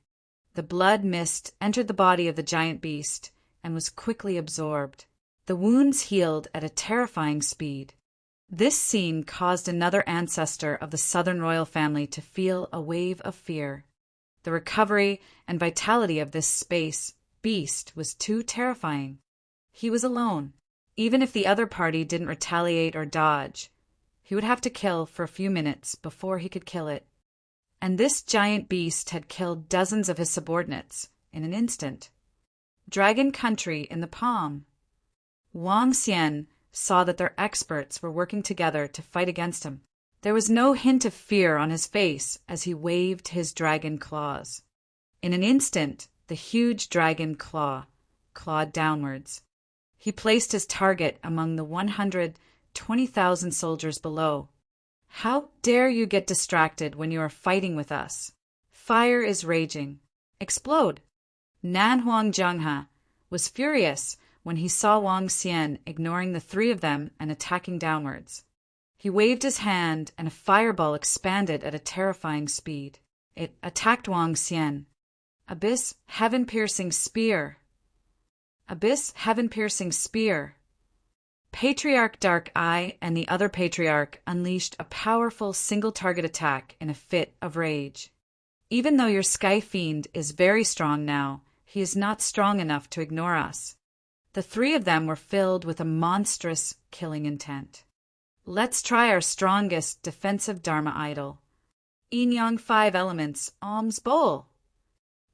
The blood mist entered the body of the giant beast and was quickly absorbed. The wounds healed at a terrifying speed. This scene caused another ancestor of the Southern royal family to feel a wave of fear. The recovery and vitality of this space beast was too terrifying. He was alone. Even if the other party didn't retaliate or dodge, he would have to kill for a few minutes before he could kill it. And this giant beast had killed dozens of his subordinates in an instant. Dragon country in the palm. Wang Xian saw that their experts were working together to fight against him. There was no hint of fear on his face as he waved his dragon claws. In an instant, the huge dragon clawed downwards. He placed his target among the 120,000 soldiers below. How dare you get distracted when you are fighting with us? Fire is raging. Explode! Nan Huang Zhenghe was furious when he saw Wang Xian ignoring the three of them and attacking downwards. He waved his hand and a fireball expanded at a terrifying speed. It attacked Wang Xian. Abyss heaven-piercing spear. Abyss heaven-piercing spear. Patriarch Dark Eye and the other patriarch unleashed a powerful single-target attack in a fit of rage. Even though your Sky Fiend is very strong now, he is not strong enough to ignore us. The three of them were filled with a monstrous killing intent. Let's try our strongest defensive Dharma idol. Yin Yang 5 elements, alms bowl.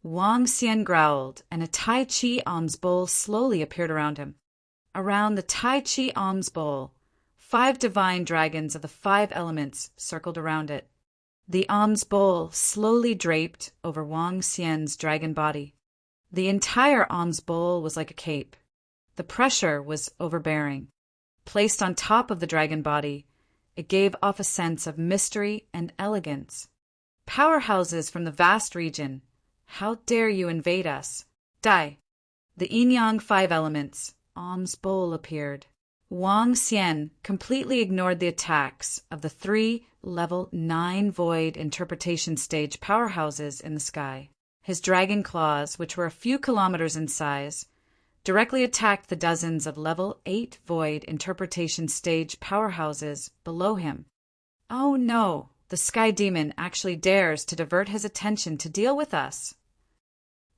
Wang Xian growled, and a Tai Chi alms bowl slowly appeared around him. Around the Tai Chi alms bowl, 5 divine dragons of the 5 elements circled around it. The alms bowl slowly draped over Wang Xian's dragon body. The entire alms bowl was like a cape. The pressure was overbearing. Placed on top of the dragon body, it gave off a sense of mystery and elegance. Powerhouses from the vast region, how dare you invade us? Die! The Yin Yang 5 elements, alms bowl appeared. Wang Xian completely ignored the attacks of the 3 level 9 void interpretation stage powerhouses in the sky. His dragon claws, which were a few kilometers in size, directly attacked the dozens of level 8 void interpretation stage powerhouses below him. Oh no, the Sky Demon actually dares to divert his attention to deal with us.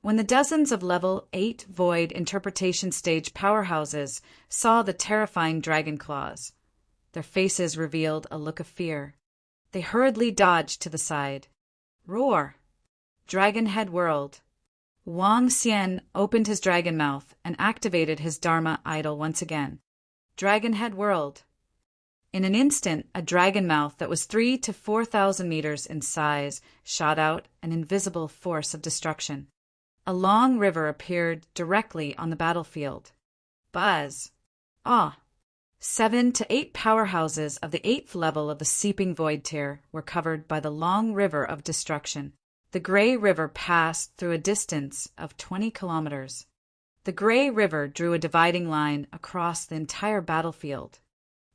When the dozens of level 8 void interpretation stage powerhouses saw the terrifying dragon claws, their faces revealed a look of fear. They hurriedly dodged to the side. Roar! Dragon Head whirled. Wang Xian opened his dragon mouth and activated his Dharma idol once again. Dragon Head whirled. In an instant, a dragon mouth that was 3,000 to 4,000 meters in size shot out an invisible force of destruction. A long river appeared directly on the battlefield. Buzz! Ah! 7 to 8 powerhouses of the 8th level of the Seeping Void tier were covered by the long river of destruction. The Gray River passed through a distance of 20 kilometers. The Gray River drew a dividing line across the entire battlefield.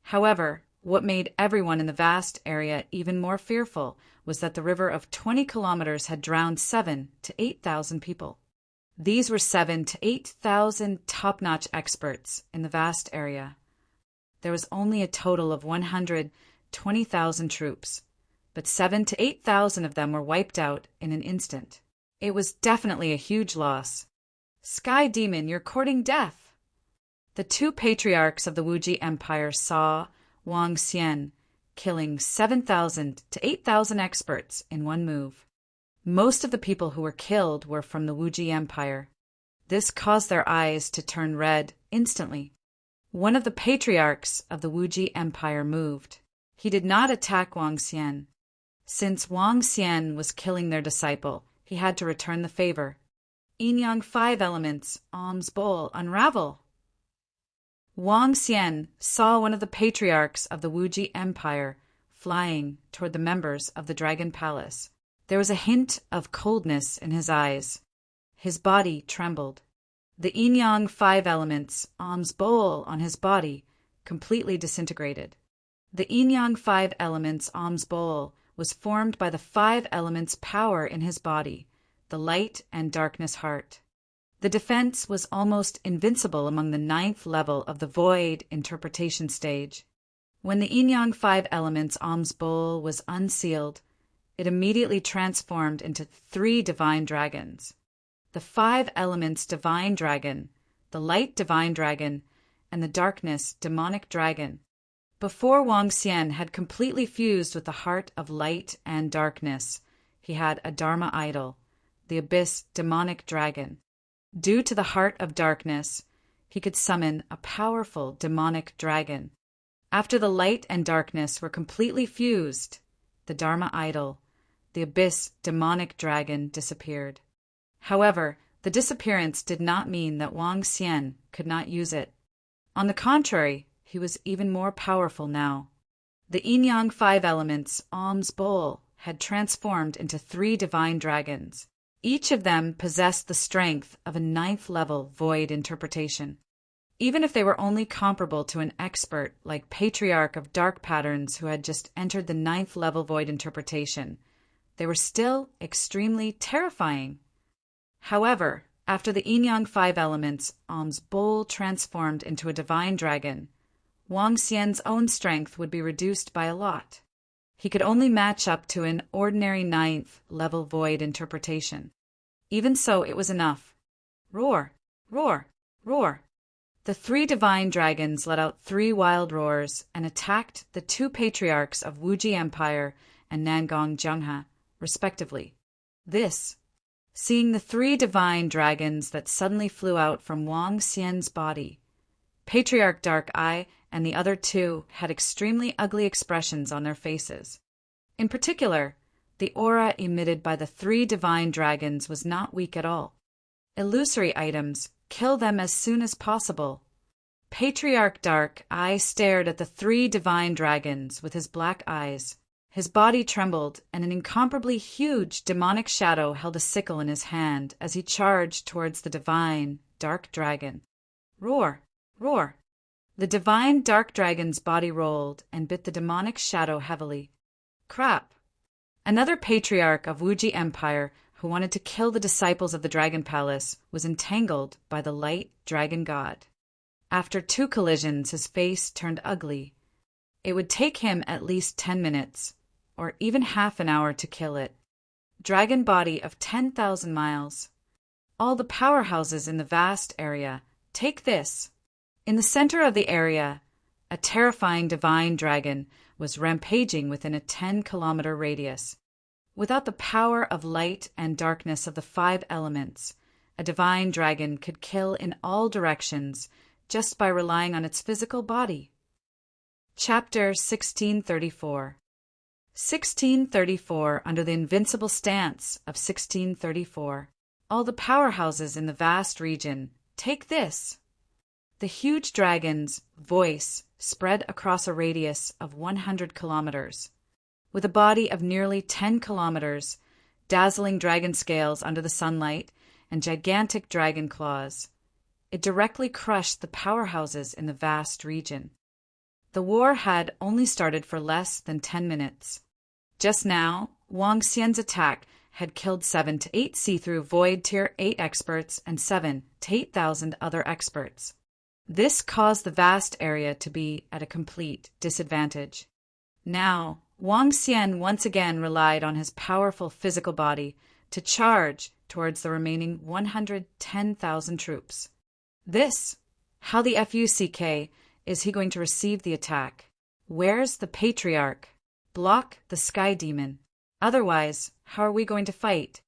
However, what made everyone in the vast area even more fearful was that the river of 20 kilometers had drowned 7,000 to 8,000 people. These were 7,000 to 8,000 top-notch experts in the vast area. There was only a total of 120,000 troops, but 7,000 to 8,000 of them were wiped out in an instant. It was definitely a huge loss. Sky Demon, you're courting death. The 2 patriarchs of the Wuji Empire saw Wang Xian killing 7,000 to 8,000 experts in one move. Most of the people who were killed were from the Wuji Empire. This caused their eyes to turn red instantly. One of the patriarchs of the Wuji Empire moved. He did not attack Wang Xian. Since Wang Xian was killing their disciple, he had to return the favor. Yin Yang 5 elements, alms bowl, unravel. Wang Xian saw one of the patriarchs of the Wuji Empire flying toward the members of the Dragon Palace. There was a hint of coldness in his eyes. His body trembled. The yin-yang 5 elements, Am's bowl on his body, completely disintegrated. The yin-yang 5 elements, Am's bowl, was formed by the 5 elements' power in his body, the light and darkness heart. The defense was almost invincible among the 9th level of the void interpretation stage. When the yin-yang 5 elements, Am's bowl, was unsealed, it immediately transformed into 3 divine dragons. The 5 elements divine dragon, the light divine dragon, and the darkness demonic dragon. Before Wang Xian had completely fused with the heart of light and darkness, he had a Dharma idol, the abyss demonic dragon. Due to the heart of darkness, he could summon a powerful demonic dragon. After the light and darkness were completely fused, the Dharma idol, the abyss demonic dragon, disappeared. However, the disappearance did not mean that Wang Xian could not use it. On the contrary, he was even more powerful now. The yin-yang 5 elements, Am's bowl, had transformed into 3 divine dragons. Each of them possessed the strength of a 9th level void interpretation. Even if they were only comparable to an expert like Patriarch of Dark Patterns who had just entered the 9th level void interpretation, they were still extremely terrifying. However, after the yin-yang 5 elements, Am's bowl transformed into a divine dragon, Wang Xian's own strength would be reduced by a lot. He could only match up to an ordinary 9th level void interpretation. Even so, it was enough. Roar, roar, roar. The 3 divine dragons let out 3 wild roars and attacked the 2 patriarchs of Wuji Empire and Nangong Zhenghe, respectively. Seeing the 3 divine dragons that suddenly flew out from Wang Xian's body, Patriarch Dark Eye and the other 2 had extremely ugly expressions on their faces. In particular, the aura emitted by the 3 divine dragons was not weak at all. Illusory items, kill them as soon as possible. Patriarch Dark Eye stared at the 3 divine dragons with his black eyes. His body trembled, and an incomparably huge demonic shadow held a sickle in his hand as he charged towards the divine dark dragon. Roar, roar. The divine dark dragon's body rolled and bit the demonic shadow heavily. Crap. Another patriarch of Wuji Empire who wanted to kill the disciples of the Dragon Palace was entangled by the light dragon god. After 2 collisions, his face turned ugly. It would take him at least 10 minutes, or even half an hour to kill it. Dragon body of 10,000 miles. All the powerhouses in the vast area. Take this. In the center of the area, a terrifying divine dragon was rampaging within a 10-kilometer radius. Without the power of light and darkness of the 5 elements, a divine dragon could kill in all directions just by relying on its physical body. Chapter 1634. 1634. Under the invincible stance of 1634. All the powerhouses in the vast region. Take this. The huge dragon's voice spread across a radius of 100 kilometers. With a body of nearly 10 kilometers, dazzling dragon scales under the sunlight, and gigantic dragon claws, it directly crushed the powerhouses in the vast region. The war had only started for less than 10 minutes. Just now, Wang Xian's attack had killed 7 to 8 see-through Void Tier 8 experts and 7 to 8,000 other experts. This caused the vast area to be at a complete disadvantage. Now, Wang Xian once again relied on his powerful physical body to charge towards the remaining 110,000 troops. How the fuck is he going to receive the attack? Where's the Patriarch? Block the Sky Demon. Otherwise, how are we going to fight?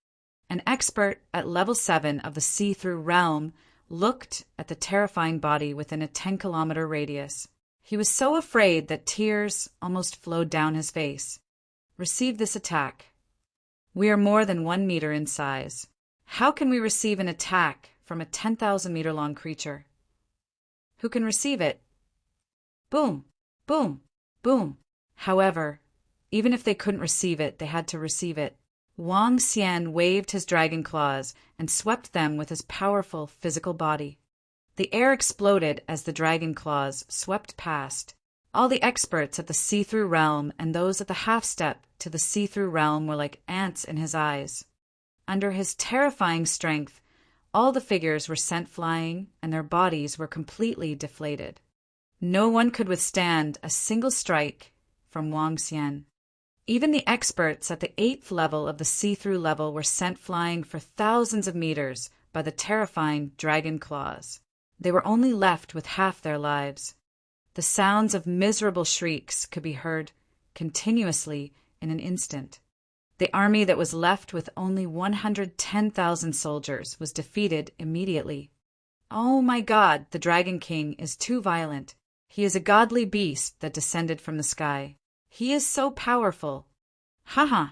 An expert at level 7 of the see-through realm looked at the terrifying body within a 10-kilometer radius. He was so afraid that tears almost flowed down his face. Receive this attack. We are more than 1 meter in size. How can we receive an attack from a 10,000-meter-long creature? who can receive it. Boom, boom, boom. However, even if they couldn't receive it, they had to receive it. Wang Xian waved his dragon claws and swept them with his powerful physical body. The air exploded as the dragon claws swept past. All the experts at the see-through realm and those at the half-step to the see-through realm were like ants in his eyes. Under his terrifying strength, all the figures were sent flying and their bodies were completely deflated. No one could withstand a single strike from Wang Xian. Even the experts at the 8th level of the see-through level were sent flying for thousands of meters by the terrifying dragon claws. They were only left with half their lives. The sounds of miserable shrieks could be heard continuously in an instant. The army that was left with only 110,000 soldiers was defeated immediately. Oh my God, the Dragon King is too violent. He is a godly beast that descended from the sky. He is so powerful. Haha,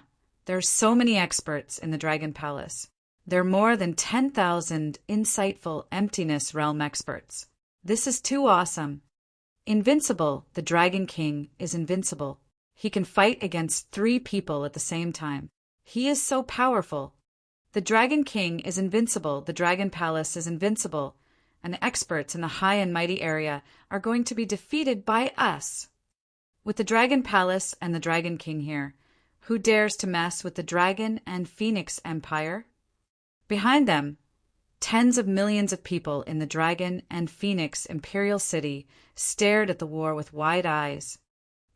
there are so many experts in the Dragon Palace. There are more than 10,000 insightful emptiness realm experts. This is too awesome. Invincible, the Dragon King is invincible. He can fight against 3 people at the same time. He is so powerful. The Dragon King is invincible, the Dragon Palace is invincible, and the experts in the high and mighty area are going to be defeated by us. With the Dragon Palace and the Dragon King here, who dares to mess with the Dragon and Phoenix Empire? Behind them, tens of millions of people in the Dragon and Phoenix Imperial City stared at the war with wide eyes.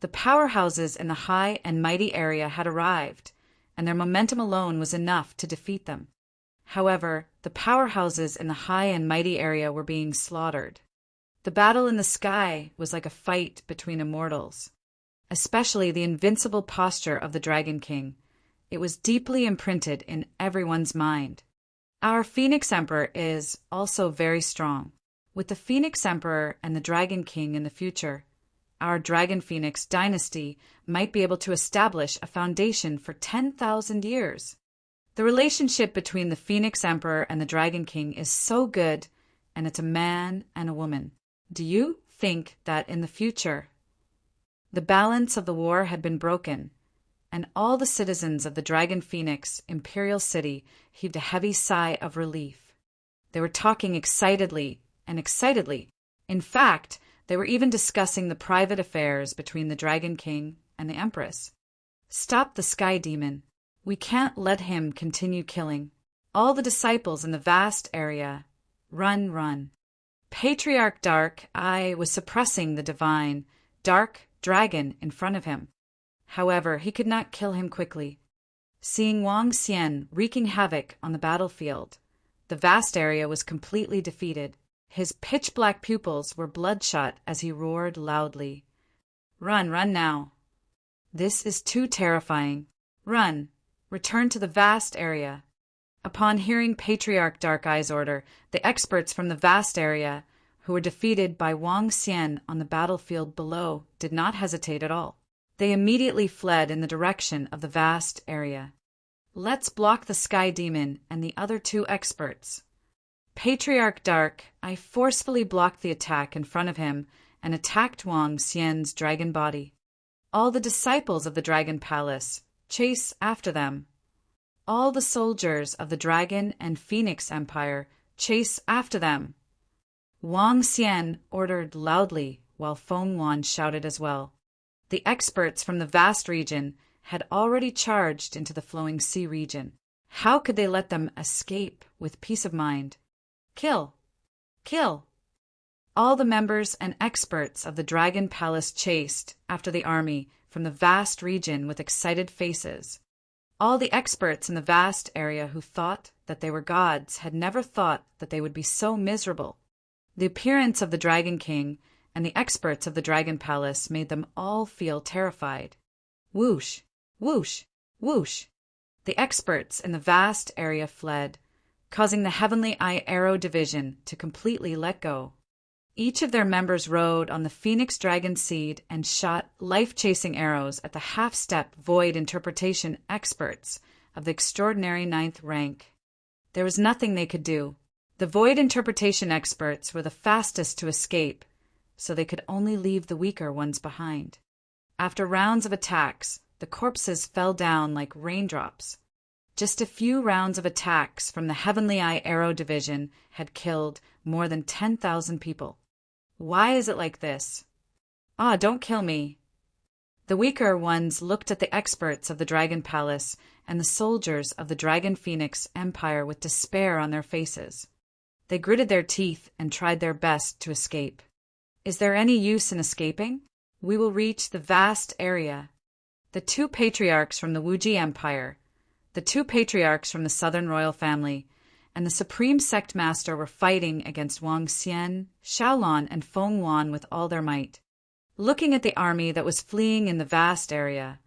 The powerhouses in the high and mighty area had arrived, and their momentum alone was enough to defeat them. However, the powerhouses in the high and mighty area were being slaughtered. The battle in the sky was like a fight between immortals. Especially the invincible posture of the Dragon King. It was deeply imprinted in everyone's mind. Our Phoenix Emperor is also very strong. With the Phoenix Emperor and the Dragon King in the future, our Dragon Phoenix dynasty might be able to establish a foundation for 10,000 years. The relationship between the Phoenix Emperor and the Dragon King is so good, and it's a man and a woman. Do you think that in the future, the balance of the war had been broken, and all the citizens of the Dragon Phoenix Imperial City heaved a heavy sigh of relief? They were talking excitedly. In fact, they were even discussing the private affairs between the Dragon King and the Empress. Stop the Sky Demon. We can't let him continue killing all the disciples in the vast area. Run, run. Patriarch Dark Eye was suppressing the divine, dark dragon in front of him. However, he could not kill him quickly. Seeing Wang Xian wreaking havoc on the battlefield, the vast area was completely defeated. His pitch-black pupils were bloodshot as he roared loudly. Run, run now. This is too terrifying. Run. Return to the vast area. Upon hearing Patriarch Dark Eye's order, the experts from the vast area, who were defeated by Wang Xian on the battlefield below, did not hesitate at all. They immediately fled in the direction of the vast area. Let's block the Sky Demon and the other 2 experts. Patriarch Dark Eye forcefully blocked the attack in front of him and attacked Wang Xian's dragon body. All the disciples of the Dragon Palace chase after them. All the soldiers of the Dragon and Phoenix Empire chase after them. Wang Xian ordered loudly while Feng Wan shouted as well. The experts from the vast region had already charged into the flowing sea region. How could they let them escape with peace of mind? Kill! Kill! All the members and experts of the Dragon Palace chased after the army from the vast region with excited faces. All the experts in the vast area who thought that they were gods had never thought that they would be so miserable. The appearance of the Dragon King and the experts of the Dragon Palace made them all feel terrified. Whoosh! Whoosh! Whoosh! The experts in the vast area fled, causing the Heavenly Eye Arrow Division to completely let go. Each of their members rode on the Phoenix Dragon Seed and shot life-chasing arrows at the half-step void interpretation experts of the extraordinary 9th rank. There was nothing they could do. The void interpretation experts were the fastest to escape, so they could only leave the weaker ones behind. After rounds of attacks, the corpses fell down like raindrops. Just a few rounds of attacks from the Heavenly Eye Arrow Division had killed more than 10,000 people. Why is it like this? Ah, don't kill me. The weaker ones looked at the experts of the Dragon Palace and the soldiers of the Dragon Phoenix Empire with despair on their faces. They gritted their teeth and tried their best to escape. Is there any use in escaping? We will reach the vast area. The two patriarchs from the Wuji Empire, the two patriarchs from the Southern Royal Family, and the Supreme Sect Master were fighting against Wang Xian, Xiaolon, and Feng Wan with all their might. Looking at the army that was fleeing in the vast area,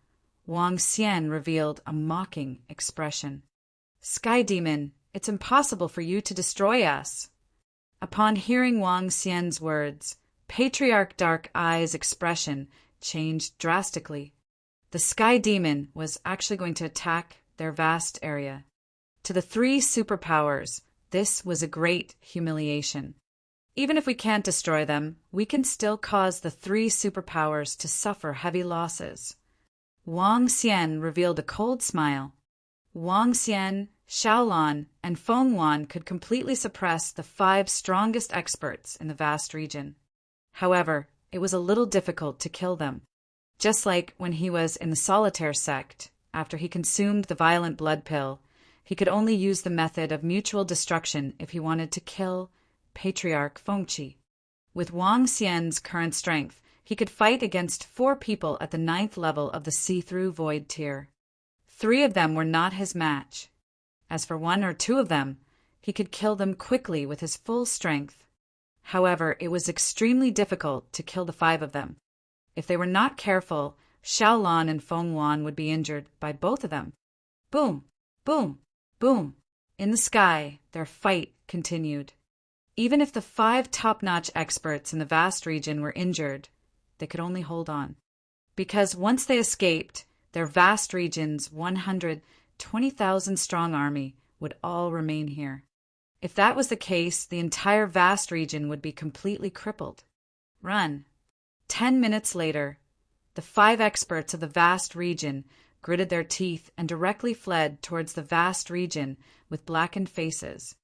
Wang Xian revealed a mocking expression. Sky Demon, it's impossible for you to destroy us. Upon hearing Wang Xian's words, Patriarch Dark Eye's expression changed drastically. The Sky Demon was actually going to attack their vast area. To the three superpowers, this was a great humiliation. Even if we can't destroy them, we can still cause the three superpowers to suffer heavy losses. Wang Xian revealed a cold smile. Wang Xian, Xiaolon, and Feng Wan could completely suppress the 5 strongest experts in the vast region. However, it was a little difficult to kill them. Just like when he was in the Solitaire sect, after he consumed the violent blood pill, he could only use the method of mutual destruction if he wanted to kill Patriarch Fengqi. With Wang Xian's current strength, he could fight against 4 people at the 9th level of the see-through void tier. 3 of them were not his match. As for 1 or 2 of them, he could kill them quickly with his full strength. However, it was extremely difficult to kill the 5 of them. If they were not careful, Xiaolon and Feng Wan would be injured by both of them. Boom, boom, boom. In the sky, their fight continued. Even if the 5 top-notch experts in the vast region were injured, they could only hold on. Because once they escaped, their vast region's 120,000-strong army would all remain here. If that was the case, the entire vast region would be completely crippled. Run. 10 minutes later, the 5 experts of the vast region gritted their teeth and directly fled towards the vast region with blackened faces.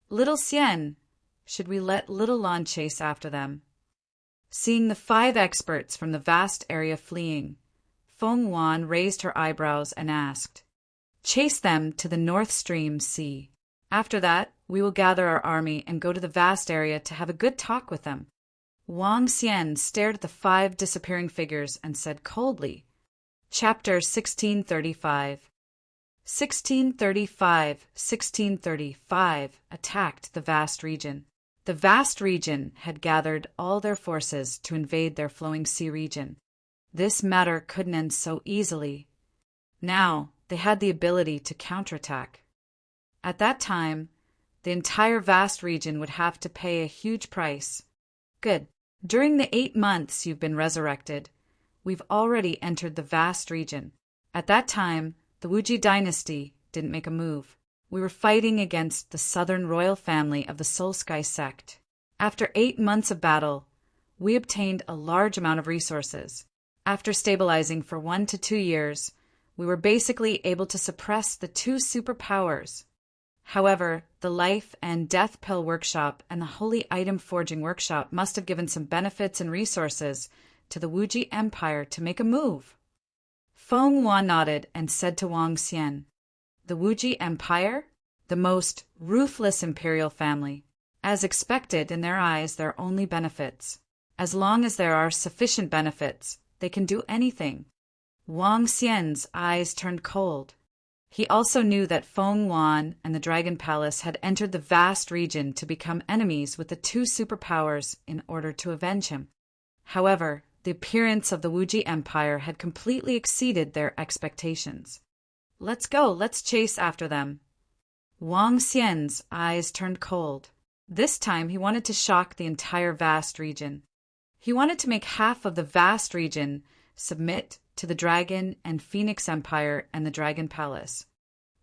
Little Xian, should we let Little Lan chase after them? Seeing the 5 experts from the vast area fleeing, Feng Wan raised her eyebrows and asked, Chase them to the North Stream Sea. After that, we will gather our army and go to the vast area to have a good talk with them. Wang Xian stared at the 5 disappearing figures and said coldly, Chapter 1635. 1635 attacked the vast region. The vast region had gathered all their forces to invade their flowing sea region. This matter couldn't end so easily. Now they had the ability to counterattack. At that time, the entire vast region would have to pay a huge price. Good. During the 8 months you've been resurrected, we've already entered the vast region. At that time, the Wuji dynasty didn't make a move. We were fighting against the Southern Royal Family of the Soul Sky sect. After 8 months of battle, we obtained a large amount of resources. After stabilizing for 1 to 2 years, we were basically able to suppress the 2 superpowers. However, the Life and Death Pill Workshop and the Holy Item Forging Workshop must have given some benefits and resources to the Wuji Empire to make a move. Feng Wan nodded and said to Wang Xian, The Wuji Empire? The most ruthless imperial family. As expected, in their eyes, there are only benefits. As long as there are sufficient benefits, they can do anything. Wang Xian's eyes turned cold. He also knew that Feng Wan and the Dragon Palace had entered the vast region to become enemies with the 2 superpowers in order to avenge him. However, the appearance of the Wuji Empire had completely exceeded their expectations. Let's go, let's chase after them. Wang Xian's eyes turned cold. This time he wanted to shock the entire vast region. He wanted to make half of the vast region submit to the Dragon and Phoenix Empire and the Dragon Palace.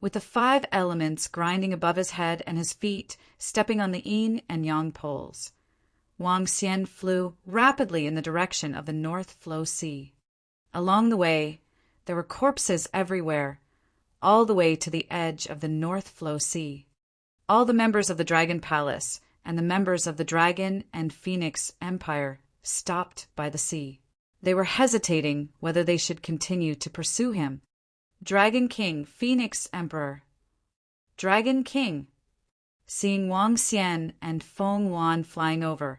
with the 5 elements grinding above his head and his feet stepping on the yin and yang poles. Wang Xian flew rapidly in the direction of the North Flow Sea. Along the way, there were corpses everywhere, all the way to the edge of the North Flow Sea. All the members of the Dragon Palace and the members of the Dragon and Phoenix Empire stopped by the sea. They were hesitating whether they should continue to pursue him. Dragon King, Phoenix Emperor. Dragon King. Seeing Wang Xian and Feng Wan flying over,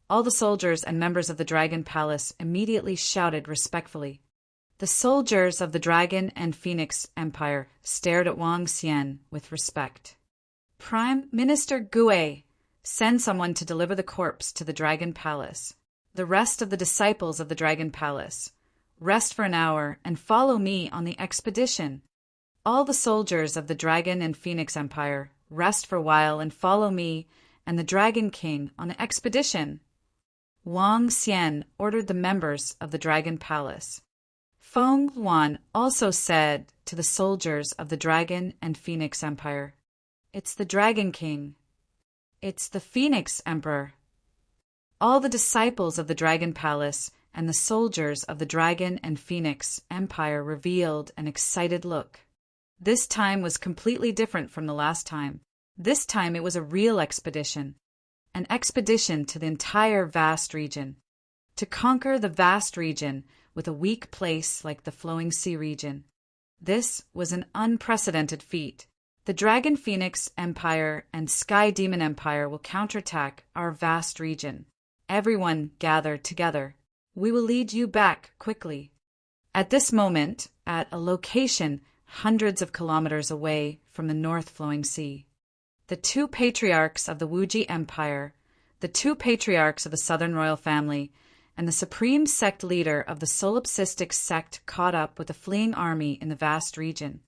all the soldiers and members of the Dragon Palace immediately shouted respectfully. The soldiers of the Dragon and Phoenix Empire stared at Wang Xian with respect. Prime Minister Gue, send someone to deliver the corpse to the Dragon Palace. The rest of the disciples of the Dragon Palace, rest for an hour and follow me on the expedition. All the soldiers of the Dragon and Phoenix Empire, rest for a while and follow me and the Dragon King on the expedition. Wang Xian ordered the members of the Dragon Palace. Feng Wan also said to the soldiers of the Dragon and Phoenix Empire, "It's the Dragon King. It's the Phoenix Emperor." All the disciples of the Dragon Palace and the soldiers of the Dragon and Phoenix Empire revealed an excited look. This time was completely different from the last time. This time it was a real expedition. An expedition to the entire vast region. To conquer the vast region with a weak place like the flowing sea region. This was an unprecedented feat. The Dragon Phoenix Empire and Sky Demon Empire will counterattack our vast region. Everyone gather together. We will lead you back quickly. At this moment, at a location hundreds of kilometers away from the North Flowing Sea, the 2 patriarchs of the Wuji Empire, the 2 patriarchs of the Southern Royal Family, and the supreme sect leader of the solipsistic sect caught up with the fleeing army in the vast region.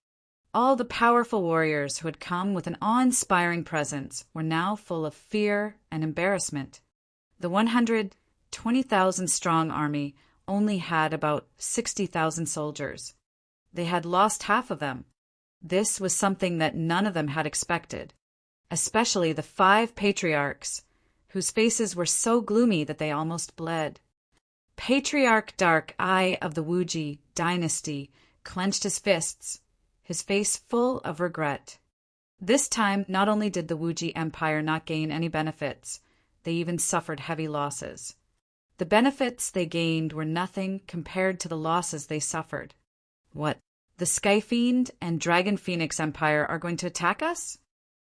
All the powerful warriors who had come with an awe-inspiring presence were now full of fear and embarrassment. The 120,000-strong army only had about 60,000 soldiers. They had lost half of them. This was something that none of them had expected, especially the 5 patriarchs, whose faces were so gloomy that they almost bled. Patriarch Dark Eye of the Wuji dynasty clenched his fists, his face full of regret. This time, not only did the Wuji Empire not gain any benefits, they even suffered heavy losses. The benefits they gained were nothing compared to the losses they suffered. What? The Sky Fiend and Dragon Phoenix Empire are going to attack us?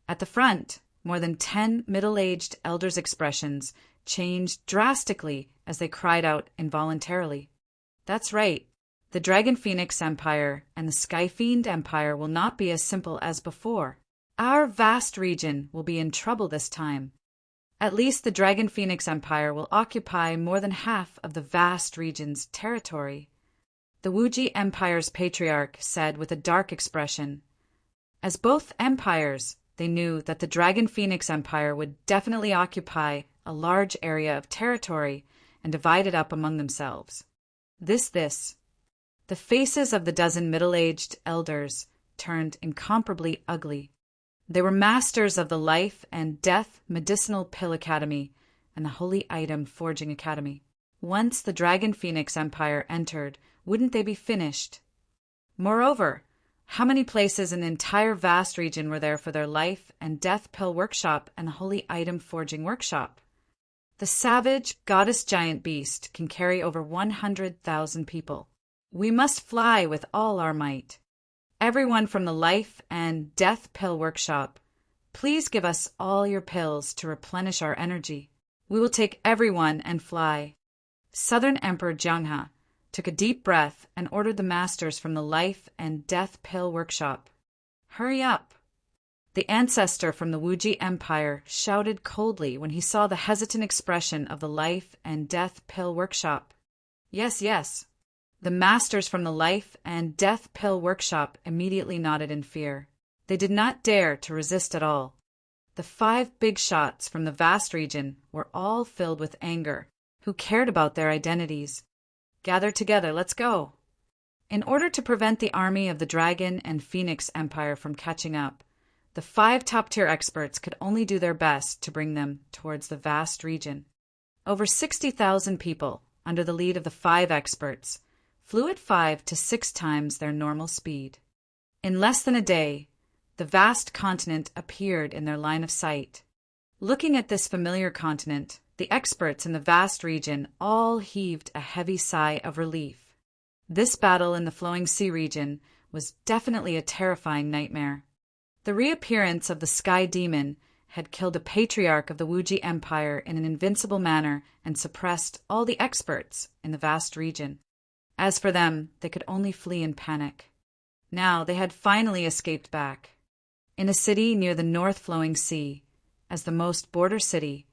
At the front, more than 10 middle-aged elders' expressions changed drastically as they cried out involuntarily. That's right. The Dragon Phoenix Empire and the Sky Fiend Empire will not be as simple as before. Our vast region will be in trouble this time. At least the Dragon Phoenix Empire will occupy more than half of the vast region's territory. The Wuji Empire's patriarch said with a dark expression. As both empires, they knew that the Dragon Phoenix Empire would definitely occupy a large area of territory and divide it up among themselves. This. The faces of the dozen middle-aged elders turned incomparably ugly. They were masters of the Life and Death Medicinal Pill Academy and the Holy Item Forging Academy. Once the Dragon Phoenix Empire entered, wouldn't they be finished? Moreover, how many places in the entire vast region were there for their Life and Death Pill Workshop and the Holy Item Forging Workshop? The savage goddess giant beast can carry over 100,000 people. We must fly with all our might. Everyone from the Life and Death Pill Workshop, please give us all your pills to replenish our energy. We will take everyone and fly. Southern Emperor Jianghe took a deep breath and ordered the masters from the Life and Death Pill Workshop. Hurry up! The ancestor from the Wuji Empire shouted coldly when he saw the hesitant expression of the Life and Death Pill Workshop. Yes. The masters from the Life and Death Pill Workshop immediately nodded in fear. They did not dare to resist at all. The 5 big shots from the vast region were all filled with anger. Who cared about their identities? Gather together, let's go. In order to prevent the army of the Dragon and Phoenix Empire from catching up, the 5 top-tier experts could only do their best to bring them towards the vast region. Over 60,000 people, under the lead of the 5 experts, flew at 5 to 6 times their normal speed. In less than a day, the vast continent appeared in their line of sight. Looking at this familiar continent, the experts in the vast region all heaved a heavy sigh of relief. This battle in the flowing sea region was definitely a terrifying nightmare. The reappearance of the Sky Demon had killed a patriarch of the Wuji Empire in an invincible manner and suppressed all the experts in the vast region. As for them, they could only flee in panic. Now they had finally escaped back. In a city near the North Flowing Sea, as the most border city,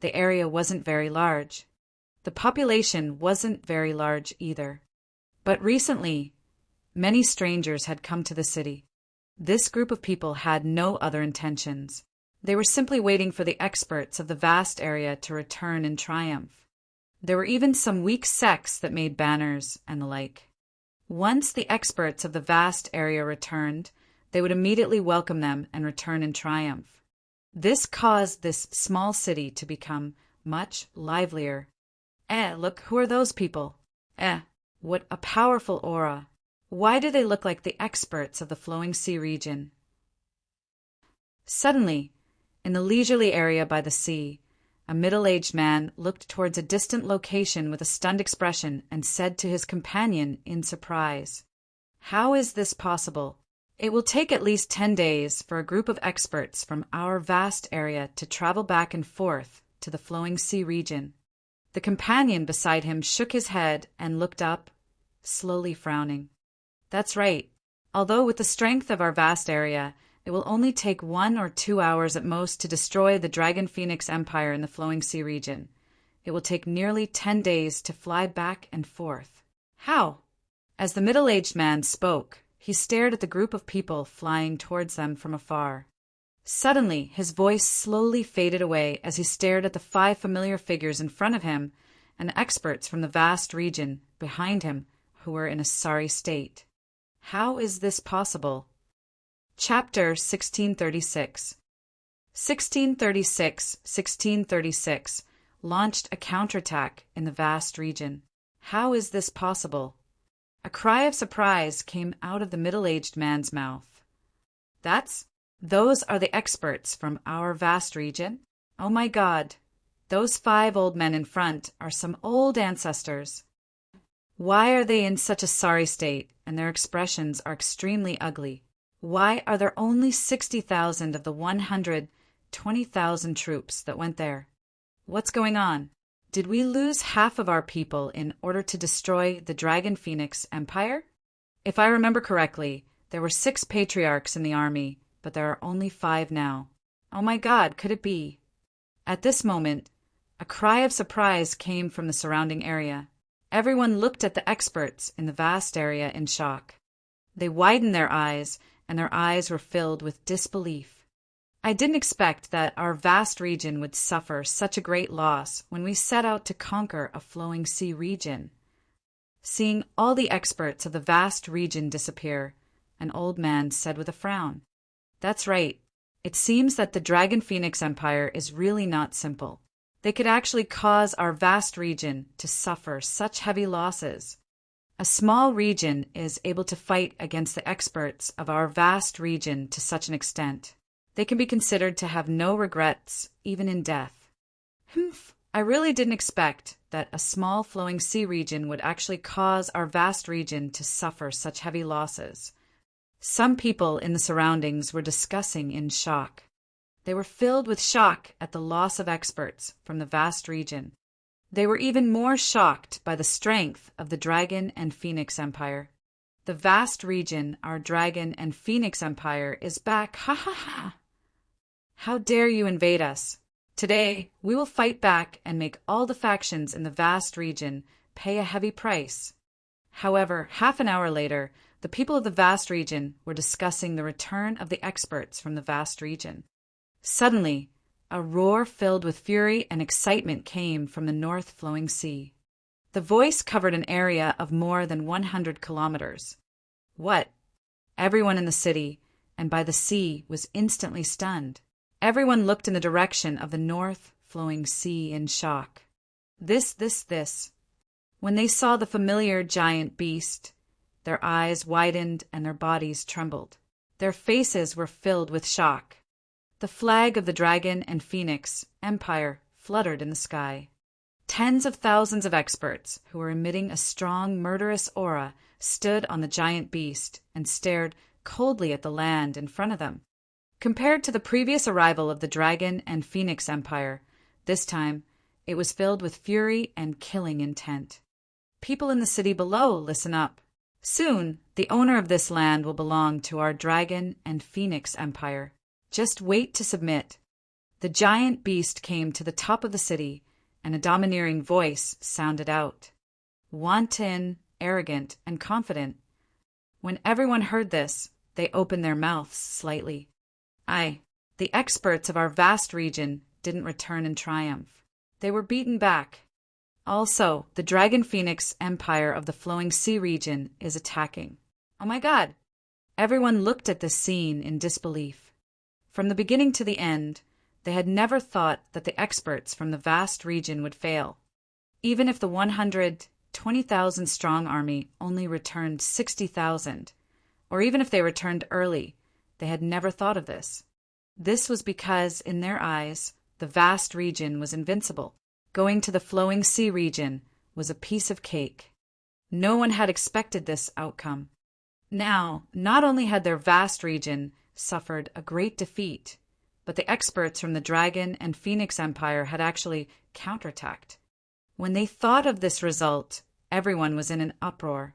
the area wasn't very large. The population wasn't very large either. But recently, many strangers had come to the city. This group of people had no other intentions. They were simply waiting for the experts of the vast area to return in triumph. There were even some weak sects that made banners and the like. Once the experts of the vast area returned, they would immediately welcome them and return in triumph. This caused this small city to become much livelier. Look, who are those people? What a powerful aura. Why do they look like the experts of the flowing sea region? Suddenly, in the leisurely area by the sea, a middle-aged man looked towards a distant location with a stunned expression and said to his companion in surprise, "How is this possible? It will take at least 10 days for a group of experts from our vast area to travel back and forth to the flowing sea region." The companion beside him shook his head and looked up, slowly frowning. "That's right. Although with the strength of our vast area, it will only take 1 or 2 hours at most to destroy the Dragon Phoenix Empire in the flowing sea region. It will take nearly 10 days to fly back and forth." "How?" As the middle-aged man spoke, he stared at the group of people flying towards them from afar. Suddenly, his voice slowly faded away as he stared at the 5 familiar figures in front of him and the experts from the vast region behind him who were in a sorry state. How is this possible? Chapter 1636. 1636 launched a counterattack in the vast region. How is this possible? A cry of surprise came out of the middle-aged man's mouth. Those are the experts from our vast region? Oh my God, those 5 old men in front are some old ancestors. Why are they in such a sorry state, and their expressions are extremely ugly? Why are there only 60,000 of the 120,000 troops that went there? What's going on? Did we lose half of our people in order to destroy the Dragon Phoenix Empire? If I remember correctly, there were 6 patriarchs in the army, but there are only 5 now. Oh my God, could it be? At this moment, a cry of surprise came from the surrounding area. Everyone looked at the experts in the vast area in shock. They widened their eyes, and their eyes were filled with disbelief. I didn't expect that our vast region would suffer such a great loss when we set out to conquer a flowing sea region. Seeing all the experts of the vast region disappear, an old man said with a frown, "That's right. It seems that the Dragon Phoenix Empire is really not simple. They could actually cause our vast region to suffer such heavy losses. A small region is able to fight against the experts of our vast region to such an extent. They can be considered to have no regrets, even in death. I really didn't expect that a small flowing sea region would actually cause our vast region to suffer such heavy losses." Some people in the surroundings were discussing in shock. They were filled with shock at the loss of experts from the vast region. They were even more shocked by the strength of the Dragon and Phoenix Empire. The vast region, our Dragon and Phoenix Empire, is back. Ha ha ha! How dare you invade us? Today, we will fight back and make all the factions in the vast region pay a heavy price. However, half an hour later, the people of the vast region were discussing the return of the experts from the vast region. Suddenly, a roar filled with fury and excitement came from the north flowing sea. The voice covered an area of more than 100 kilometers. What? Everyone in the city, and by the sea, was instantly stunned. Everyone looked in the direction of the north-flowing sea in shock. This. When they saw the familiar giant beast, their eyes widened and their bodies trembled. Their faces were filled with shock. The flag of the Dragon and Phoenix Empire fluttered in the sky. Tens of thousands of experts who were emitting a strong, murderous aura stood on the giant beast and stared coldly at the land in front of them. Compared to the previous arrival of the Dragon and Phoenix Empire, this time it was filled with fury and killing intent. People in the city below, listen up. Soon, the owner of this land will belong to our Dragon and Phoenix Empire. Just wait to submit. The giant beast came to the top of the city, and a domineering voice sounded out. Wanton, arrogant, and confident. When everyone heard this, they opened their mouths slightly. The experts of our vast region didn't return in triumph. They were beaten back. Also, the Dragon Phoenix Empire of the Flowing Sea region is attacking. Oh my God! Everyone looked at this scene in disbelief. From the beginning to the end, they had never thought that the experts from the vast region would fail. Even if the 120,000 strong army only returned 60,000, or even if they returned early, they had never thought of this. This was because, in their eyes, the vast region was invincible. Going to the Flowing Sea region was a piece of cake. No one had expected this outcome. Now, not only had their vast region suffered a great defeat, but the experts from the Dragon and Phoenix Empire had actually counterattacked. When they thought of this result, everyone was in an uproar.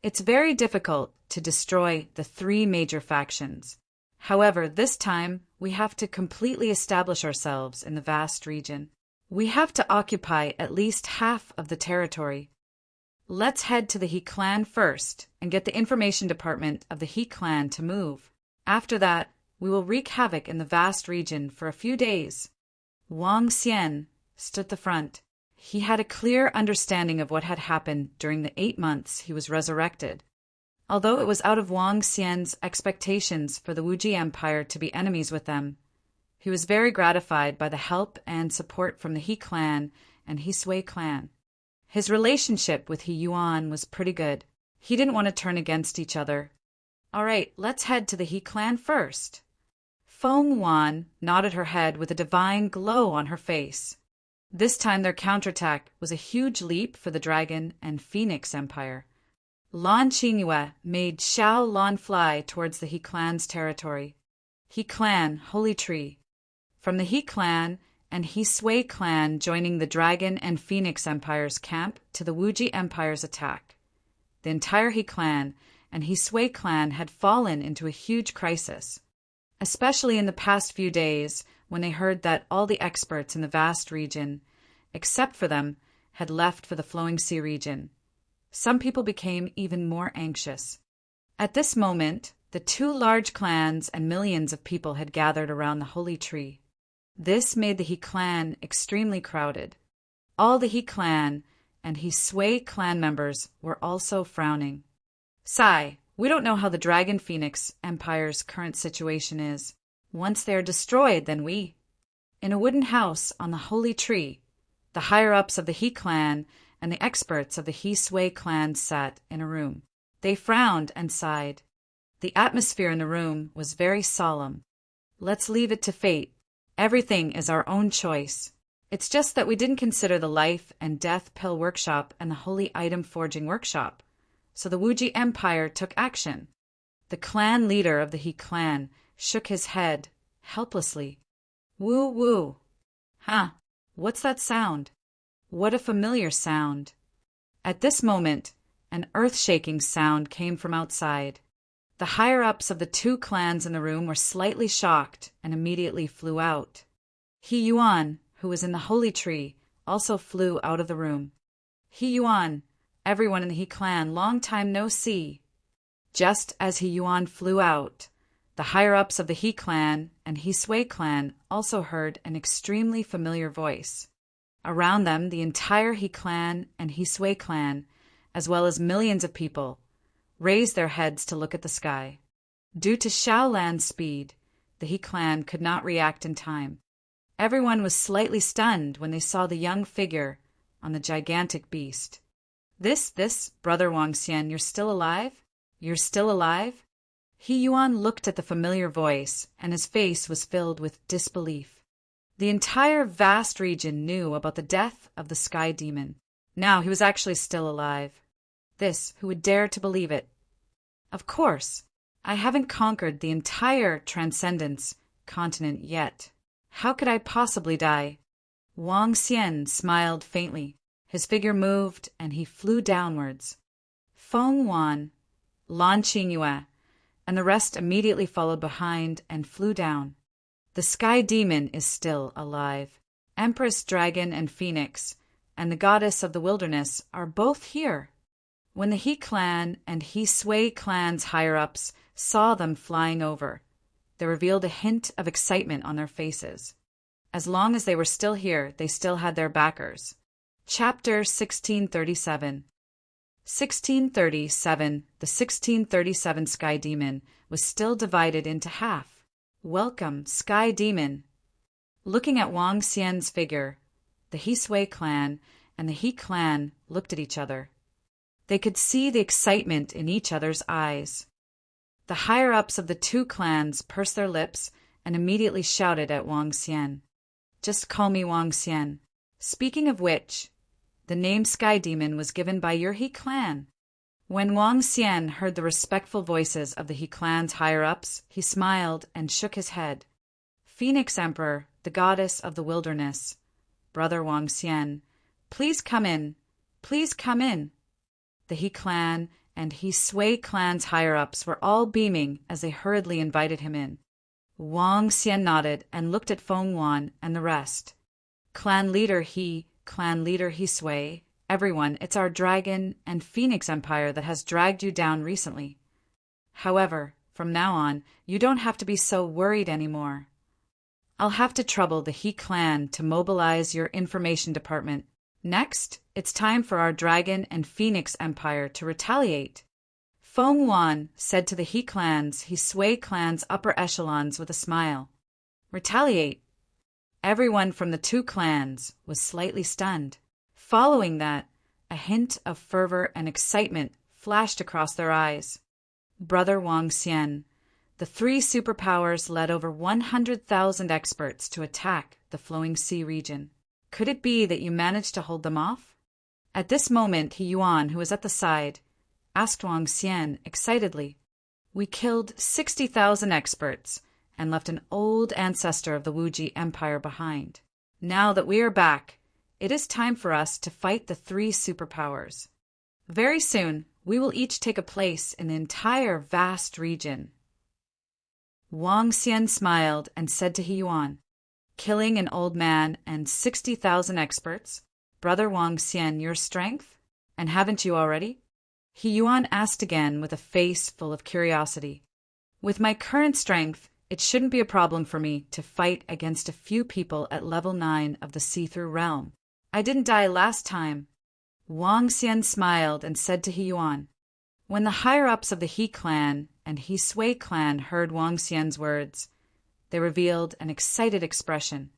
It's very difficult to destroy the three major factions. However, this time, we have to completely establish ourselves in the vast region. We have to occupy at least half of the territory. Let's head to the He clan first and get the information department of the He clan to move. After that, we will wreak havoc in the vast region for a few days. Wang Xian stood at the front. He had a clear understanding of what had happened during the 8 months he was resurrected. Although it was out of Wang Xian's expectations for the Wuji Empire to be enemies with them, he was very gratified by the help and support from the He clan and He Sui clan. His relationship with He Yuan was pretty good. He didn't want to turn against each other. All right, let's head to the He clan first. Feng Wan nodded her head with a divine glow on her face. This time their counterattack was a huge leap for the Dragon and Phoenix Empire. Lan Qingyue made Xiao Lan fly towards the He clan's territory. He clan, Holy Tree. From the He clan and He Sui clan joining the Dragon and Phoenix Empire's camp to the Wuji Empire's attack. The entire He clan and He Sui clan had fallen into a huge crisis, especially in the past few days when they heard that all the experts in the vast region, except for them, had left for the Flowing Sea region. Some people became even more anxious. At this moment, the two large clans and millions of people had gathered around the Holy Tree. This made the He clan extremely crowded. All the He clan and He Sui clan members were also frowning. Sigh, we don't know how the Dragon Phoenix Empire's current situation is. Once they are destroyed, then we. In a wooden house on the Holy Tree, the higher-ups of the He clan and the experts of the He Sui clan sat in a room. They frowned and sighed. The atmosphere in the room was very solemn. Let's leave it to fate. Everything is our own choice. It's just that we didn't consider the life and death pill workshop and the holy item forging workshop. So the Wuji Empire took action. The clan leader of the He clan shook his head helplessly. Woo woo. Huh, what's that sound? What a familiar sound. At this moment, an earth-shaking sound came from outside. The higher-ups of the two clans in the room were slightly shocked and immediately flew out. He Yuan, who was in the Holy Tree, also flew out of the room. He Yuan, everyone in the He clan, long time no see. Just as He Yuan flew out, the higher-ups of the He clan and He Sui clan also heard an extremely familiar voice. Around them, the entire He clan and He Sui clan, as well as millions of people, raised their heads to look at the sky. Due to Shaolan's speed, the He clan could not react in time. Everyone was slightly stunned when they saw the young figure on the gigantic beast. This, Brother Wang Xian, you're still alive? You're still alive? He Yuan looked at the familiar voice, and his face was filled with disbelief. The entire vast region knew about the death of the Sky Demon. Now he was actually still alive. Who would dare to believe it? Of course, I haven't conquered the entire Transcendence continent yet. How could I possibly die? Wang Xian smiled faintly. His figure moved, and he flew downwards. Feng Wan, Lan Qingyue, and the rest immediately followed behind and flew down. The Sky Demon is still alive. Empress Dragon and Phoenix, and the Goddess of the Wilderness are both here. When the He clan and He Sui clan's higher-ups saw them flying over, they revealed a hint of excitement on their faces. As long as they were still here, they still had their backers. Chapter 1637. 1637. The 1637 Sky Demon was still divided into half. Welcome, Sky Demon. Looking at Wang Xian's figure, the He Sui clan and the He clan looked at each other. They could see the excitement in each other's eyes. The higher-ups of the two clans pursed their lips and immediately shouted at Wang Xian. Just call me Wang Xian. Speaking of which, the name Sky Demon was given by your He clan. When Wang Xian heard the respectful voices of the He clan's higher-ups, he smiled and shook his head. Phoenix Emperor, the Goddess of the Wilderness, Brother Wang Xian, please come in. Please come in. The He clan and He Sui clan's higher-ups were all beaming as they hurriedly invited him in. Wang Xian nodded and looked at Feng Wan and the rest. Clan leader He Sui, everyone, it's our Dragon and Phoenix Empire that has dragged you down recently. However, from now on, you don't have to be so worried anymore. I'll have to trouble the He clan to mobilize your information department. Next, it's time for our Dragon and Phoenix Empire to retaliate. Feng Wan said to the He clan's, He Sui clan's upper echelons with a smile. Retaliate. Everyone from the two clans was slightly stunned. Following that, a hint of fervor and excitement flashed across their eyes. Brother Wang Xian, the three superpowers led over 100,000 experts to attack the Flowing Sea region. Could it be that you managed to hold them off? At this moment, He Yuan, who was at the side, asked Wang Xian excitedly. We killed 60,000 experts and left an old ancestor of the Wuji Empire behind. Now that we are back, it is time for us to fight the three superpowers. Very soon, we will each take a place in the entire vast region. Wang Xian smiled and said to He Yuan, killing an old man and 60,000 experts, Brother Wang Xian, your strength? And haven't you already? He Yuan asked again with a face full of curiosity. With my current strength, it shouldn't be a problem for me to fight against a few people at level 9 of the see-through realm. I didn't die last time. Wang Xian smiled and said to He Yuan. When the higher-ups of the He clan and He Sui clan heard Wang Xian's words, they revealed an excited expression.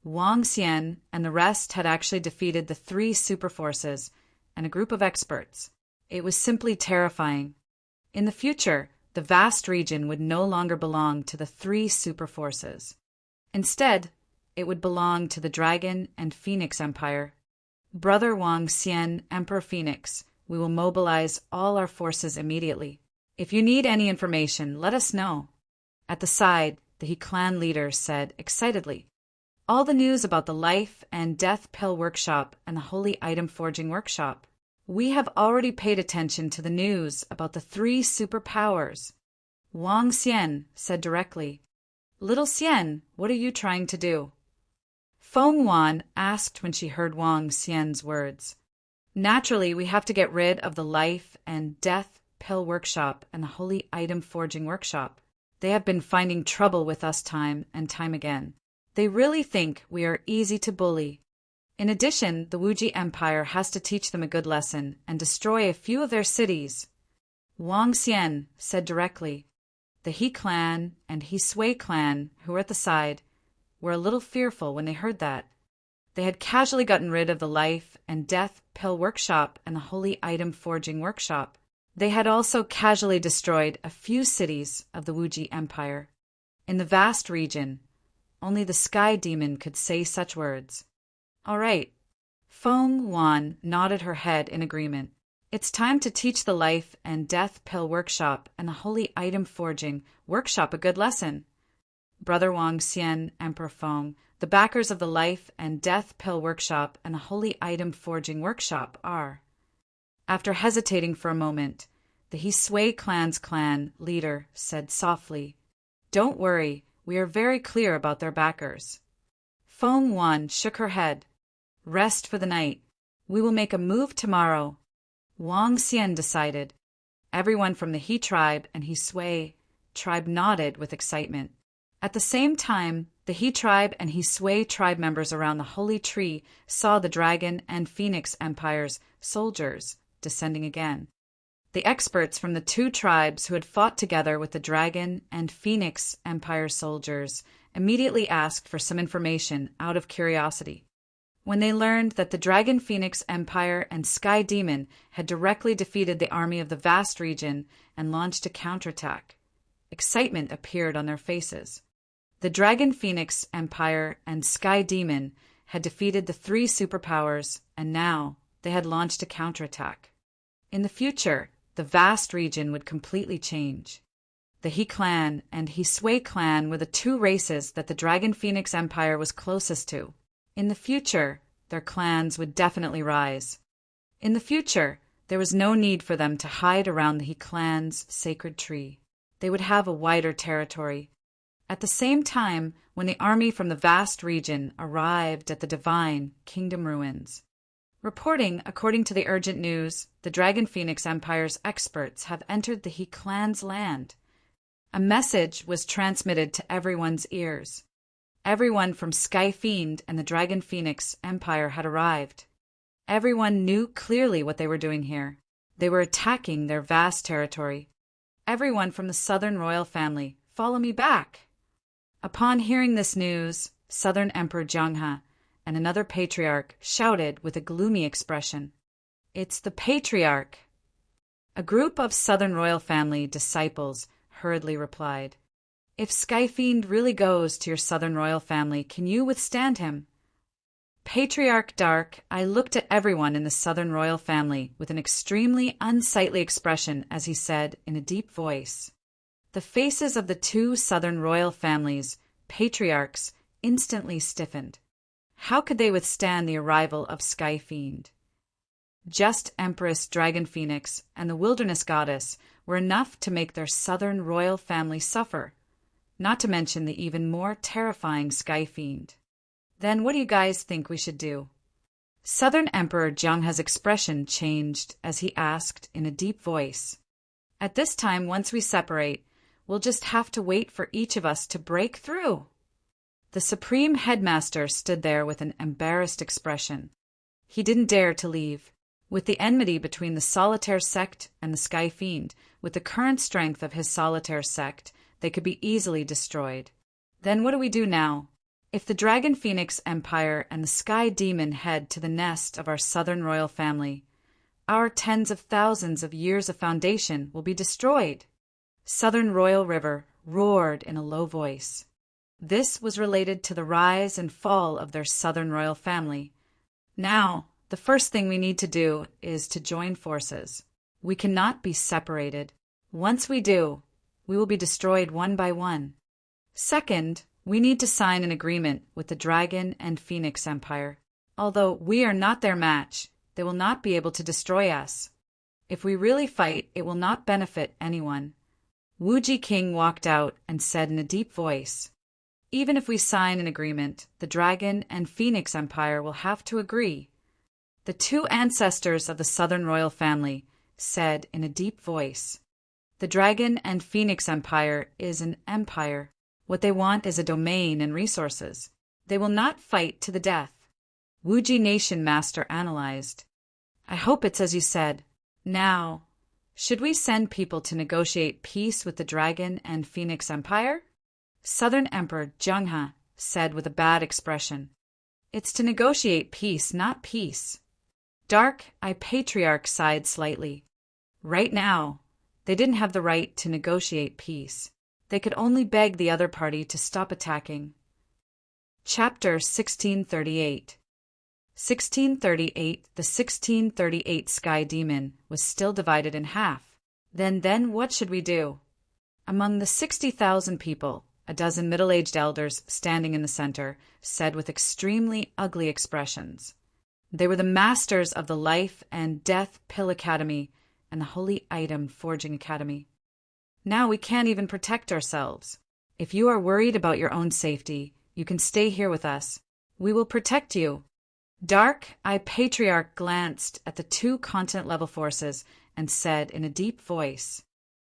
Wang Xian and the rest had actually defeated the three superforces and a group of experts. It was simply terrifying. In the future, the vast region would no longer belong to the three superforces. Instead, it would belong to the Dragon and Phoenix Empire. Brother Wang Xian, Emperor Phoenix, we will mobilize all our forces immediately. If you need any information, let us know. At the side, the He clan leader said excitedly, all the news about the Life and Death Pill Workshop and the Holy Item Forging Workshop. We have already paid attention to the news about the three superpowers. Wang Xian said directly, Little Xian, what are you trying to do? Feng Wan asked when she heard Wang Xian's words. Naturally, we have to get rid of the Life and Death Pill Workshop and the Holy Item Forging Workshop. They have been finding trouble with us time and time again. They really think we are easy to bully. In addition, the Wuji Empire has to teach them a good lesson and destroy a few of their cities. Wang Xian said directly. The He clan and He Sui clan, who were at the side, were a little fearful when they heard that. They had casually gotten rid of the life and death pill workshop and the holy item forging workshop. They had also casually destroyed a few cities of the Wuji Empire. In the vast region, only the Sky Demon could say such words. All right. Feng Wan nodded her head in agreement. It's time to teach the life and death pill workshop and the holy item forging workshop a good lesson. Brother Wang Xian, Emperor Feng, the backers of the life and death pill workshop and the holy item forging workshop are. After hesitating for a moment, the He Sui clan's clan leader said softly, Don't worry, we are very clear about their backers. Feng Wan shook her head. Rest for the night. We will make a move tomorrow. Wang Xian decided. Everyone from the He tribe and He Sui tribe nodded with excitement. At the same time, the He tribe and He Sui tribe members around the holy tree saw the Dragon and Phoenix Empire's soldiers descending again. The experts from the two tribes who had fought together with the Dragon and Phoenix Empire soldiers immediately asked for some information out of curiosity. When they learned that the Dragon Phoenix Empire and Sky Demon had directly defeated the army of the vast region and launched a counterattack, excitement appeared on their faces. The Dragon Phoenix Empire and Sky Demon had defeated the three superpowers, and now they had launched a counterattack. In the future, the vast region would completely change. The He clan and He Sui clan were the two races that the Dragon Phoenix Empire was closest to. In the future, their clans would definitely rise. In the future, there was no need for them to hide around the He clan's sacred tree. They would have a wider territory. At the same time, when the army from the vast region arrived at the divine kingdom ruins. Reporting, according to the urgent news, the Dragon Phoenix Empire's experts have entered the He clan's land. A message was transmitted to everyone's ears. Everyone from Sky Fiend and the Dragon Phoenix Empire had arrived. Everyone knew clearly what they were doing here. They were attacking their vast territory. Everyone from the Southern royal family, follow me back. Upon hearing this news, Southern Emperor Jianghe and another patriarch shouted with a gloomy expression, It's the patriarch! A group of Southern royal family disciples hurriedly replied, If Skyfiend really goes to your Southern royal family, can you withstand him? Patriarch Dark, I looked at everyone in the Southern royal family with an extremely unsightly expression as he said in a deep voice. The faces of the two Southern royal families, patriarchs, instantly stiffened. How could they withstand the arrival of Skyfiend? Just Empress Dragon Phoenix and the Wilderness Goddess were enough to make their Southern royal family suffer, not to mention the even more terrifying Skyfiend. Then what do you guys think we should do? Southern Emperor Jianghe's expression changed as he asked in a deep voice. At this time, once we separate, we'll just have to wait for each of us to break through. The Supreme Headmaster stood there with an embarrassed expression. He didn't dare to leave. With the enmity between the Solitaire sect and the Sky Fiend, with the current strength of his Solitaire sect, they could be easily destroyed. Then what do we do now? If the Dragon Phoenix Empire and the Sky Demon head to the nest of our Southern royal family, our tens of thousands of years of foundation will be destroyed. Southern Royal River roared in a low voice. This was related to the rise and fall of their Southern royal family. Now, the first thing we need to do is to join forces. We cannot be separated. Once we do, we will be destroyed one by one. Second, we need to sign an agreement with the Dragon and Phoenix Empire. Although we are not their match, they will not be able to destroy us. If we really fight, it will not benefit anyone. Wuji King walked out and said in a deep voice, Even if we sign an agreement, the Dragon and Phoenix Empire will have to agree. The two ancestors of the Southern royal family said in a deep voice, The Dragon and Phoenix Empire is an empire. What they want is a domain and resources. They will not fight to the death. Wuji Nation Master analyzed. I hope it's as you said. Now, should we send people to negotiate peace with the Dragon and Phoenix Empire? Southern Emperor Zhenghe said with a bad expression. It's to negotiate peace, not peace. Dark-Eye Patriarch sighed slightly. Right now, they didn't have the right to negotiate peace. They could only beg the other party to stop attacking. Chapter 1638. 1638. The 1638 Sky Demon was still divided in half. Then what should we do? Among the 60,000 people, a dozen middle-aged elders standing in the center said with extremely ugly expressions. They were the masters of the Life and Death Pill Academy and the Holy Item Forging Academy. Now we can't even protect ourselves. If you are worried about your own safety, you can stay here with us. We will protect you. Dark-Eye Patriarch glanced at the two continent-level forces and said in a deep voice.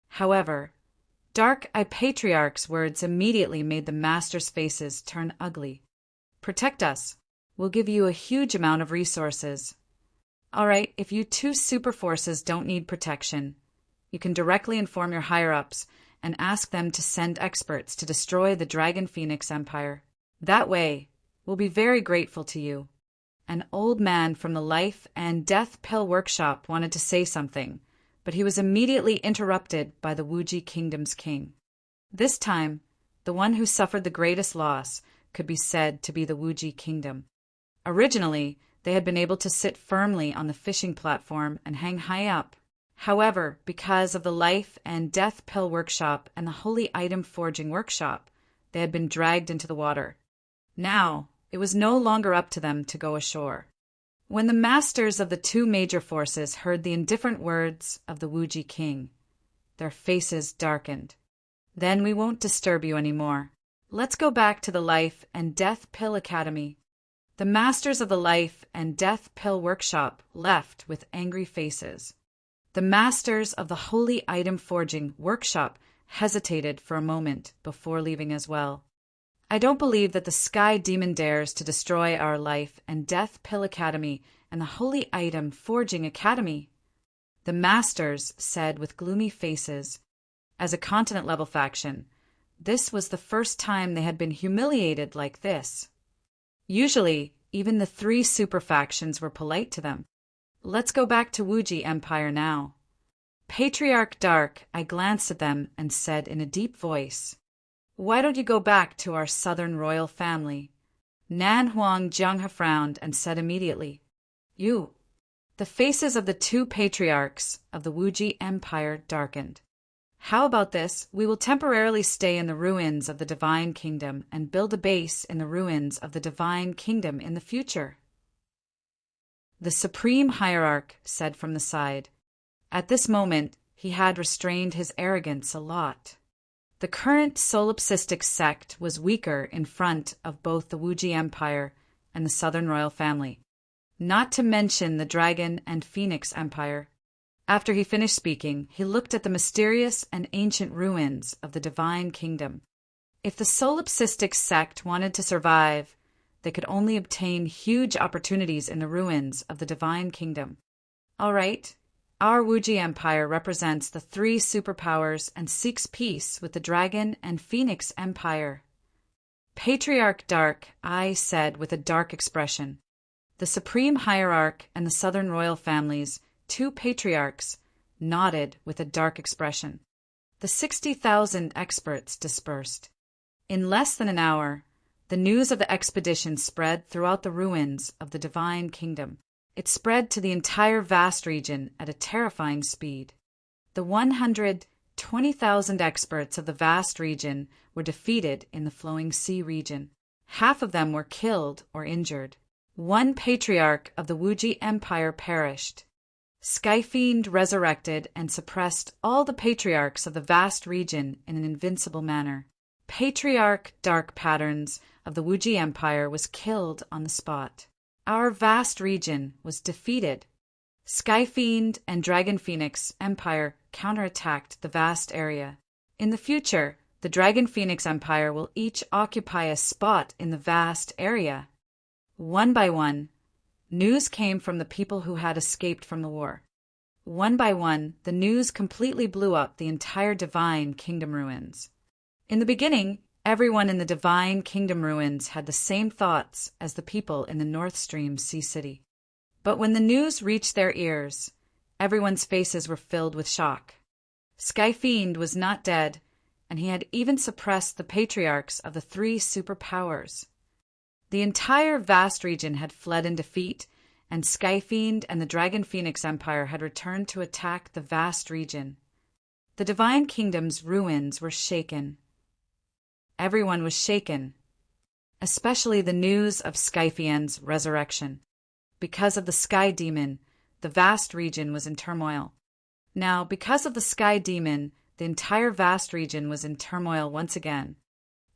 However, Dark-Eye Patriarch's words immediately made the masters' faces turn ugly. Protect us. We'll give you a huge amount of resources. All right, if you two super forces don't need protection, you can directly inform your higher-ups and ask them to send experts to destroy the Dragon Phoenix Empire. That way, we'll be very grateful to you. An old man from the Life and Death Pill Workshop wanted to say something, but he was immediately interrupted by the Wuji Kingdom's king. This time, the one who suffered the greatest loss could be said to be the Wuji Kingdom. Originally, they had been able to sit firmly on the fishing platform and hang high up. However, because of the Life and Death Pill Workshop and the Holy Item Forging Workshop, they had been dragged into the water. Now, it was no longer up to them to go ashore. When the masters of the two major forces heard the indifferent words of the Wuji king, their faces darkened. Then we won't disturb you anymore. Let's go back to the Life and Death Pill Academy. The masters of the Life and Death Pill Workshop left with angry faces. The masters of the Holy Item Forging Workshop hesitated for a moment before leaving as well. I don't believe that the Sky Demon dares to destroy our Life and Death Pill Academy and the Holy Item Forging Academy, the masters said with gloomy faces. As a continent-level faction, this was the first time they had been humiliated like this. Usually, even the three super factions were polite to them. Let's go back to Wuji Empire now. Patriarch Dark-Eye glanced at them and said in a deep voice, Why don't you go back to our southern royal family? Nan Huang Zhenghe frowned and said immediately, You. The faces of the two patriarchs of the Wuji Empire darkened. How about this? We will temporarily stay in the ruins of the Divine Kingdom and build a base in the ruins of the Divine Kingdom in the future. The Supreme Hierarch said from the side. At this moment, he had restrained his arrogance a lot. The current solipsistic sect was weaker in front of both the Wuji Empire and the Southern Royal Family, not to mention the Dragon and Phoenix Empire. After he finished speaking, he looked at the mysterious and ancient ruins of the Divine Kingdom. If the solipsistic sect wanted to survive, they could only obtain huge opportunities in the ruins of the Divine Kingdom. All right, our Wuji Empire represents the three superpowers and seeks peace with the Dragon and Phoenix Empire. Patriarch Dark-Eye said with a dark expression. The Supreme Hierarch and the Southern Royal Families, two patriarchs, nodded with a dark expression. The 60,000 experts dispersed. In less than an hour, the news of the expedition spread throughout the ruins of the Divine Kingdom. It spread to the entire vast region at a terrifying speed. The 120,000 experts of the vast region were defeated in the Flowing Sea region. Half of them were killed or injured. One patriarch of the Wuji Empire perished. Skyfiend resurrected and suppressed all the patriarchs of the vast region in an invincible manner. Patriarch Dark Patterns of the Wuji Empire was killed on the spot. Our vast region was defeated. Skyfiend and Dragon Phoenix Empire counterattacked the vast area. In the future, the Dragon Phoenix Empire will each occupy a spot in the vast area. One by one, news came from the people who had escaped from the war. One by one, the news completely blew up the entire Divine Kingdom ruins. In the beginning, everyone in the Divine Kingdom ruins had the same thoughts as the people in the North Stream Sea City. But when the news reached their ears, everyone's faces were filled with shock. Skyfiend was not dead, and he had even suppressed the patriarchs of the three superpowers. The entire vast region had fled in defeat, and Skyfiend and the Dragon Phoenix Empire had returned to attack the vast region. The Divine Kingdom's ruins were shaken. Everyone was shaken, especially the news of Skyfiend's resurrection. Because of the Sky Demon, the vast region was in turmoil. Now, because of the Sky Demon, the entire vast region was in turmoil once again.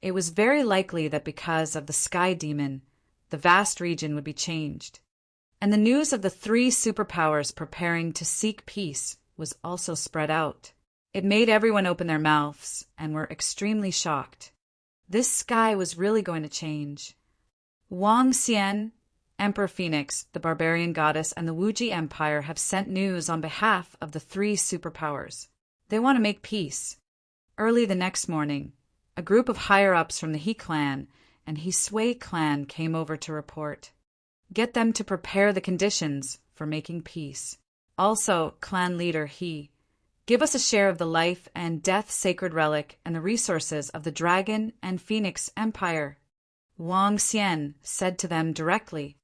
It was very likely that because of the Sky Demon, the vast region would be changed. And the news of the three superpowers preparing to seek peace was also spread out. It made everyone open their mouths and were extremely shocked. This sky was really going to change. Wang Xian, Emperor Phoenix, the barbarian goddess, and the Wuji Empire have sent news on behalf of the three superpowers. They want to make peace. Early the next morning, a group of higher-ups from the He clan and He Sui clan came over to report. Get them to prepare the conditions for making peace. Also, clan leader He, give us a share of the life and death sacred relic and the resources of the Dragon and Phoenix Empire. Wang Xian said to them directly.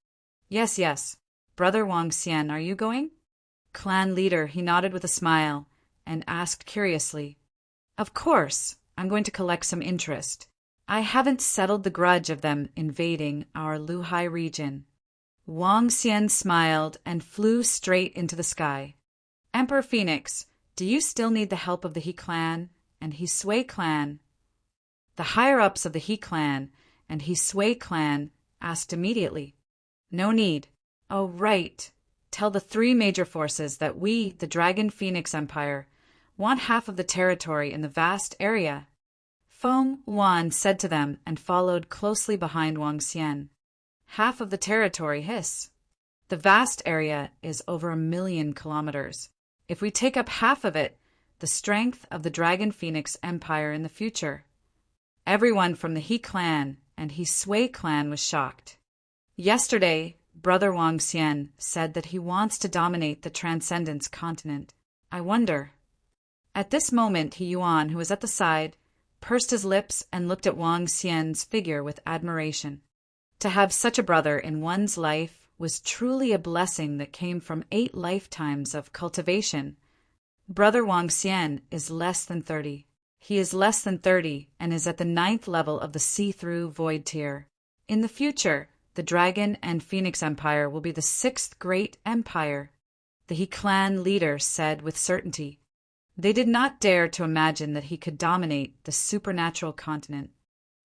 Yes, yes. Brother Wang Xian, are you going? Clan leader, he nodded with a smile and asked curiously. Of course, I'm going to collect some interest. I haven't settled the grudge of them invading our Luhai region. Wang Xian smiled and flew straight into the sky. Emperor Phoenix, do you still need the help of the He clan and He Sui clan? The higher-ups of the He clan and He Sui clan asked immediately. No need. Oh, right. Tell the three major forces that we, the Dragon Phoenix Empire, want half of the territory in the vast area. Feng Wan said to them and followed closely behind Wang Xian. Half of the territory, hiss. The vast area is over 1,000,000 kilometers. If we take up half of it, the strength of the Dragon Phoenix Empire in the future. Everyone from the He clan and He Sui clan was shocked. Yesterday, Brother Wang Xian said that he wants to dominate the Transcendence continent. I wonder. At this moment, He Yuan, who was at the side, pursed his lips and looked at Wang Xian's figure with admiration. To have such a brother in one's life was truly a blessing that came from 8 lifetimes of cultivation. Brother Wang Xian is less than 30. He is less than 30 and is at the 9th level of the see-through void tier. In the future, the Dragon and Phoenix Empire will be the 6th great empire, the He clan leader said with certainty. They did not dare to imagine that he could dominate the supernatural continent.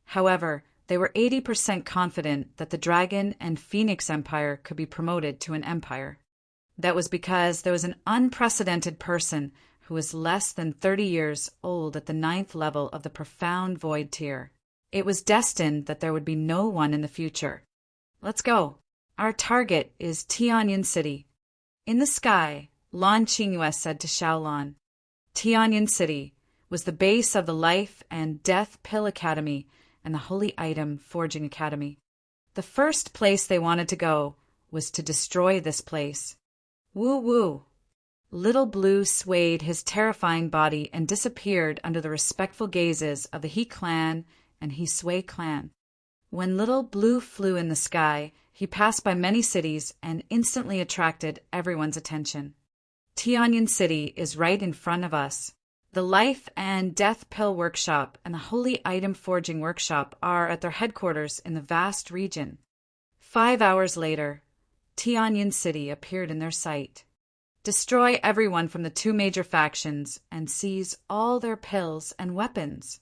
However, they were 80% confident that the Dragon and Phoenix Empire could be promoted to an empire. That was because there was an unprecedented person who was less than 30 years old at the 9th level of the profound void tier. It was destined that there would be no one in the future. Let's go. Our target is Tianyin City. In the sky, Lan Qingyue said to Xiaolan. Tianyin City was the base of the Life and Death Pill Academy and the Holy Item Forging Academy. The first place they wanted to go was to destroy this place. Woo-woo! Little Blue swayed his terrifying body and disappeared under the respectful gazes of the He clan and He Sui clan. When Little Blue flew in the sky, he passed by many cities and instantly attracted everyone's attention. Tianyin City is right in front of us. The Life and Death Pill Workshop and the Holy Item Forging Workshop are at their headquarters in the vast region. 5 hours later, Tianyin City appeared in their sight. Destroy everyone from the 2 major factions and seize all their pills and weapons.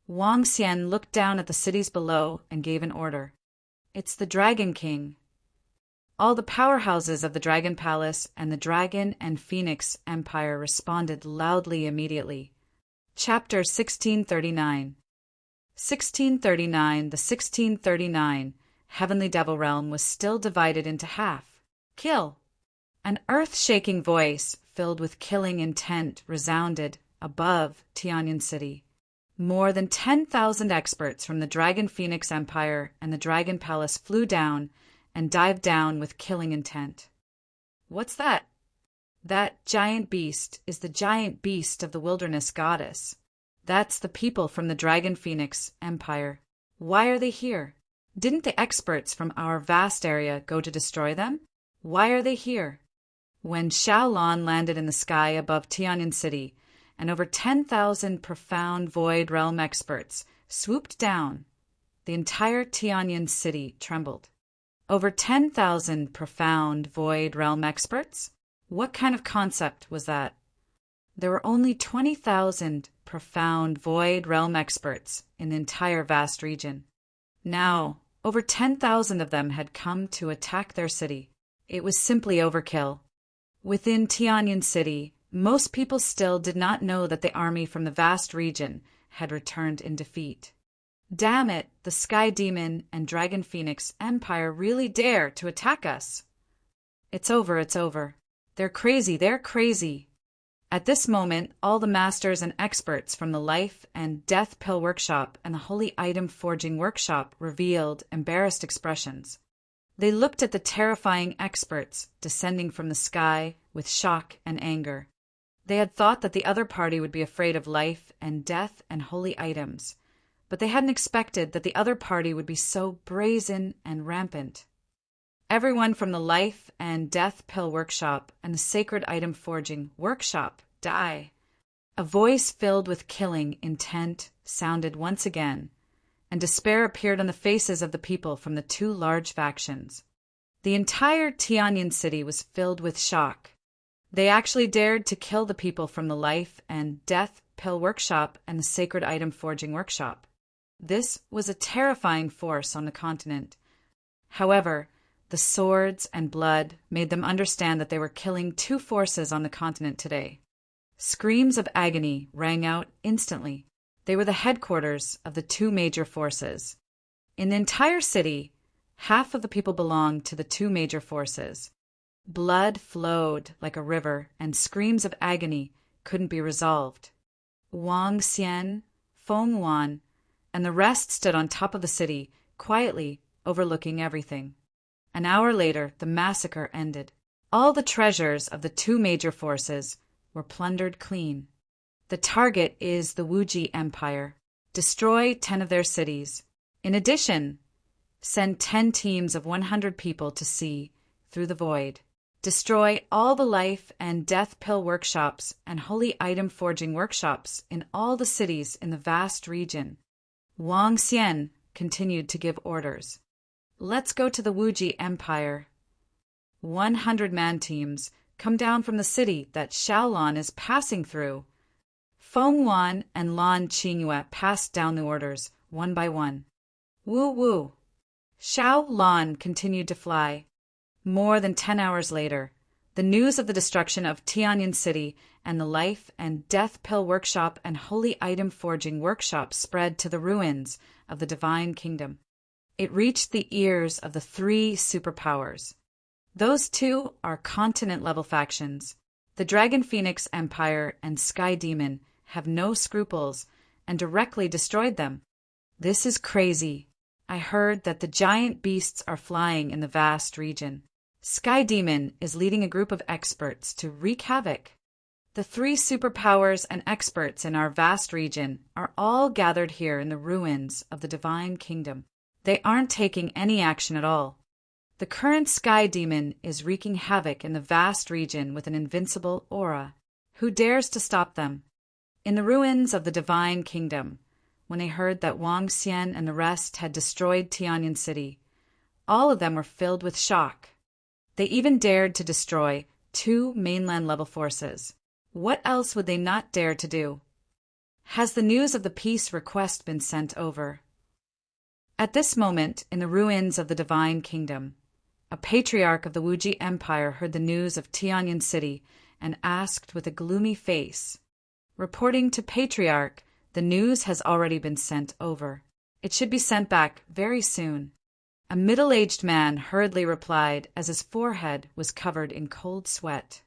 Wang Xian looked down at the cities below and gave an order. It's the Dragon King. All the powerhouses of the Dragon Palace and the Dragon and Phoenix Empire responded loudly immediately. Chapter 1639. 1639. The 1639 Heavenly Devil Realm was still divided into half. Kill! An earth-shaking voice, filled with killing intent, resounded above Tianyin City. More than 10,000 experts from the Dragon Phoenix Empire and the Dragon Palace flew down and dived down with killing intent. What's that? That giant beast is the giant beast of the wilderness goddess. That's the people from the Dragon Phoenix Empire. Why are they here? Didn't the experts from our vast area go to destroy them? Why are they here? When Xiaolan landed in the sky above Tianyin City, and over 10,000 profound void realm experts swooped down, the entire Tianyin City trembled. Over 10,000 profound void realm experts? What kind of concept was that? There were only 20,000 profound void realm experts in the entire vast region. Now, over 10,000 of them had come to attack their city. It was simply overkill. Within Tianyin City, most people still did not know that the army from the vast region had returned in defeat. Damn it, the Sky Demon and Dragon Phoenix Empire really dare to attack us. It's over, it's over. They're crazy. At this moment, all the masters and experts from the Life and Death Pill Workshop and the Holy Item Forging Workshop revealed embarrassed expressions. They looked at the terrifying experts descending from the sky with shock and anger. They had thought that the other party would be afraid of life and death and holy items, but they hadn't expected that the other party would be so brazen and rampant. Everyone from the Life and Death Pill Workshop and the Sacred Item Forging Workshop die. A voice filled with killing intent sounded once again, and despair appeared on the faces of the people from the two large factions. The entire Tianyin City was filled with shock. They actually dared to kill the people from the Life and Death Pill Workshop and the Sacred Item Forging Workshop. This was a terrifying force on the continent. However, the swords and blood made them understand that they were killing two forces on the continent today. Screams of agony rang out instantly. They were the headquarters of the two major forces. In the entire city, half of the people belonged to the two major forces. Blood flowed like a river, and screams of agony couldn't be resolved. Wang Xian, Feng Wan, and the rest stood on top of the city, quietly overlooking everything. An hour later, the massacre ended. All the treasures of the two major forces were plundered clean. The target is the Wuji Empire. Destroy 10 of their cities. In addition, send 10 teams of 100 people to sea through the void. Destroy all the Life and Death Pill Workshops and Holy Item Forging Workshops in all the cities in the vast region. Wang Xian continued to give orders. Let's go to the Wuji Empire. 100 man teams come down from the city that Xiaolan is passing through. Feng Wan and Lan Qingyue passed down the orders, one by one. Woo woo. Xiaolan continued to fly. More than 10 hours later, the news of the destruction of Tianyin City and the Life and Death Pill Workshop and Holy Item Forging Workshop spread to the ruins of the Divine Kingdom. It reached the ears of the 3 superpowers. Those 2 are continent-level factions. The Dragon Phoenix Empire and Sky Demon have no scruples and directly destroyed them. This is crazy. I heard that the giant beasts are flying in the vast region. Sky Demon is leading a group of experts to wreak havoc. The 3 superpowers and experts in our vast region are all gathered here in the ruins of the Divine Kingdom. They aren't taking any action at all. The current Sky Demon is wreaking havoc in the vast region with an invincible aura. Who dares to stop them? In the ruins of the Divine Kingdom, when they heard that Wang Xian and the rest had destroyed Tianyin City, all of them were filled with shock. They even dared to destroy 2 mainland-level forces. What else would they not dare to do? Has the news of the peace request been sent over? At this moment, in the ruins of the Divine Kingdom, a patriarch of the Wuji Empire heard the news of Tianyin City and asked with a gloomy face, reporting to Patriarch, the news has already been sent over. It should be sent back very soon. A middle-aged man hurriedly replied as his forehead was covered in cold sweat.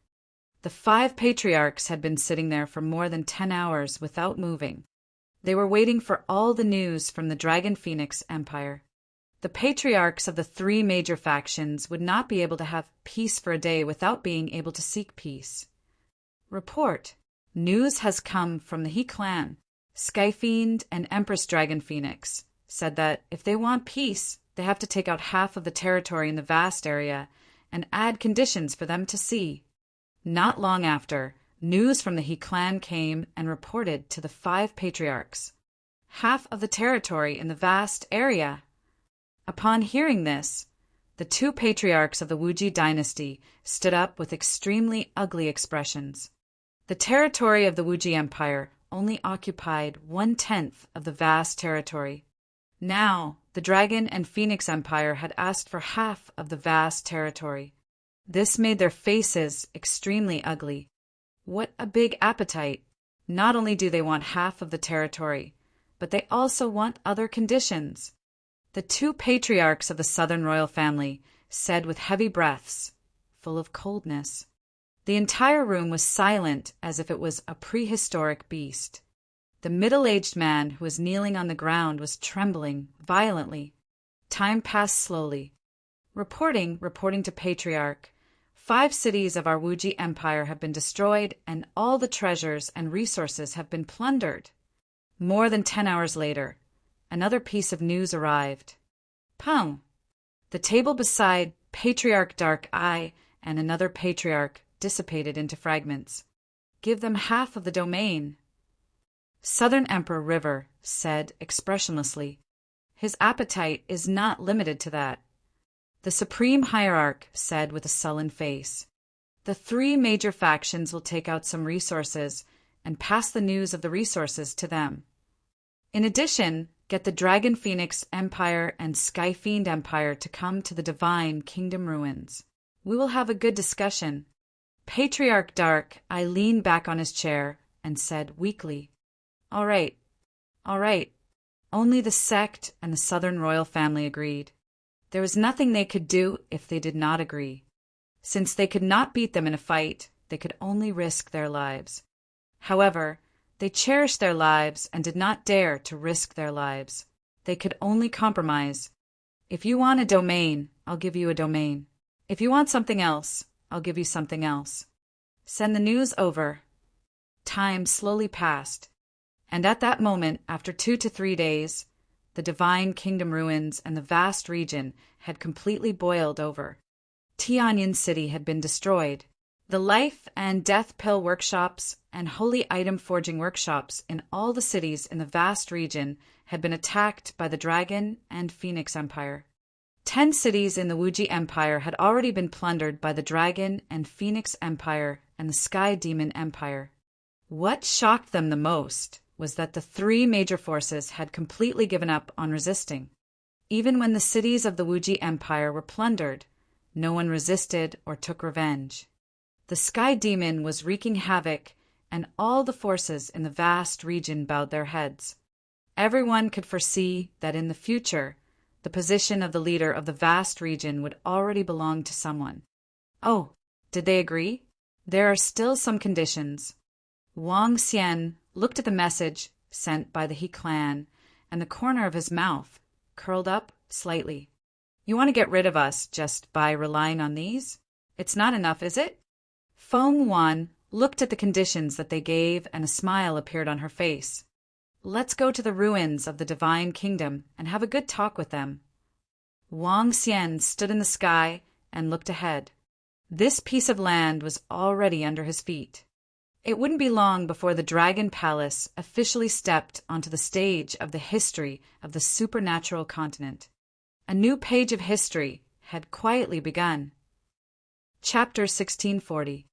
The 5 patriarchs had been sitting there for more than 10 hours without moving. They were waiting for all the news from the Dragon Phoenix Empire. The patriarchs of the 3 major factions would not be able to have peace for a day without being able to seek peace. Report. News has come from the He clan. Skyfiend and Empress Dragon Phoenix said that if they want peace, they have to take out half of the territory in the vast area and add conditions for them to see. Not long after, news from the He clan came and reported to the 5 patriarchs. Half of the territory in the vast area. Upon hearing this, the 2 patriarchs of the Wuji dynasty stood up with extremely ugly expressions. The territory of the Wuji Empire only occupied 1/10 of the vast territory. Now, the Dragon and Phoenix Empire had asked for half of the vast territory. This made their faces extremely ugly. What a big appetite! Not only do they want half of the territory, but they also want other conditions. The 2 patriarchs of the Southern royal family said with heavy breaths, full of coldness. The entire room was silent as if it was a prehistoric beast. The middle-aged man who was kneeling on the ground was trembling violently. Time passed slowly. Reporting to Patriarch, 5 cities of our Wuji Empire have been destroyed and all the treasures and resources have been plundered. More than 10 hours later, another piece of news arrived. Pum! The table beside Patriarch Dark Eye and another patriarch dissipated into fragments. Give them half of the domain. Southern Emperor River said expressionlessly, his appetite is not limited to that. The Supreme Hierarch said with a sullen face, the 3 major factions will take out some resources and pass the news of the resources to them. In addition, get the Dragon Phoenix Empire and Skyfiend Empire to come to the Divine Kingdom ruins. We will have a good discussion. Patriarch Dark Eye leaned back on his chair and said weakly, All right. Only the sect and the Southern royal family agreed. There was nothing they could do if they did not agree. Since they could not beat them in a fight, they could only risk their lives. However, they cherished their lives and did not dare to risk their lives. They could only compromise. If you want a domain, I'll give you a domain. If you want something else, I'll give you something else. Send the news over. Time slowly passed, and at that moment, after 2 to 3 days, the Divine Kingdom ruins and the vast region had completely boiled over. Tianyin City had been destroyed. The life and death pill workshops and holy item forging workshops in all the cities in the vast region had been attacked by the Dragon and Phoenix Empire. 10 cities in the Wuji Empire had already been plundered by the Dragon and Phoenix Empire and the Sky Demon Empire. What shocked them the most was that the 3 major forces had completely given up on resisting. Even when the cities of the Wuji Empire were plundered, no one resisted or took revenge. The Sky Demon was wreaking havoc, and all the forces in the vast region bowed their heads. Everyone could foresee that in the future, the position of the leader of the vast region would already belong to someone. Oh, did they agree? There are still some conditions. Wang Xian looked at the message sent by the He clan, and the corner of his mouth curled up slightly. You want to get rid of us just by relying on these? It's not enough, is it? Feng Wan looked at the conditions that they gave, and a smile appeared on her face. Let's go to the ruins of the Divine Kingdom and have a good talk with them. Wang Xian stood in the sky and looked ahead. This piece of land was already under his feet. It wouldn't be long before the Dragon Palace officially stepped onto the stage of the history of the supernatural continent. A new page of history had quietly begun. Chapter 1640.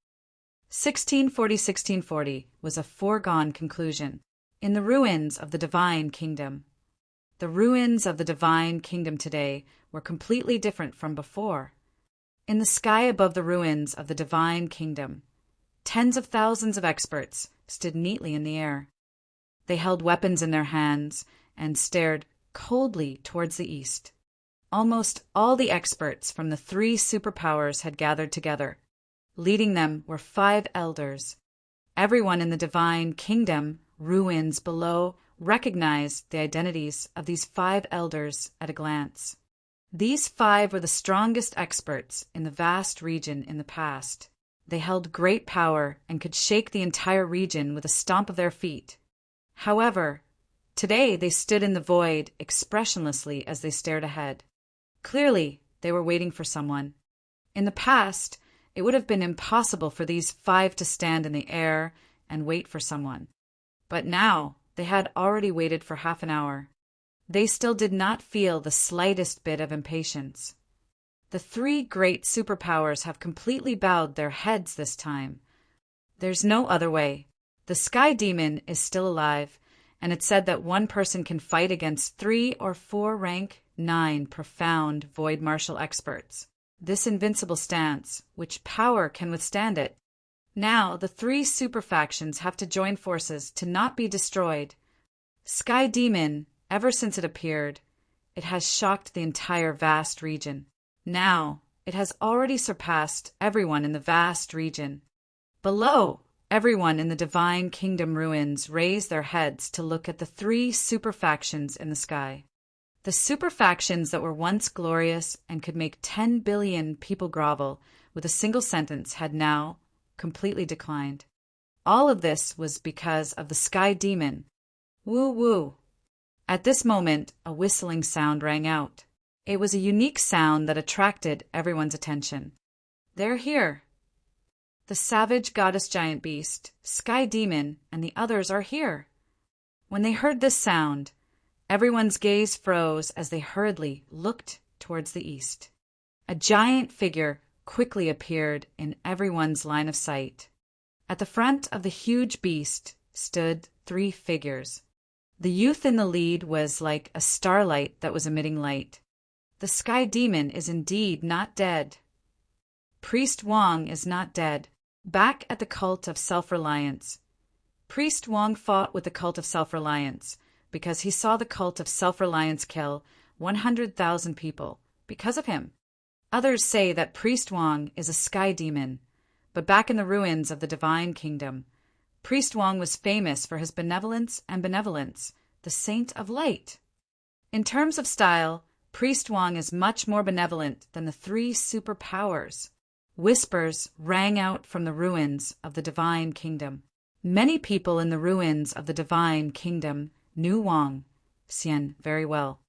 1640 was a foregone conclusion. In the ruins of the Divine Kingdom. The ruins of the Divine Kingdom today were completely different from before. In the sky above the ruins of the Divine Kingdom, tens of thousands of experts stood neatly in the air. They held weapons in their hands and stared coldly towards the east. Almost all the experts from the three superpowers had gathered together. Leading them were 5 elders. Everyone in the divine kingdom, ruins below, recognized the identities of these 5 elders at a glance. These 5 were the strongest experts in the vast region in the past. They held great power and could shake the entire region with a stomp of their feet. However, today they stood in the void expressionlessly as they stared ahead. Clearly, they were waiting for someone. In the past, it would have been impossible for these 5 to stand in the air and wait for someone. But now, they had already waited for half an hour. They still did not feel the slightest bit of impatience. The 3 great superpowers have completely bowed their heads this time. There's no other way. The Sky Demon is still alive, and it's said that one person can fight against 3 or 4 rank 9 profound void martial experts. This invincible stance, which power can withstand it? Now the 3 super factions have to join forces to not be destroyed. Sky Demon, ever since it appeared, it has shocked the entire vast region. Now it has already surpassed everyone in the vast region. Below, everyone in the divine kingdom ruins raised their heads to look at the 3 super factions in the sky. The super factions that were once glorious and could make 10 billion people grovel with a single sentence had now completely declined. All of this was because of the Sky Demon. Woo woo. At this moment, a whistling sound rang out. It was a unique sound that attracted everyone's attention. They're here. The savage goddess giant beast, Sky Demon, and the others are here. When they heard this sound, everyone's gaze froze as they hurriedly looked towards the east. A giant figure quickly appeared in everyone's line of sight. At the front of the huge beast stood 3 figures. The youth in the lead was like a starlight that was emitting light. The Sky Demon is indeed not dead. Priest Wong is not dead. Back at the cult of self-reliance. Priest Wong fought with the cult of self-reliance because he saw the cult of self-reliance kill 100,000 people because of him. Others say that Priest Wong is a Sky Demon, but back in the ruins of the divine kingdom, Priest Wong was famous for his benevolence and benevolence, the saint of light. In terms of style, Priest Wong is much more benevolent than the 3 superpowers. Whispers rang out from the ruins of the divine kingdom. Many people in the ruins of the divine kingdom knew Wang Xian very well.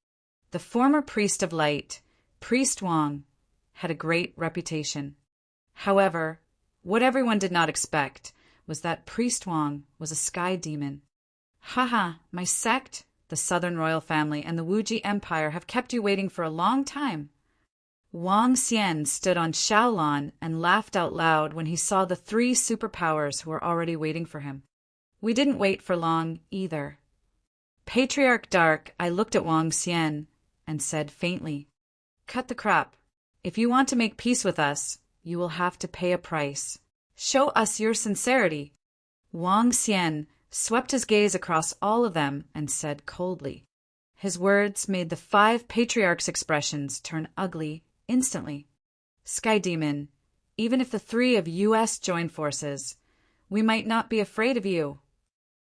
The former priest of light, Priest Wang, had a great reputation. However, what everyone did not expect was that Priest Wang was a Sky Demon. Haha, my sect, the Southern Royal Family, and the Wuji Empire have kept you waiting for a long time. Wang Xian stood on Shaolin and laughed out loud when he saw the 3 superpowers who were already waiting for him. We didn't wait for long either. Patriarch Dark, I looked at Wang Xian and said faintly, "Cut the crap. If you want to make peace with us, you will have to pay a price. Show us your sincerity." Wang Xian swept his gaze across all of them and said coldly. His words made the 5 patriarchs' expressions turn ugly instantly. Sky Demon, even if the 3 of US join forces, we might not be afraid of you.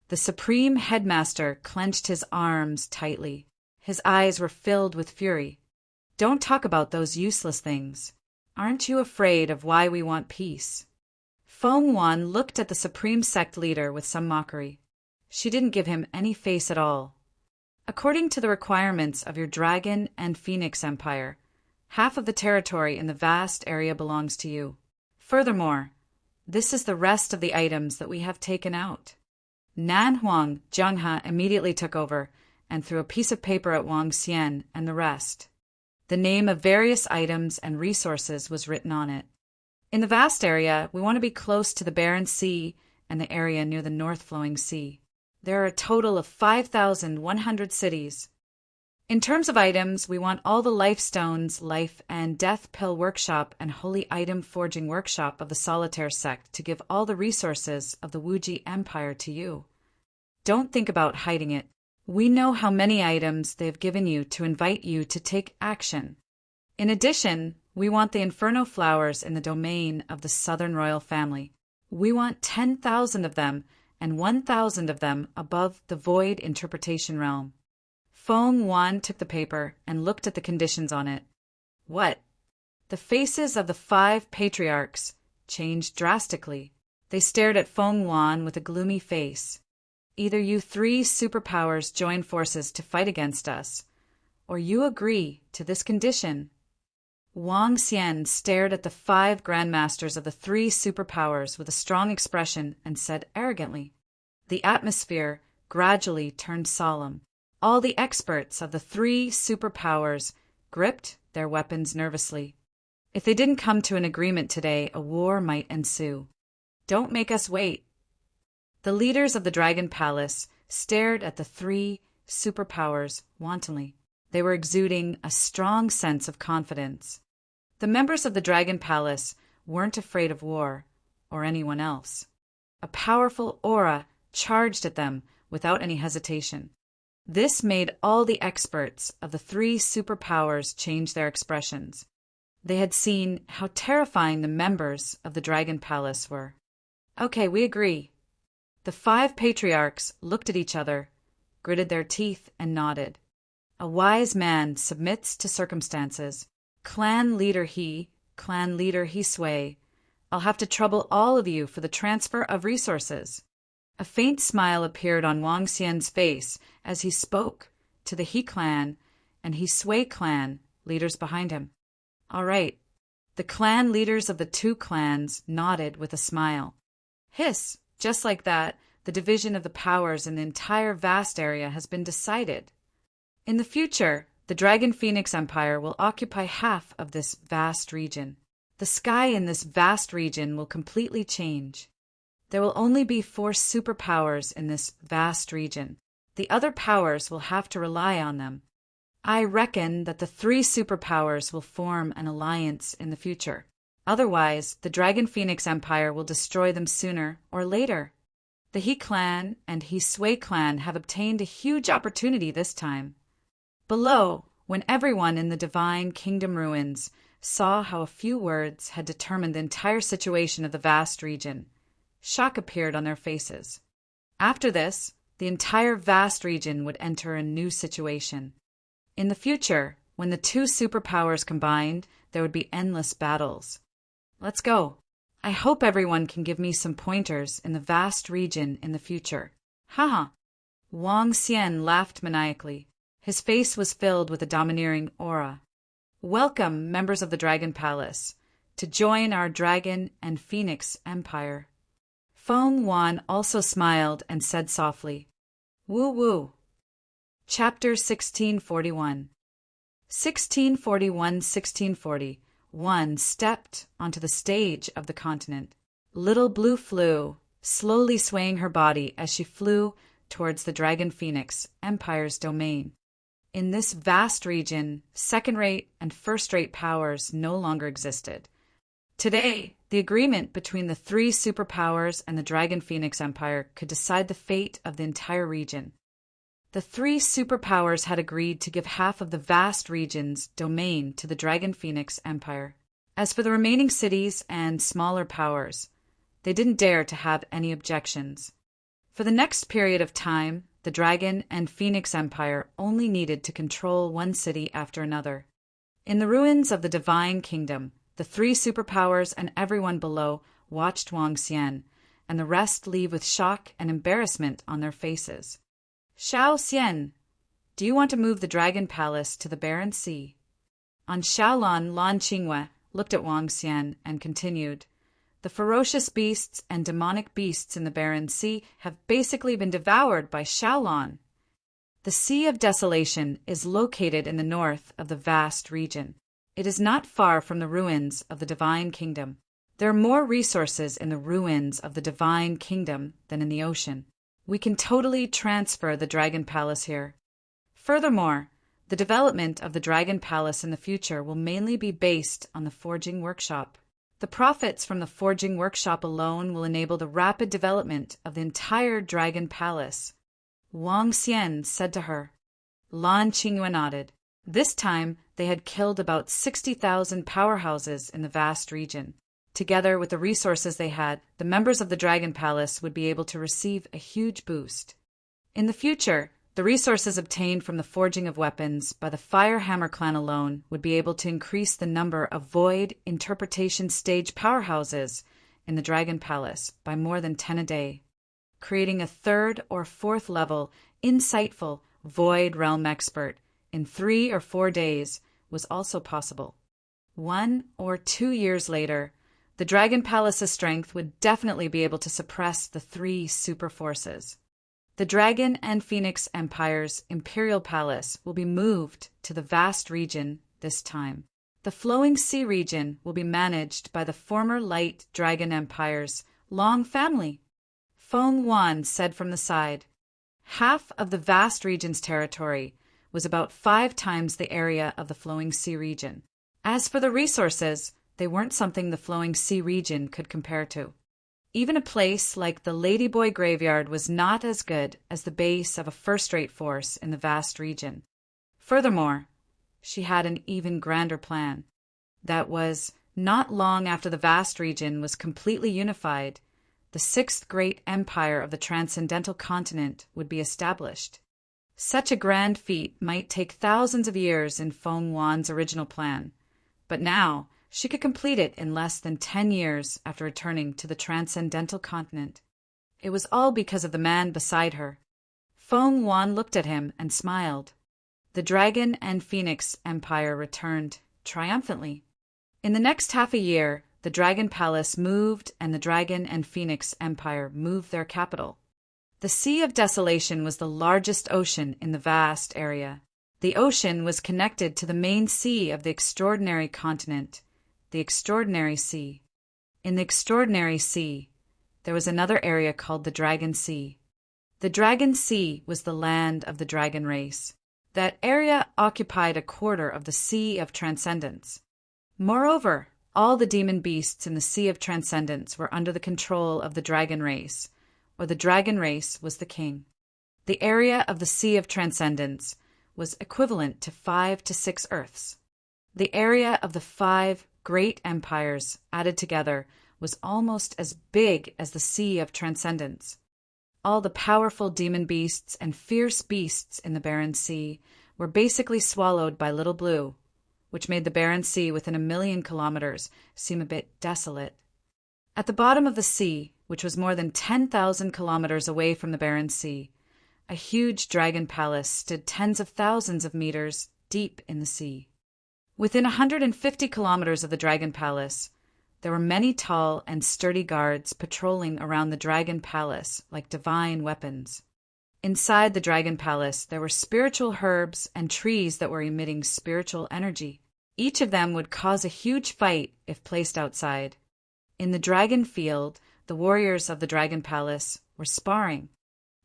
The Supreme Headmaster clenched his arms tightly. His eyes were filled with fury. Don't talk about those useless things. Aren't you afraid of why we want peace? Feng Wan looked at the Supreme Sect leader with some mockery. She didn't give him any face at all. According to the requirements of your Dragon and Phoenix Empire, half of the territory in the vast area belongs to you. Furthermore, this is the rest of the items that we have taken out. Nan Huang Zhenghe immediately took over and threw a piece of paper at Wang Xian and the rest. The name of various items and resources was written on it. In the vast area, we want to be close to the Barren Sea and the area near the North Flowing Sea. There are a total of 5,100 cities. In terms of items, we want all the life stones, life and death pill workshop and holy item forging workshop of the Solitaire sect to give all the resources of the Wuji Empire to you. Don't think about hiding it. We know how many items they have given you to invite you to take action. In addition, we want the inferno flowers in the domain of the southern royal family. We want 10,000 of them and 1,000 of them above the void interpretation realm. Feng Wan took the paper and looked at the conditions on it. What? The faces of the 5 patriarchs changed drastically. They stared at Feng Wan with a gloomy face. Either you 3 superpowers join forces to fight against us, or you agree to this condition. Wang Xian stared at the 5 grandmasters of the 3 superpowers with a strong expression and said arrogantly. The atmosphere gradually turned solemn. All the experts of the 3 superpowers gripped their weapons nervously. If they didn't come to an agreement today, a war might ensue. Don't make us wait. The leaders of the Dragon Palace stared at the 3 superpowers wantonly. They were exuding a strong sense of confidence. The members of the Dragon Palace weren't afraid of war or anyone else. A powerful aura charged at them without any hesitation. This made all the experts of the 3 superpowers change their expressions. They had seen how terrifying the members of the Dragon Palace were. Okay, we agree. The 5 patriarchs looked at each other, gritted their teeth, and nodded. A wise man submits to circumstances. Clan leader he sway. I'll have to trouble all of you for the transfer of resources. A faint smile appeared on Wang Xian's face as he spoke to the He clan and He Sui clan leaders behind him. All right. The clan leaders of the 2 clans nodded with a smile. Hiss, just like that, the division of the powers in the entire vast area has been decided. In the future, the Dragon Phoenix Empire will occupy half of this vast region. The sky in this vast region will completely change. There will only be 4 superpowers in this vast region. The other powers will have to rely on them. I reckon that the 3 superpowers will form an alliance in the future. Otherwise, the Dragon Phoenix Empire will destroy them sooner or later. The He clan and He Sui clan have obtained a huge opportunity this time. Below, when everyone in the Divine Kingdom ruins saw how a few words had determined the entire situation of the vast region, shock appeared on their faces. After this, the entire vast region would enter a new situation. In the future, when the 2 superpowers combined, there would be endless battles. Let's go. I hope everyone can give me some pointers in the vast region in the future. Haha. Wang Xian laughed maniacally. His face was filled with a domineering aura. Welcome, members of the Dragon Palace, to join our Dragon and Phoenix Empire. Feng Wan also smiled and said softly, Woo woo. Chapter 1641. 1640 one stepped onto the stage of the continent. Little Blue flew, slowly swaying her body as she flew towards the Dragon Phoenix Empire's domain. In this vast region, second-rate and first-rate powers no longer existed. Today, the agreement between the 3 superpowers and the Dragon Phoenix Empire could decide the fate of the entire region. The 3 superpowers had agreed to give half of the vast region's domain to the Dragon Phoenix Empire. As for the remaining cities and smaller powers, they didn't dare to have any objections. For the next period of time, the Dragon and Phoenix Empire only needed to control one city after another. In the ruins of the Divine Kingdom, the 3 superpowers and everyone below watched Wang Xian, and the rest leave with shock and embarrassment on their faces. Xiao Xian, do you want to move the Dragon Palace to the Barren Sea? On Xiaolon, Lan Qingwei looked at Wang Xian and continued, The ferocious beasts and demonic beasts in the Barren Sea have basically been devoured by Xiaolon. The Sea of Desolation is located in the north of the vast region. It is not far from the ruins of the Divine Kingdom. There are more resources in the ruins of the Divine Kingdom than in the ocean. We can totally transfer the Dragon Palace here. Furthermore, the development of the Dragon Palace in the future will mainly be based on the forging workshop. The profits from the forging workshop alone will enable the rapid development of the entire Dragon Palace. Wang Xian said to her. Lan Qingwen nodded. This time, they had killed about 60,000 powerhouses in the vast region. Together with the resources they had, the members of the Dragon Palace would be able to receive a huge boost. In the future, the resources obtained from the forging of weapons by the Firehammer clan alone would be able to increase the number of Void Interpretation Stage powerhouses in the Dragon Palace by more than 10 a day. Creating a 3rd or 4th level, insightful Void Realm expert in 3 or 4 days was also possible. 1 or 2 years later, the Dragon Palace's strength would definitely be able to suppress the 3 super forces. The Dragon and Phoenix Empire's Imperial Palace will be moved to the vast region this time. The Flowing Sea region will be managed by the former Light Dragon Empire's Long family. Feng Wan said from the side. Half of the vast region's territory was about 5 times the area of the Flowing Sea region. As for the resources, they weren't something the Flowing Sea region could compare to. Even a place like the Ladyboy Graveyard was not as good as the base of a first-rate force in the vast region. Furthermore, she had an even grander plan. That was, not long after the vast region was completely unified, the 6th great empire of the transcendental continent would be established. Such a grand feat might take thousands of years in Feng Wan's original plan, but now she could complete it in less than 10 years after returning to the transcendental continent. It was all because of the man beside her. Feng Wan looked at him and smiled. The Dragon and Phoenix Empire returned triumphantly. In the next half a year, the Dragon Palace moved and the Dragon and Phoenix Empire moved their capital. The Sea of Desolation was the largest ocean in the vast area. The ocean was connected to the main sea of the extraordinary continent, the Extraordinary Sea. In the Extraordinary Sea, there was another area called the Dragon Sea. The Dragon Sea was the land of the dragon race. That area occupied a quarter of the Sea of Transcendence. Moreover, all the demon beasts in the Sea of Transcendence were under the control of the dragon race, or the dragon race was the king. The area of the Sea of Transcendence was equivalent to 5 to 6 Earths. The area of the 5 great empires added together was almost as big as the Sea of Transcendence. All the powerful demon beasts and fierce beasts in the Barren Sea were basically swallowed by Little Blue, which made the Barren Sea within 1,000,000 kilometers seem a bit desolate. At the bottom of the sea, which was more than 10,000 kilometers away from the Barren Sea, a huge dragon palace stood tens of thousands of meters deep in the sea. Within 150 kilometers of the Dragon Palace, there were many tall and sturdy guards patrolling around the Dragon Palace like divine weapons. Inside the Dragon Palace, there were spiritual herbs and trees that were emitting spiritual energy. Each of them would cause a huge fight if placed outside. In the Dragon Field, the warriors of the Dragon Palace were sparring.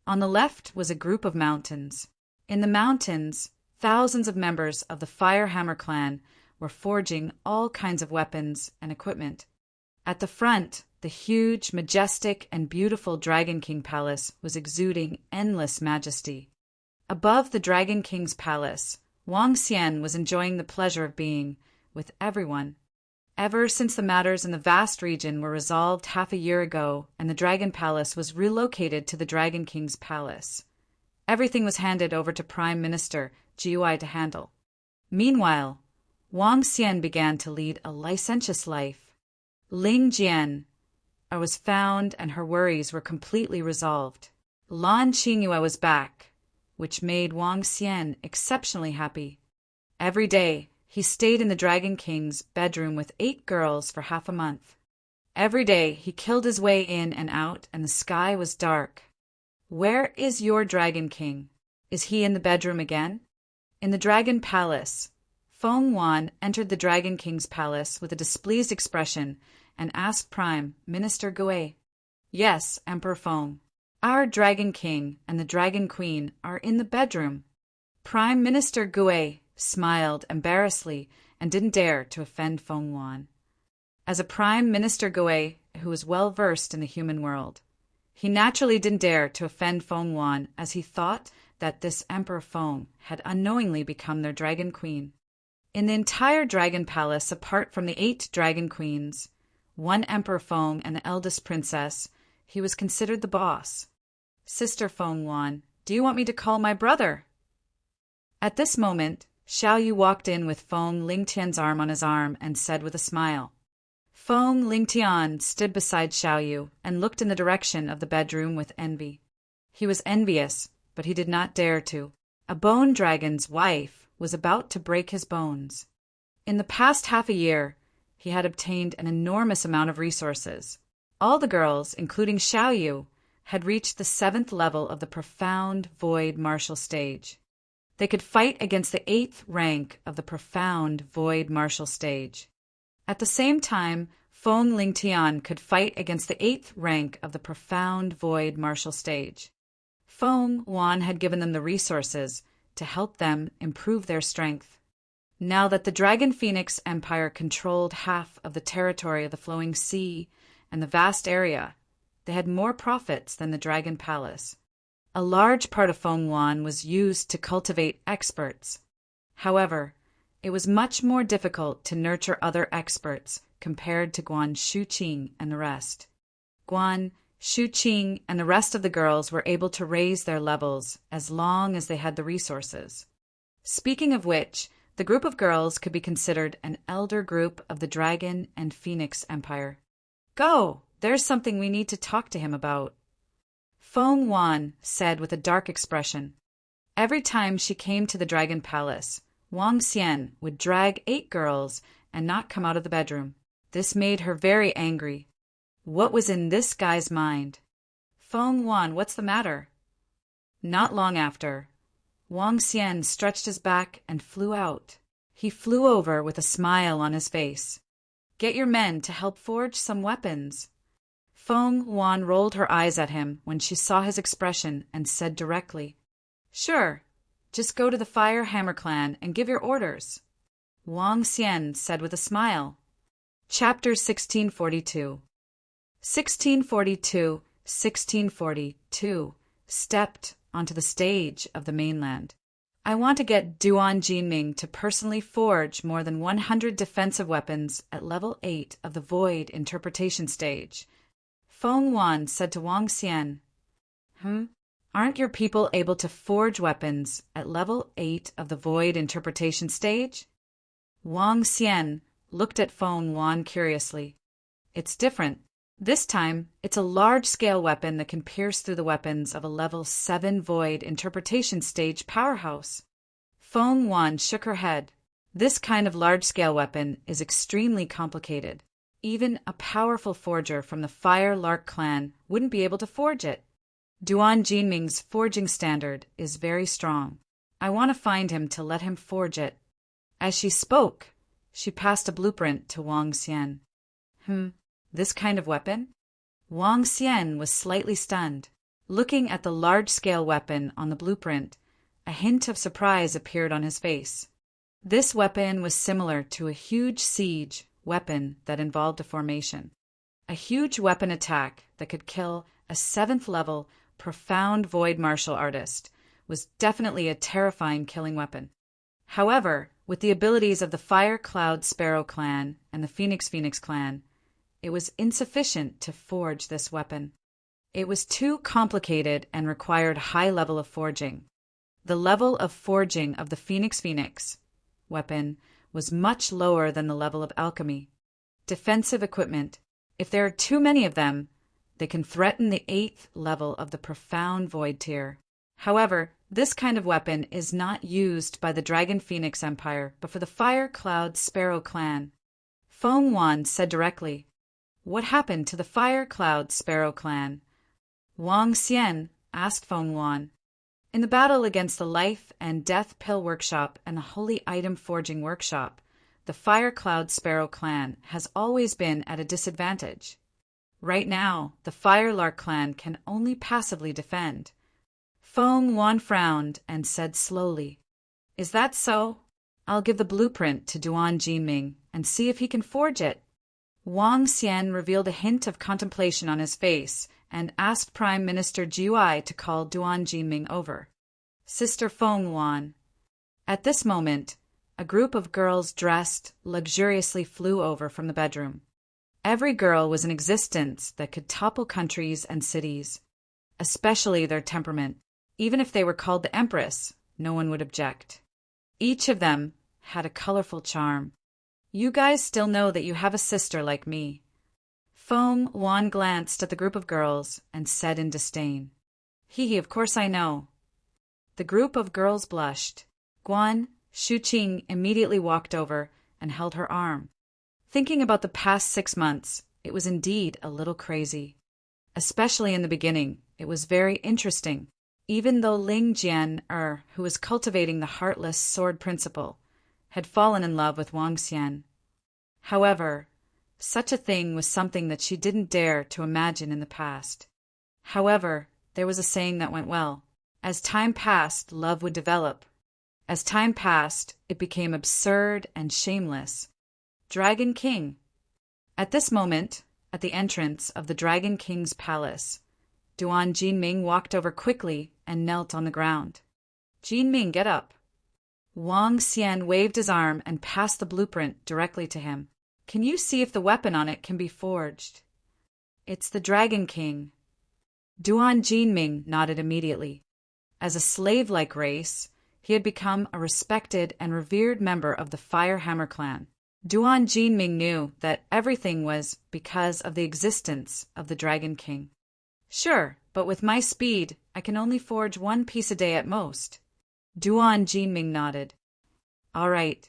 On the left was a group of mountains. In the mountains, thousands of members of the Firehammer clan were forging all kinds of weapons and equipment. At the front, the huge, majestic, and beautiful Dragon King Palace was exuding endless majesty. Above the Dragon King's palace, Wang Xian was enjoying the pleasure of being with everyone. Ever since the matters in the vast region were resolved half a year ago and the Dragon Palace was relocated to the Dragon King's palace, everything was handed over to Prime Minister Jiuai to handle. Meanwhile, Wang Xian began to lead a licentious life. Ling Jian was found and her worries were completely resolved. Lan Qingyue was back, which made Wang Xian exceptionally happy. Every day, he stayed in the Dragon King's bedroom with 8 girls for half a month. Every day, he killed his way in and out, and the sky was dark. Where is your Dragon King? Is he in the bedroom again? In the Dragon Palace, Feng Wan entered the Dragon King's palace with a displeased expression and asked Prime Minister Gui. Yes, Emperor Feng. Our Dragon King and the Dragon Queen are in the bedroom. Prime Minister Gui smiled embarrassedly and didn't dare to offend Feng Wan. As a Prime Minister Gui who was well versed in the human world, he naturally didn't dare to offend Feng Wan as he thought that this Emperor Feng had unknowingly become their dragon queen. In the entire dragon palace, apart from the 8 dragon queens, one Emperor Feng and the eldest princess, he was considered the boss. "Sister Feng Wan, do you want me to call my brother?" At this moment, Xiao Yu walked in with Feng Lingtian's arm on his arm and said with a smile. Feng Lingtian stood beside Xiao Yu and looked in the direction of the bedroom with envy. He was envious, but he did not dare to. A bone dragon's wife was about to break his bones. In the past half a year, he had obtained an enormous amount of resources. All the girls, including Xiao Yu, had reached the 7th level of the profound void martial stage. They could fight against the 8th rank of the profound void martial stage. At the same time, Feng Lingtian could fight against the 8th rank of the profound void martial stage. Feng Wan had given them the resources to help them improve their strength. Now that the Dragon Phoenix Empire controlled half of the territory of the flowing sea and the vast area, they had more profits than the Dragon Palace. A large part of Feng Wan was used to cultivate experts. However, it was much more difficult to nurture other experts compared to Guan Shuqing and the rest. Guan Shuqing and the rest of the girls were able to raise their levels as long as they had the resources. Speaking of which, the group of girls could be considered an elder group of the Dragon and Phoenix Empire. "Go! There's something we need to talk to him about," Feng Wan said with a dark expression. Every time she came to the Dragon Palace, Wang Xian would drag 8 girls and not come out of the bedroom. This made her very angry. What was in this guy's mind? "Feng Wan, what's the matter?" Not long after, Wang Xian stretched his back and flew out. He flew over with a smile on his face. "Get your men to help forge some weapons." Feng Wan rolled her eyes at him when she saw his expression and said directly, "Sure, just go to the Fire Hammer Clan and give your orders." Wang Xian said with a smile. Chapter 1642. 1642 stepped onto the stage of the mainland. "I want to get Duan Jinming to personally forge more than 100 defensive weapons at level 8 of the Void Interpretation stage," Feng Wan said to Wang Xian. Aren't your people able to forge weapons at level 8 of the Void Interpretation stage?" Wang Xian looked at Feng Wan curiously. "It's different. This time, it's a large-scale weapon that can pierce through the weapons of a level 7 Void Interpretation stage powerhouse." Feng Wan shook her head. "This kind of large-scale weapon is extremely complicated. Even a powerful forger from the Fire Lark clan wouldn't be able to forge it. Duan Jinming's forging standard is very strong. I want to find him to let him forge it." As she spoke, she passed a blueprint to Wang Xian. This kind of weapon? Wang Xian was slightly stunned. Looking at the large-scale weapon on the blueprint, a hint of surprise appeared on his face. This weapon was similar to a huge siege weapon that involved a formation. A huge weapon attack that could kill a 7th-level profound void martial artist was definitely a terrifying killing weapon. However, with the abilities of the Fire Cloud Sparrow clan and the Phoenix clan, it was insufficient to forge this weapon. It was too complicated and required high level of forging. The level of forging of the Phoenix weapon was much lower than the level of alchemy. Defensive equipment. If there are too many of them, they can threaten the 8th level of the profound void tier. However, this kind of weapon is not used by the Dragon Phoenix Empire, but for the Fire Cloud Sparrow clan. Feng Wan said directly. "What happened to the Fire Cloud Sparrow clan?" Wang Xian asked Feng Wan. "In the battle against the Life and Death Pill Workshop and the Holy Item Forging Workshop, the Fire Cloud Sparrow clan has always been at a disadvantage. Right now, the Fire Lark clan can only passively defend." Feng Wan frowned and said slowly, "Is that so? I'll give the blueprint to Duan Jinming and see if he can forge it." Wang Xian revealed a hint of contemplation on his face and asked Prime Minister Jiuai to call Duan Jinming over. Sister Feng Wan. At this moment, a group of girls dressed luxuriously flew over from the bedroom. Every girl was an existence that could topple countries and cities, especially their temperament. Even if they were called the Empress, no one would object. Each of them had a colorful charm. You guys still know that you have a sister like me. Feng Wan glanced at the group of girls and said in disdain. Hee, of course I know. The group of girls blushed. Guan Shuqing immediately walked over and held her arm. Thinking about the past 6 months, it was indeed a little crazy. Especially in the beginning, it was very interesting. Even though Ling Jian, who was cultivating the heartless sword principle, had fallen in love with Wang Xian. However, such a thing was something that she didn't dare to imagine in the past. However, there was a saying that went well. As time passed, love would develop. As time passed, it became absurd and shameless. Dragon King. At this moment, at the entrance of the Dragon King's palace, Duan Jinming walked over quickly and knelt on the ground. Jinming, get up. Wang Xian waved his arm and passed the blueprint directly to him. Can you see if the weapon on it can be forged? It's the Dragon King. Duan Jinming nodded immediately. As a slave-like race, he had become a respected and revered member of the Firehammer clan. Duan Jinming knew that everything was because of the existence of the Dragon King. Sure, but with my speed, I can only forge 1 piece a day at most. Duan Jinming nodded. All right.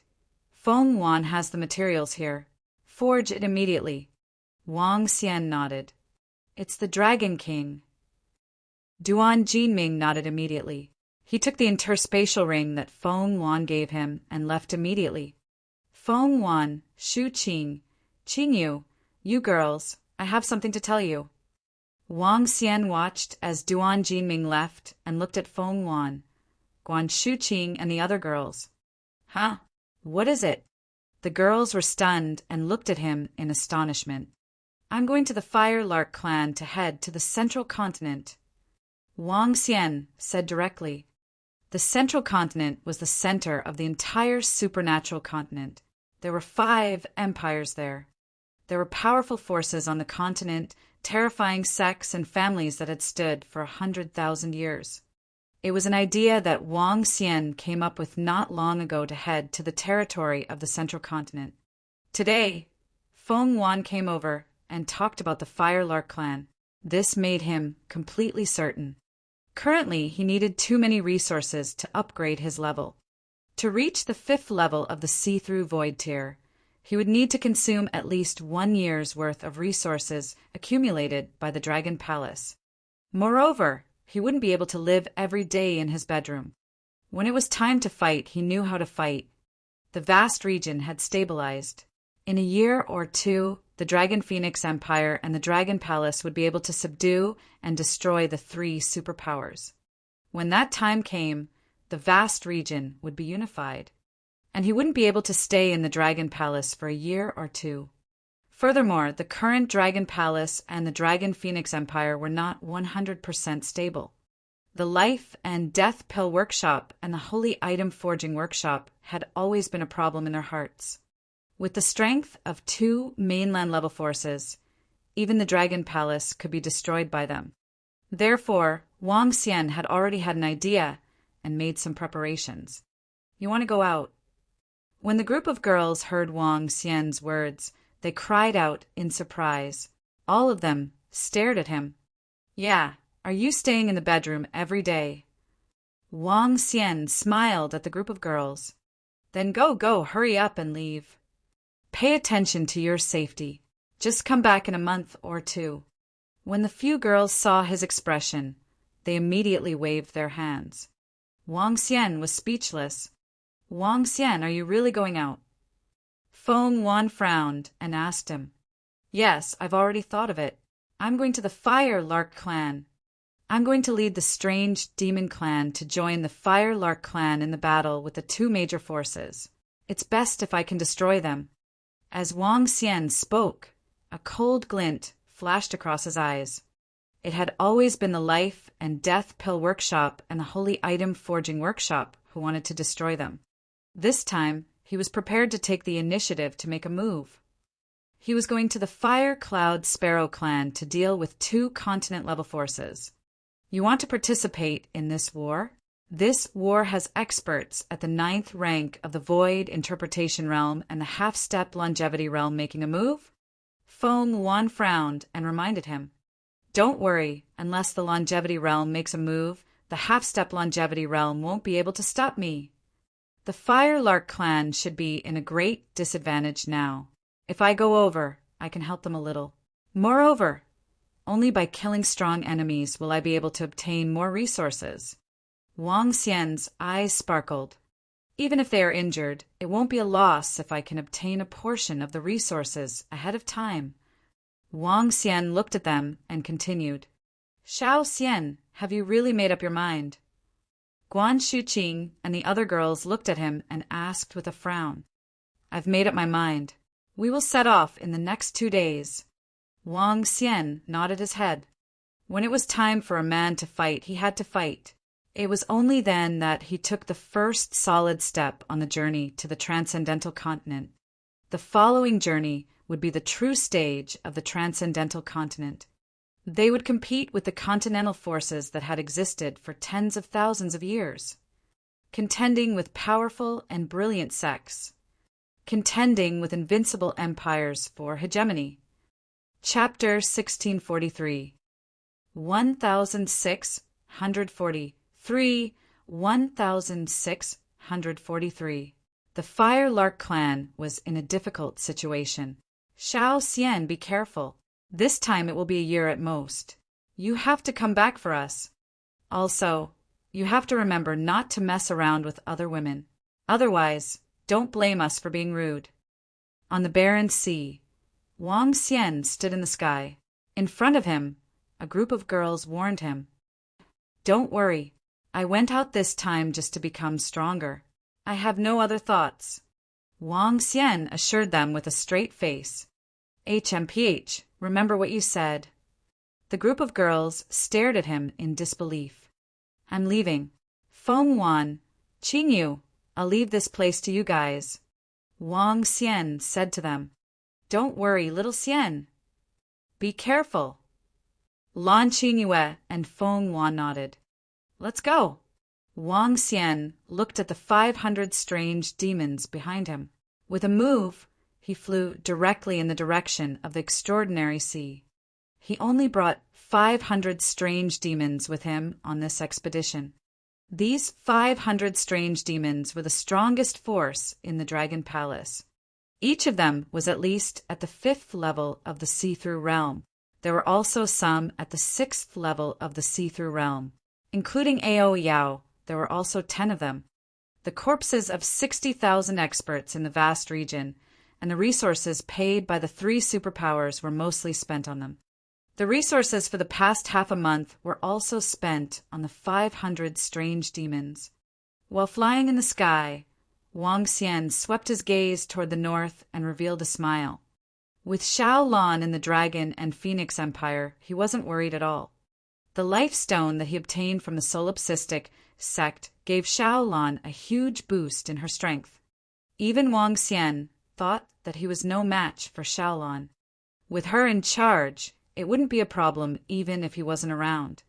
Feng Wan has the materials here. Forge it immediately. Wang Xian nodded. It's the Dragon King. Duan Jinming nodded immediately. He took the interspatial ring that Feng Wan gave him and left immediately. Feng Wan, Shu Qing, Qingyu, you girls, I have something to tell you. Wang Xian watched as Duan Jinming left and looked at Feng Wan, Guan Shuqing, and the other girls. Huh? What is it? The girls were stunned and looked at him in astonishment. I'm going to the Fire Lark clan to head to the Central Continent. Wang Xian said directly. The Central Continent was the center of the entire supernatural continent. There were 5 empires there. There were powerful forces on the continent, terrifying sects and families that had stood for 100,000 years. It was an idea that Wang Xian came up with not long ago to head to the territory of the Central Continent. Today, Feng Wan came over and talked about the Fire Lark clan. This made him completely certain. Currently, he needed too many resources to upgrade his level. To reach the 5th level of the See-Through Void tier, he would need to consume at least 1 year's worth of resources accumulated by the Dragon Palace. Moreover, he wouldn't be able to live every day in his bedroom. When it was time to fight, he knew how to fight. The vast region had stabilized. In a year or 2, the Dragon Phoenix Empire and the Dragon Palace would be able to subdue and destroy the 3 superpowers. When that time came, the vast region would be unified, and he wouldn't be able to stay in the Dragon Palace for a year or 2. Furthermore, the current Dragon Palace and the Dragon Phoenix Empire were not 100% stable. The Life and Death Pill Workshop and the Holy Item Forging Workshop had always been a problem in their hearts. With the strength of 2 mainland-level forces, even the Dragon Palace could be destroyed by them. Therefore, Wang Xian had already had an idea and made some preparations. You want to go out? When the group of girls heard Wang Xian's words, they cried out in surprise. All of them stared at him. Yeah, are you staying in the bedroom every day? Wang Xian smiled at the group of girls. Then go, hurry up and leave. Pay attention to your safety. Just come back in a month or 2. When the few girls saw his expression, they immediately waved their hands. Wang Xian was speechless. Wang Xian, are you really going out? Feng Wan frowned and asked him. Yes, I've already thought of it. I'm going to the Fire Lark clan. I'm going to lead the strange demon clan to join the Fire Lark clan in the battle with the 2 major forces. It's best if I can destroy them. As Wang Xian spoke, a cold glint flashed across his eyes. It had always been the life and death pill workshop and the holy item forging workshop who wanted to destroy them. This time, he was prepared to take the initiative to make a move. He was going to the Fire Cloud Sparrow clan to deal with 2 continent-level forces. You want to participate in this war? This war has experts at the 9th rank of the Void Interpretation Realm and the Half-Step Longevity Realm making a move? Feng Wan frowned and reminded him. Don't worry, unless the Longevity Realm makes a move, the Half-Step Longevity Realm won't be able to stop me. The Firelark clan should be in a great disadvantage now. If I go over, I can help them a little. Moreover, only by killing strong enemies will I be able to obtain more resources. Wang Xian's eyes sparkled. Even if they are injured, it won't be a loss if I can obtain a portion of the resources ahead of time. Wang Xian looked at them and continued. Xiao Xian, have you really made up your mind? Guan Shuqing and the other girls looked at him and asked with a frown. I've made up my mind. We will set off in the next 2 days. Wang Xian nodded his head. When it was time for a man to fight, he had to fight. It was only then that he took the first solid step on the journey to the transcendental continent. The following journey would be the true stage of the transcendental continent. They would compete with the continental forces that had existed for tens of thousands of years, contending with powerful and brilliant sects, contending with invincible empires for hegemony. Chapter 1643 1643 1643 The Firelark clan was in a difficult situation. Xiao Xian, be careful. This time it will be a year at most. You have to come back for us. Also, you have to remember not to mess around with other women. Otherwise, don't blame us for being rude. On the barren sea, Wang Xian stood in the sky. In front of him, a group of girls warned him. Don't worry. I went out this time just to become stronger. I have no other thoughts. Wang Xian assured them with a straight face. HMPH, remember what you said. The group of girls stared at him in disbelief. I'm leaving. Feng Wan, Qingyu, I'll leave this place to you guys. Wang Xian said to them. Don't worry, little Xian. Be careful. Lan Qingyue and Feng Wan nodded. Let's go. Wang Xian looked at the 500 strange demons behind him. With a move, he flew directly in the direction of the extraordinary sea. He only brought 500 strange demons with him on this expedition. These 500 strange demons were the strongest force in the Dragon Palace. Each of them was at least at the 5th level of the see-through realm. There were also some at the 6th level of the see-through realm. Including Ao Yao, there were also 10 of them. The corpses of 60,000 experts in the vast region, and the resources paid by the 3 superpowers were mostly spent on them. The resources for the past half a month were also spent on the 500 strange demons. While flying in the sky, Wang Xian swept his gaze toward the north and revealed a smile. With Xiao Lan in the Dragon and Phoenix Empire, he wasn't worried at all. The life stone that he obtained from the solipsistic sect gave Xiao Lan a huge boost in her strength. Even Wang Xian thought that he was no match for Xiao Lan. With her in charge, it wouldn't be a problem even if he wasn't around.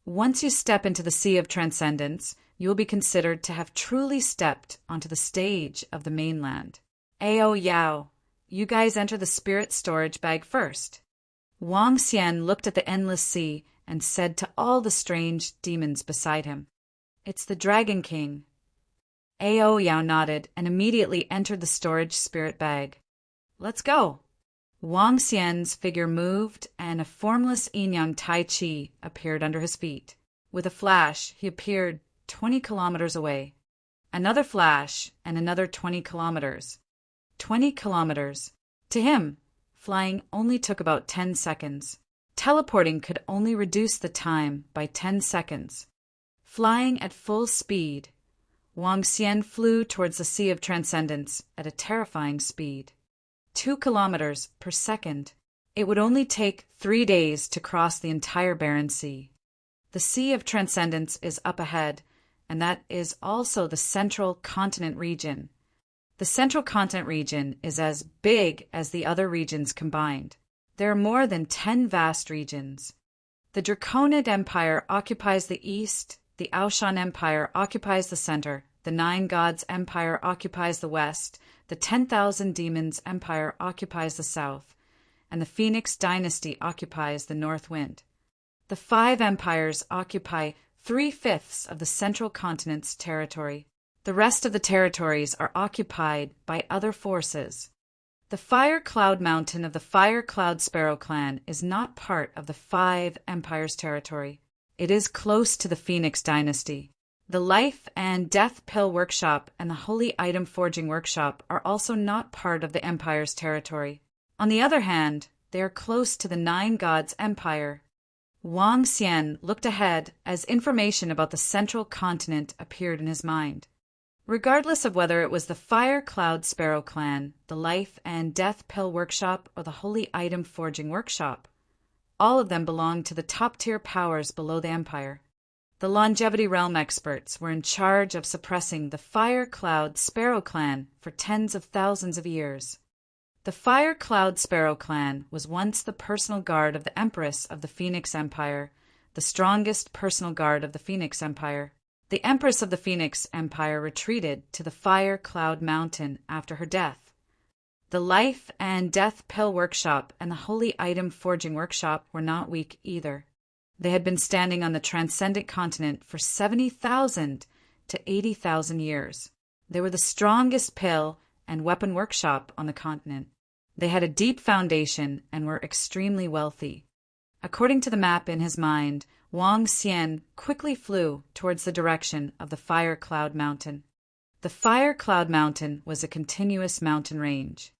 Once you step into the Sea of Transcendence, you will be considered to have truly stepped onto the stage of the mainland. Ao Yao, you guys enter the spirit storage bag first. Wang Xian looked at the endless sea and said to all the strange demons beside him, It's the Dragon King. Ao Yao nodded and immediately entered the storage spirit bag. Let's go. Wang Xian's figure moved and a formless yin-yang Tai Chi appeared under his feet. With a flash, he appeared 20 kilometers away. Another flash and another 20 kilometers. 20 kilometers. To him, flying only took about 10 seconds. Teleporting could only reduce the time by 10 seconds. Flying at full speed, Wang Xian flew towards the Sea of Transcendence at a terrifying speed. 2 kilometers per second. It would only take 3 days to cross the entire Barren Sea. The Sea of Transcendence is up ahead, and that is also the Central Continent region. The Central Continent region is as big as the other regions combined. There are more than 10 vast regions. The Draconid Empire occupies the east, the Aushan Empire occupies the center, the Nine Gods Empire occupies the west, the 10,000 Demons Empire occupies the south, and the Phoenix Dynasty occupies the north wind. The 5 empires occupy 3/5 of the Central Continent's territory. The rest of the territories are occupied by other forces. The Fire Cloud Mountain of the Fire Cloud Sparrow clan is not part of the 5 empires' territory. It is close to the Phoenix Dynasty. The Life and Death Pill Workshop and the Holy Item Forging Workshop are also not part of the empire's territory. On the other hand, they are close to the Nine Gods Empire. Wang Xian looked ahead as information about the Central Continent appeared in his mind. Regardless of whether it was the Fire Cloud Sparrow clan, the Life and Death Pill Workshop, or the Holy Item Forging Workshop, all of them belonged to the top-tier powers below the Empire. The Longevity Realm experts were in charge of suppressing the Fire Cloud Sparrow clan for tens of thousands of years. The Fire Cloud Sparrow clan was once the personal guard of the Empress of the Phoenix Empire, the strongest personal guard of the Phoenix Empire. The Empress of the Phoenix Empire retreated to the Fire Cloud Mountain after her death. The Life and Death Pill Workshop and the Holy Item Forging Workshop were not weak either. They had been standing on the Transcendent Continent for 70,000 to 80,000 years. They were the strongest pill and weapon workshop on the continent. They had a deep foundation and were extremely wealthy. According to the map in his mind, Wang Xian quickly flew towards the direction of the Fire Cloud Mountain. The Fire Cloud Mountain was a continuous mountain range.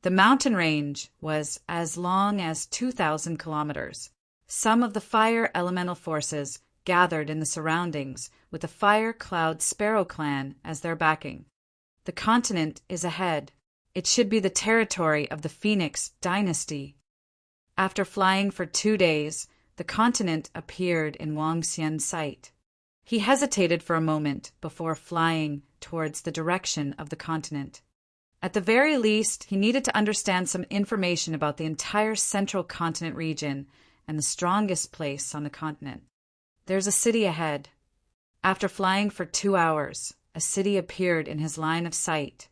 The mountain range was as long as 2,000 kilometers. Some of the fire elemental forces gathered in the surroundings with the Fire Cloud Sparrow clan as their backing. The continent is ahead. It should be the territory of the Phoenix Dynasty. After flying for 2 days, the continent appeared in Wang Xian's sight. He hesitated for a moment before flying towards the direction of the continent. At the very least, he needed to understand some information about the entire Central Continent region and the strongest place on the continent. There's a city ahead. After flying for 2 hours, a city appeared in his line of sight.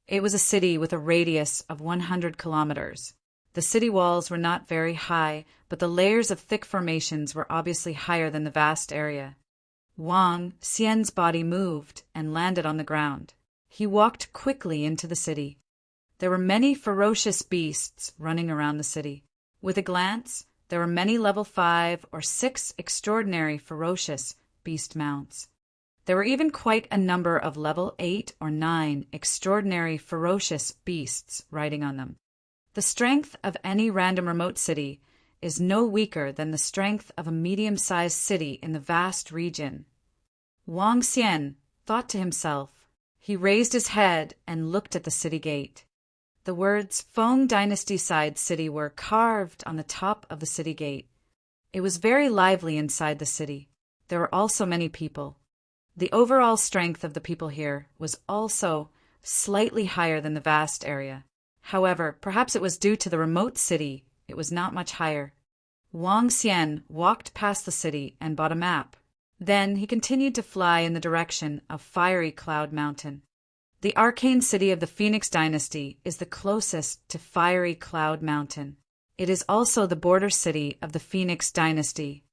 It was a city with a radius of 100 kilometers. The city walls were not very high, but the layers of thick formations were obviously higher than the vast area. Wang Xian's body moved and landed on the ground. He walked quickly into the city. There were many ferocious beasts running around the city. With a glance, there were many level 5 or 6 extraordinary ferocious beast mounts. There were even quite a number of level 8 or 9 extraordinary ferocious beasts riding on them. The strength of any random remote city is no weaker than the strength of a medium-sized city in the vast region. Wang Xian thought to himself. He raised his head and looked at the city gate. The words Feng Dynasty Side City were carved on the top of the city gate. It was very lively inside the city. There were also many people. The overall strength of the people here was also slightly higher than the vast area. However, perhaps it was due to the remote city, it was not much higher. Wang Xian walked past the city and bought a map. Then he continued to fly in the direction of Fiery Cloud Mountain. The arcane city of the Phoenix Dynasty is the closest to Fiery Cloud Mountain. It is also the border city of the Phoenix Dynasty.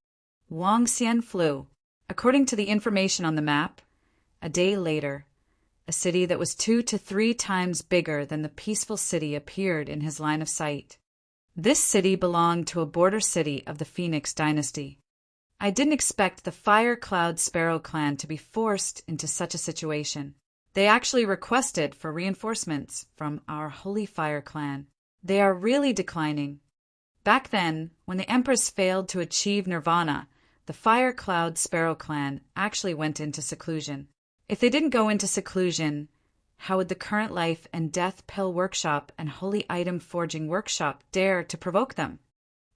Wang Xian flew. According to the information on the map, a day later, a city that was 2 to 3 times bigger than the peaceful city appeared in his line of sight. This city belonged to a border city of the Phoenix Dynasty. I didn't expect the Fire Cloud Sparrow clan to be forced into such a situation. They actually requested for reinforcements from our Holy Fire clan. They are really declining. Back then, when the Empress failed to achieve nirvana, the Fire Cloud Sparrow clan actually went into seclusion. If they didn't go into seclusion, How would the current life and death pill workshop and holy item forging workshop dare to provoke them?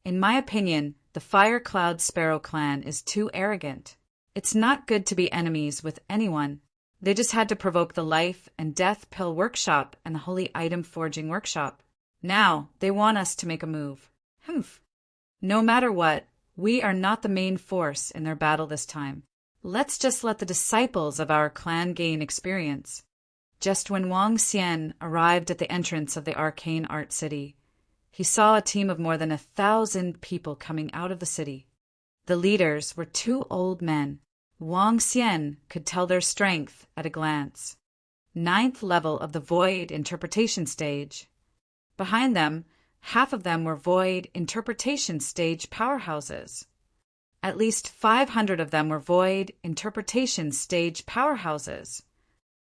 In my opinion, the Fire Cloud Sparrow clan is too arrogant. It's not good to be enemies with anyone. They just had to provoke the life and death pill workshop and the holy item forging workshop. Now they want us to make a move. Humph. No matter what, we are not the main force in their battle this time. Let's just let the disciples of our clan gain experience. Just when Wang Xian arrived at the entrance of the arcane art city, he saw a team of more than 1,000 people coming out of the city. The leaders were two old men. Wang Xian could tell their strength at a glance. 9th level of the Void Interpretation Stage. Behind them, half of them were Void Interpretation Stage powerhouses. At least 500 of them were Void Interpretation Stage powerhouses.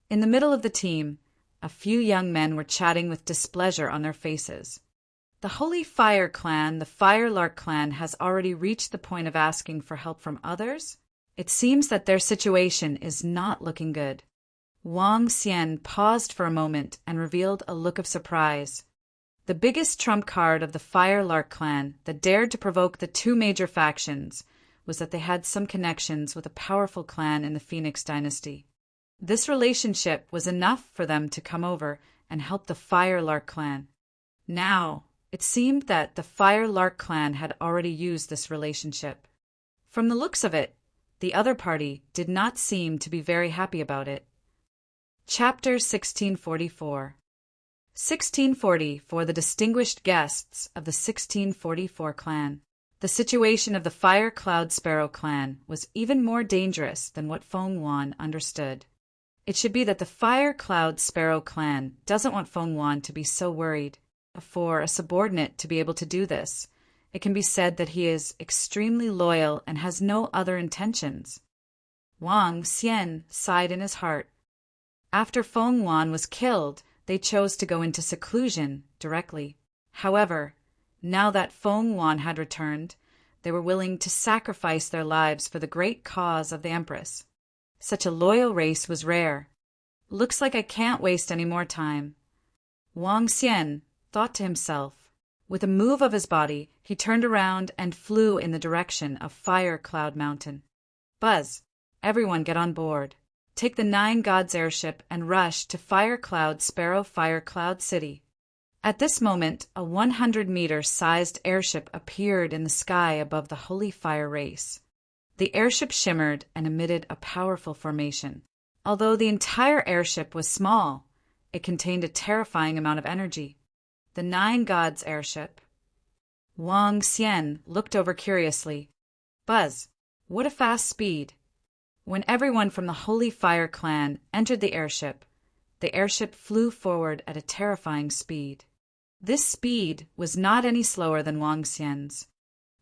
In the middle of the team, a few young men were chatting with displeasure on their faces. The Holy Fire Clan, the Firelark Clan, has already reached the point of asking for help from others. It seems that their situation is not looking good. Wang Xian paused for a moment and revealed a look of surprise. The biggest trump card of the Firelark Clan that dared to provoke the two major factions was that they had some connections with a powerful clan in the Phoenix dynasty. This relationship was enough for them to come over and help the Firelark Clan. Now, it seemed that the Firelark Clan had already used this relationship. From the looks of it, the other party did not seem to be very happy about it. Chapter 1644. 1640 for the distinguished guests of the 1644 clan. The situation of the Fire Cloud Sparrow clan was even more dangerous than what Feng Wan understood. It should be that the Fire Cloud Sparrow clan doesn't want Feng Wan to be so worried. For a subordinate to be able to do this, it can be said that he is extremely loyal and has no other intentions. Wang Xian sighed in his heart. After Feng Wan was killed, they chose to go into seclusion directly. However, now that Feng Wan had returned, they were willing to sacrifice their lives for the great cause of the Empress. Such a loyal race was rare. Looks like I can't waste any more time. Wang Xian thought to himself. With a move of his body, he turned around and flew in the direction of Fire Cloud Mountain. Buzz, everyone get on board. Take the 9 Gods airship and rush to Fire Cloud Sparrow Fire Cloud City. At this moment, a 100-meter-sized airship appeared in the sky above the Holy Fire Race. The airship shimmered and emitted a powerful formation. Although the entire airship was small, it contained a terrifying amount of energy. The 9 Gods airship. Wang Xian looked over curiously. Buzz, what a fast speed! When everyone from the Holy Fire Clan entered the airship flew forward at a terrifying speed. This speed was not any slower than Wang Xian's.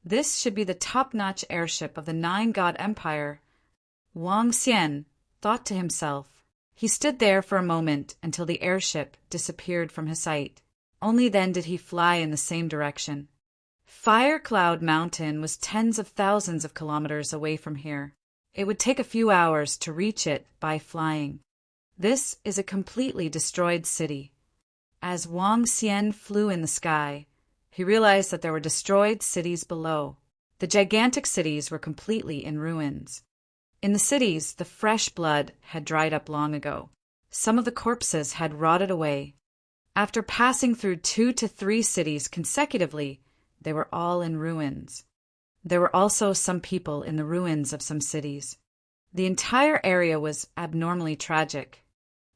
This should be the top-notch airship of the 9 God Empire. Wang Xian thought to himself. He stood there for a moment until the airship disappeared from his sight. Only then did he fly in the same direction. Fire Cloud Mountain was tens of thousands of kilometers away from here. It would take a few hours to reach it by flying. This is a completely destroyed city. As Wang Xian flew in the sky, he realized that there were destroyed cities below. The gigantic cities were completely in ruins. In the cities, the fresh blood had dried up long ago. Some of the corpses had rotted away. After passing through 2 to 3 cities consecutively, they were all in ruins. There were also some people in the ruins of some cities. The entire area was abnormally tragic.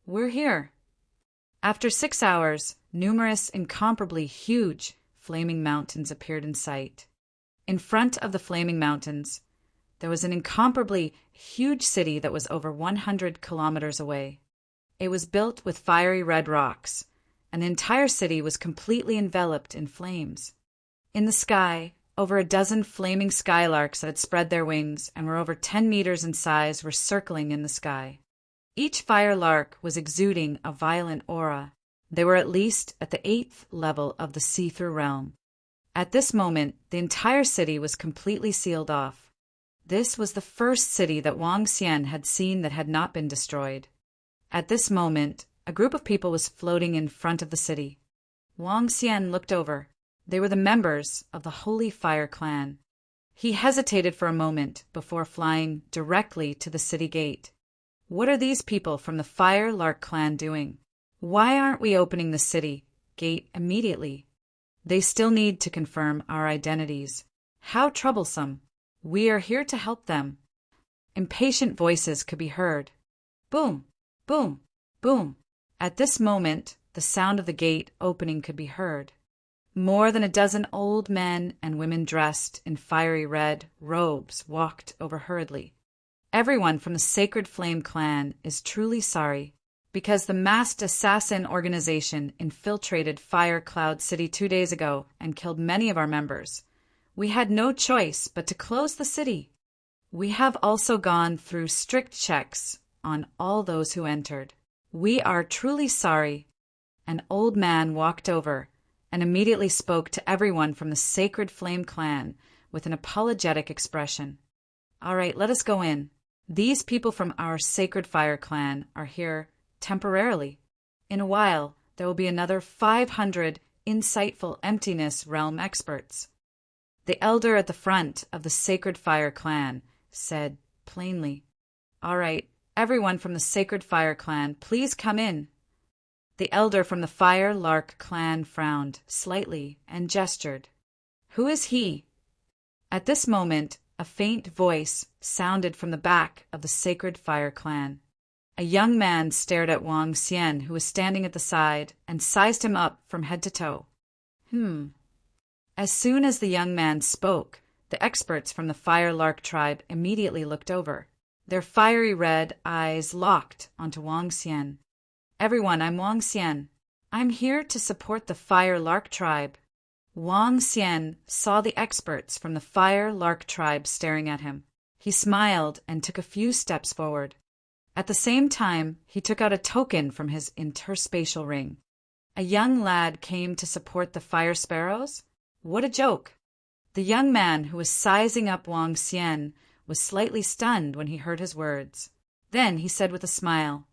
We're here. After 6 hours, numerous incomparably huge flaming mountains appeared in sight. In front of the flaming mountains, there was an incomparably huge city that was over 100 kilometers away. It was built with fiery red rocks, and the entire city was completely enveloped in flames. In the sky, over a dozen flaming skylarks that had spread their wings and were over 10 meters in size were circling in the sky. Each fire lark was exuding a violent aura. They were at least at the 8th level of the see-through realm. At this moment, the entire city was completely sealed off. This was the first city that Wang Xian had seen that had not been destroyed. At this moment, a group of people was floating in front of the city. Wang Xian looked over. They were the members of the Holy Fire clan. He hesitated for a moment before flying directly to the city gate. What are these people from the Fire Lark clan doing? Why aren't we opening the city gate immediately? They still need to confirm our identities. How troublesome. We are here to help them. Impatient voices could be heard. Boom, boom, boom. At this moment, the sound of the gate opening could be heard. More than a dozen old men and women dressed in fiery red robes walked over hurriedly. Everyone from the Sacred Flame clan is truly sorry because the masked assassin organization infiltrated Fire Cloud City 2 days ago and killed many of our members. We had no choice but to close the city. We have also gone through strict checks on all those who entered. We are truly sorry. An old man walked over and immediately spoke to everyone from the Sacred Flame clan with an apologetic expression. All right, let us go in. These people from our Sacred Fire clan are here temporarily. In a while, there will be another 500 insightful Emptiness Realm experts. The elder at the front of the Sacred Fire clan said plainly, All right, everyone from the Sacred Fire clan, please come in. The elder from the Fire Lark clan frowned slightly and gestured. Who is he? At this moment, a faint voice sounded from the back of the Sacred Fire clan. A young man stared at Wang Xian, who was standing at the side, and sized him up from head to toe. As soon as the young man spoke, the experts from the Fire Lark tribe immediately looked over. Their fiery red eyes locked onto Wang Xian. Everyone, I'm Wang Xian. I'm here to support the Fire Lark tribe. Wang Xian saw the experts from the Fire Lark tribe staring at him. He smiled and took a few steps forward. At the same time, he took out a token from his interspatial ring. A young lad came to support the Fire Sparrows? What a joke! The young man who was sizing up Wang Xian was slightly stunned when he heard his words. Then he said with a smile,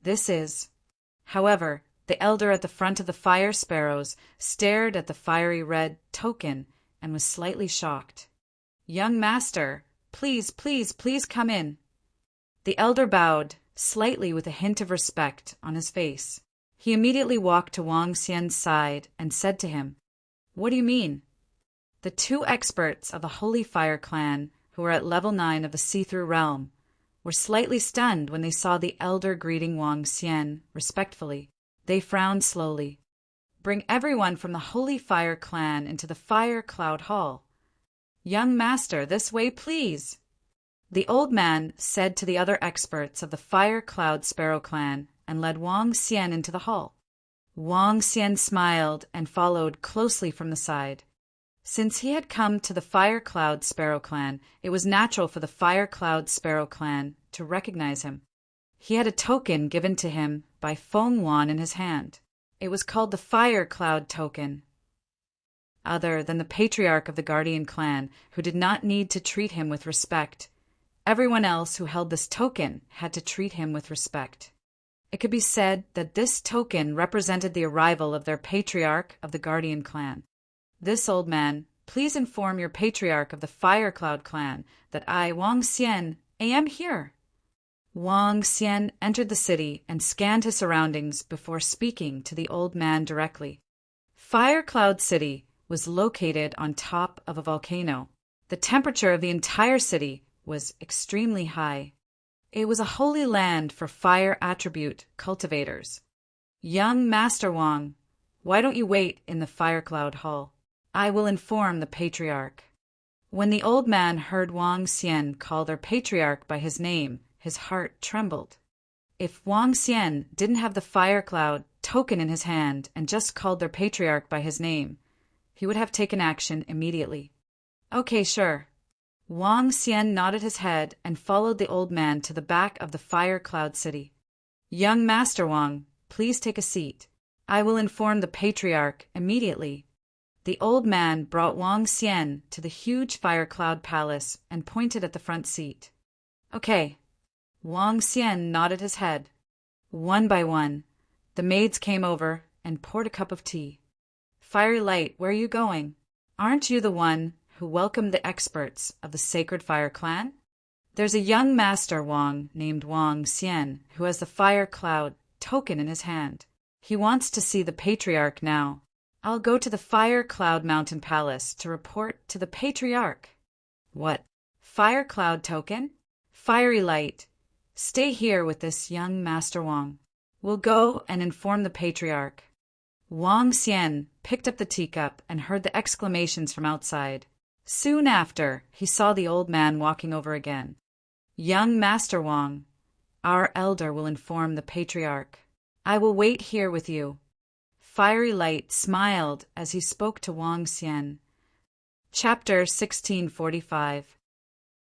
This is... However, the elder at the front of the Fire Sparrows stared at the fiery red token and was slightly shocked. Young master, please come in. The elder bowed, slightly with a hint of respect on his face. He immediately walked to Wang Xian's side and said to him, What do you mean? The 2 experts of the Holy Fire clan, who were at level 9 of the See-Through Realm, were slightly stunned when they saw the elder greeting Wang Xian respectfully. They frowned slowly. Bring everyone from the Holy Fire clan into the Fire Cloud Hall. Young master, this way, please. The old man said to the other experts of the Fire Cloud Sparrow clan and led Wang Xian into the hall. Wang Xian smiled and followed closely from the side. Since he had come to the Fire Cloud Sparrow clan, it was natural for the Fire Cloud Sparrow clan to recognize him. He had a token given to him by Feng Wan in his hand. It was called the Fire Cloud Token. Other than the patriarch of the Guardian clan, who did not need to treat him with respect, everyone else who held this token had to treat him with respect. It could be said that this token represented the arrival of their patriarch of the Guardian clan. This old man, please inform your patriarch of the Fire Cloud clan that I, Wang Xian, am here. Wang Xian entered the city and scanned his surroundings before speaking to the old man directly. Fire Cloud City was located on top of a volcano. The temperature of the entire city was extremely high. It was a holy land for fire attribute cultivators. Young Master Wang, why don't you wait in the Fire Cloud Hall? I will inform the patriarch. When the old man heard Wang Xian call their patriarch by his name, his heart trembled. If Wang Xian didn't have the Fire Cloud token in his hand and just called their patriarch by his name, he would have taken action immediately. Okay, sure. Wang Xian nodded his head and followed the old man to the back of the Fire Cloud City. Young Master Wang, please take a seat. I will inform the patriarch immediately. The old man brought Wang Xian to the huge Fire Cloud Palace and pointed at the front seat. Okay. Wang Xian nodded his head. One by one, The maids came over and poured a cup of tea. Fiery Light, where are you going? Aren't you the one who welcomed the experts of the Sacred Fire Clan? There's a young master Wang named Wang Xian who has the Fire Cloud token in his hand. He wants to see the Patriarch now. I'll go to the Fire Cloud Mountain Palace to report to the Patriarch. What? Fire Cloud token? Fiery Light, stay here with this young Master Wang. We'll go and inform the Patriarch. Wang Xian picked up the teacup and heard the exclamations from outside. Soon after, he saw the old man walking over again. Young Master Wang, our elder will inform the Patriarch. I will wait here with you. Fiery Light smiled as he spoke to Wang Xian. Chapter 1645.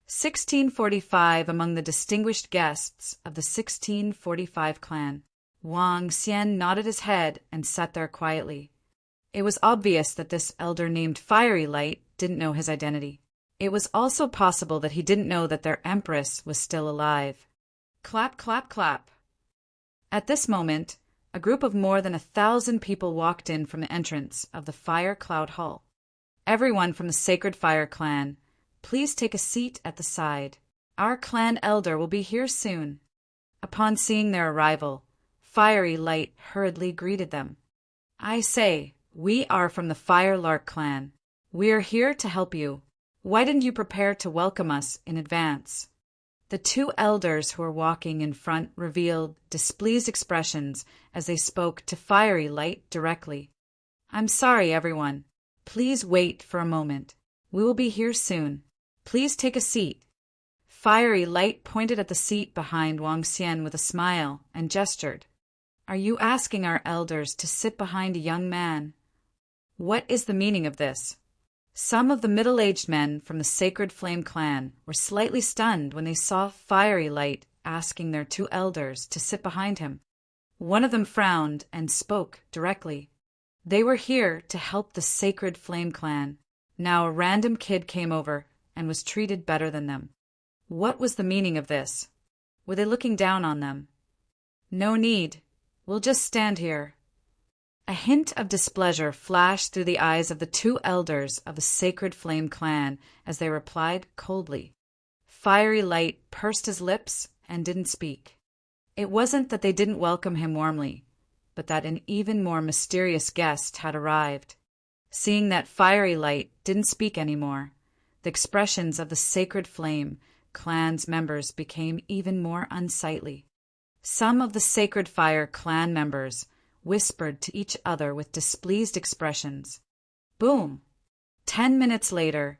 1645. Among the distinguished guests of the 1645 clan, Wang Xian nodded his head and sat there quietly. It was obvious that this elder named Fiery Light didn't know his identity. It was also possible that he didn't know that their empress was still alive. Clap, clap, clap. At this moment, a group of more than 1,000 people walked in from the entrance of the Fire Cloud Hall. Everyone from the Sacred Fire Clan, please take a seat at the side. Our clan elder will be here soon. Upon seeing their arrival, Fiery Light hurriedly greeted them. I say, we are from the Fire Lark clan. We are here to help you. Why didn't you prepare to welcome us in advance? The two elders who were walking in front revealed displeased expressions as they spoke to Fiery Light directly. I'm sorry, everyone. Please wait for a moment. We will be here soon. Please take a seat. Fiery Light pointed at the seat behind Wang Xian with a smile and gestured. Are you asking our elders to sit behind a young man? What is the meaning of this? Some of the middle-aged men from the Sacred Flame clan were slightly stunned when they saw Fiery Light asking their two elders to sit behind him. One of them frowned and spoke directly. They were here to help the Sacred Flame clan. Now a random kid came over and was treated better than them. What was the meaning of this? Were they looking down on them? No need. We'll just stand here. A hint of displeasure flashed through the eyes of the two elders of the Sacred Flame clan as they replied coldly. Fiery Light pursed his lips and didn't speak. It wasn't that they didn't welcome him warmly, but that an even more mysterious guest had arrived. Seeing that Fiery Light didn't speak anymore, the expressions of the Sacred Flame clan's members became even more unsightly. Some of the Sacred Fire clan members whispered to each other with displeased expressions. Boom! 10 minutes later,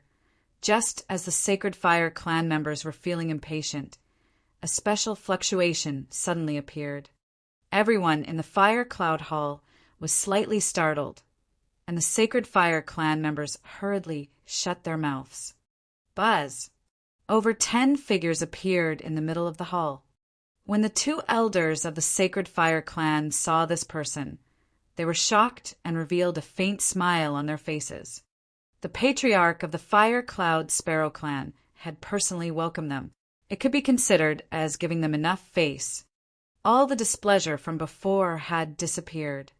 just as the Sacred Fire clan members were feeling impatient, a special fluctuation suddenly appeared. Everyone in the Fire Cloud Hall was slightly startled, and the Sacred Fire clan members hurriedly shut their mouths. Buzz! Over 10 figures appeared in the middle of the hall. When the two elders of the Sacred Fire clan saw this person, they were shocked and revealed a faint smile on their faces. The Patriarch of the Fire Cloud Sparrow clan had personally welcomed them. It could be considered as giving them enough face. All the displeasure from before had disappeared.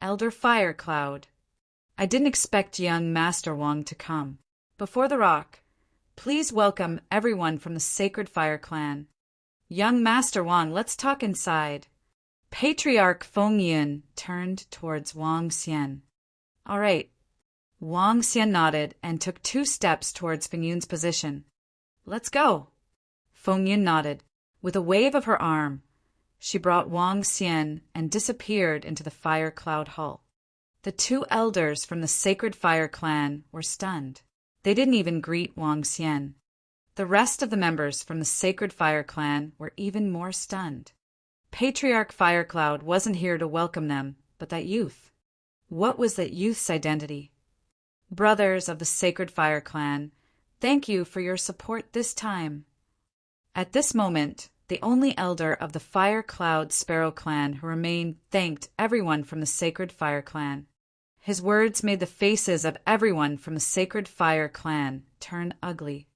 Elder Fire Cloud, I didn't expect young Master Wang to come. Before the rock, please welcome everyone from the Sacred Fire clan. Young Master Wang, let's talk inside. Patriarch Feng Yun turned towards Wang Xian. All right. Wang Xian nodded and took 2 steps towards Feng Yun's position. Let's go. Feng Yun nodded. With a wave of her arm, she brought Wang Xian and disappeared into the Fire Cloud Hall. The 2 elders from the Sacred Fire clan were stunned. They didn't even greet Wang Xian. The rest of the members from the Sacred Fire clan were even more stunned. Patriarch Firecloud wasn't here to welcome them, but that youth. What was that youth's identity? Brothers of the Sacred Fire clan, thank you for your support this time. At this moment, the only elder of the Fire Cloud Sparrow clan who remained thanked everyone from the Sacred Fire clan. His words made the faces of everyone from the Sacred Fire clan turn ugly.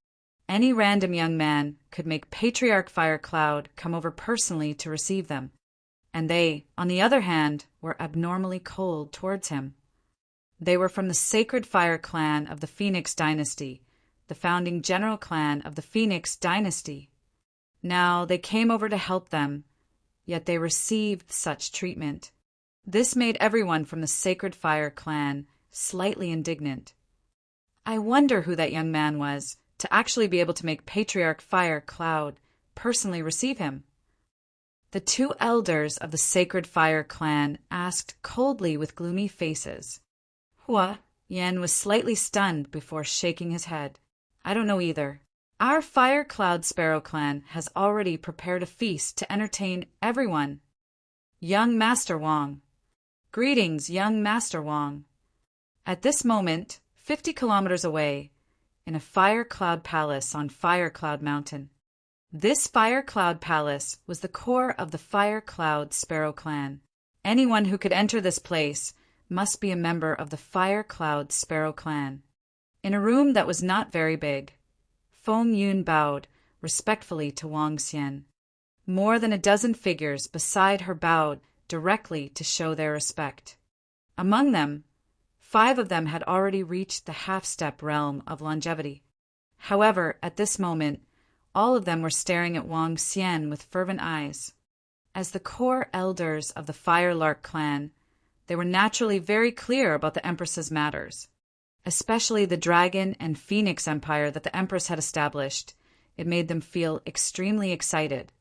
Any random young man could make Patriarch Firecloud come over personally to receive them. and they, on the other hand, were abnormally cold towards him. They were from the Sacred Fire clan of the Phoenix dynasty, the founding general clan of the Phoenix dynasty. Now they came over to help them, yet they received such treatment. This made everyone from the Sacred Fire clan slightly indignant. I wonder who that young man was, to actually be able to make Patriarch Fire Cloud personally receive him. The two elders of the Sacred Fire clan asked coldly with gloomy faces. Hua Yan was slightly stunned before shaking his head. I don't know either. Our Fire Cloud Sparrow clan has already prepared a feast to entertain everyone. Young Master Wang. Greetings, young Master Wang. At this moment, 50 kilometers away, in a Fire Cloud Palace on Fire Cloud Mountain. This Fire Cloud Palace was the core of the Fire Cloud Sparrow clan. Anyone who could enter this place must be a member of the Fire Cloud Sparrow clan. In a room that was not very big, Feng Yun bowed respectfully to Wang Xian. More than a dozen figures beside her bowed directly to show their respect. Among them, 5 of them had already reached the half-step realm of longevity. However, at this moment, all of them were staring at Wang Xian with fervent eyes. As the core elders of the Fire Lark clan, they were naturally very clear about the Empress's matters, especially the Dragon and Phoenix Empire that the Empress had established. It made them feel extremely excited.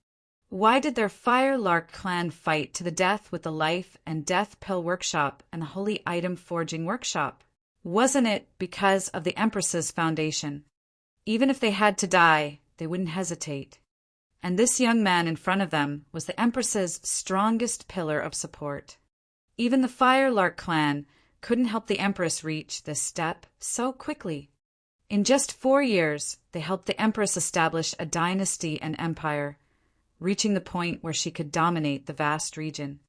Why did their Fire Lark clan fight to the death with the Life and Death Pill Workshop and the Holy Item Forging Workshop? Wasn't it because of the Empress's foundation? Even if they had to die, they wouldn't hesitate. And this young man in front of them was the Empress's strongest pillar of support. Even the Fire Lark clan couldn't help the Empress reach this step so quickly. In just 4 years, they helped the Empress establish a dynasty and empire, reaching the point where she could dominate the vast region.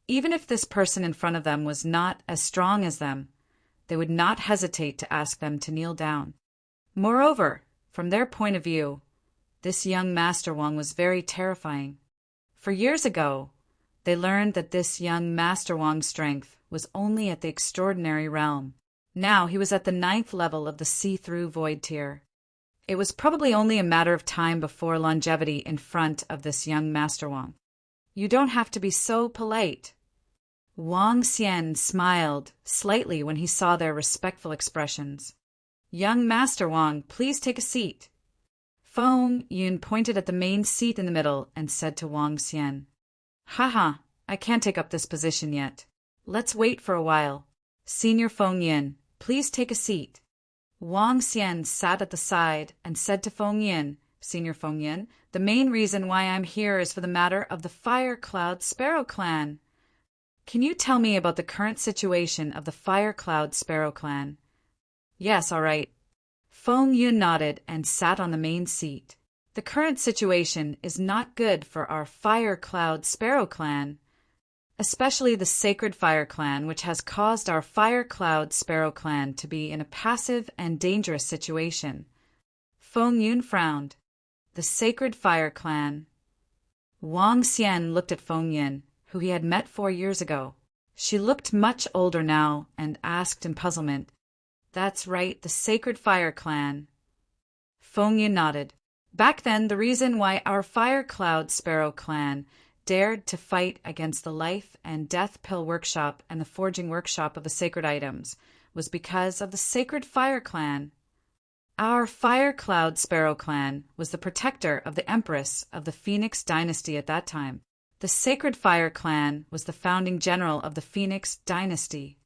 Even if this person in front of them was not as strong as them, they would not hesitate to ask them to kneel down. Moreover, from their point of view, this young Master Wang was very terrifying. For years ago, they learned that this young Master Wang's strength was only at the extraordinary realm. Now he was at the 9th level of the see-through void tier. It was probably only a matter of time before longevity in front of this young Master Wang. You don't have to be so polite. Wang Xian smiled slightly when he saw their respectful expressions. Young Master Wang, please take a seat. Feng Yun pointed at the main seat in the middle and said to Wang Xian, Haha, I can't take up this position yet. Let's wait for a while. Senior Feng Yin, please take a seat. Wang Xian sat at the side and said to Feng Yin, Senior Feng Yin, the main reason why I'm here is for the matter of the Fire Cloud Sparrow clan. Can you tell me about the current situation of the Fire Cloud Sparrow clan? Yes, all right. Feng Yun nodded and sat on the main seat. The current situation is not good for our Fire Cloud Sparrow clan, especially the Sacred Fire clan, which has caused our Fire Cloud Sparrow clan to be in a passive and dangerous situation. Feng Yun frowned. The Sacred Fire clan. Wang Xian looked at Feng Yun, who he had met 4 years ago. She looked much older now and asked in puzzlement, That's right, the Sacred Fire clan. Feng Yun nodded. Back then, the reason why our Fire Cloud Sparrow clan dared to fight against the Life and Death Pill Workshop and the Forging Workshop of the Sacred Items was because of the Sacred Fire clan. Our Fire Cloud Sparrow clan was the protector of the Empress of the Phoenix dynasty at that time. The Sacred Fire clan was the founding general of the Phoenix dynasty.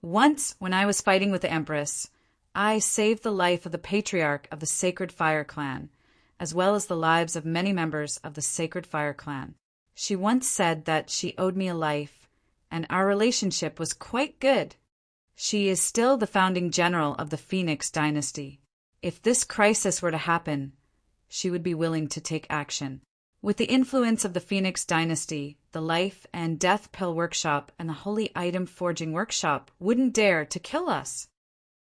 Once, when I was fighting with the Empress, I saved the life of the Patriarch of the Sacred Fire clan, as well as the lives of many members of the Sacred Fire clan. She once said that she owed me a life, and our relationship was quite good. She is still the founding general of the Phoenix dynasty. If this crisis were to happen, she would be willing to take action. With the influence of the Phoenix dynasty, the Life and Death Pill Workshop and the Holy Item Forging Workshop wouldn't dare to kill us.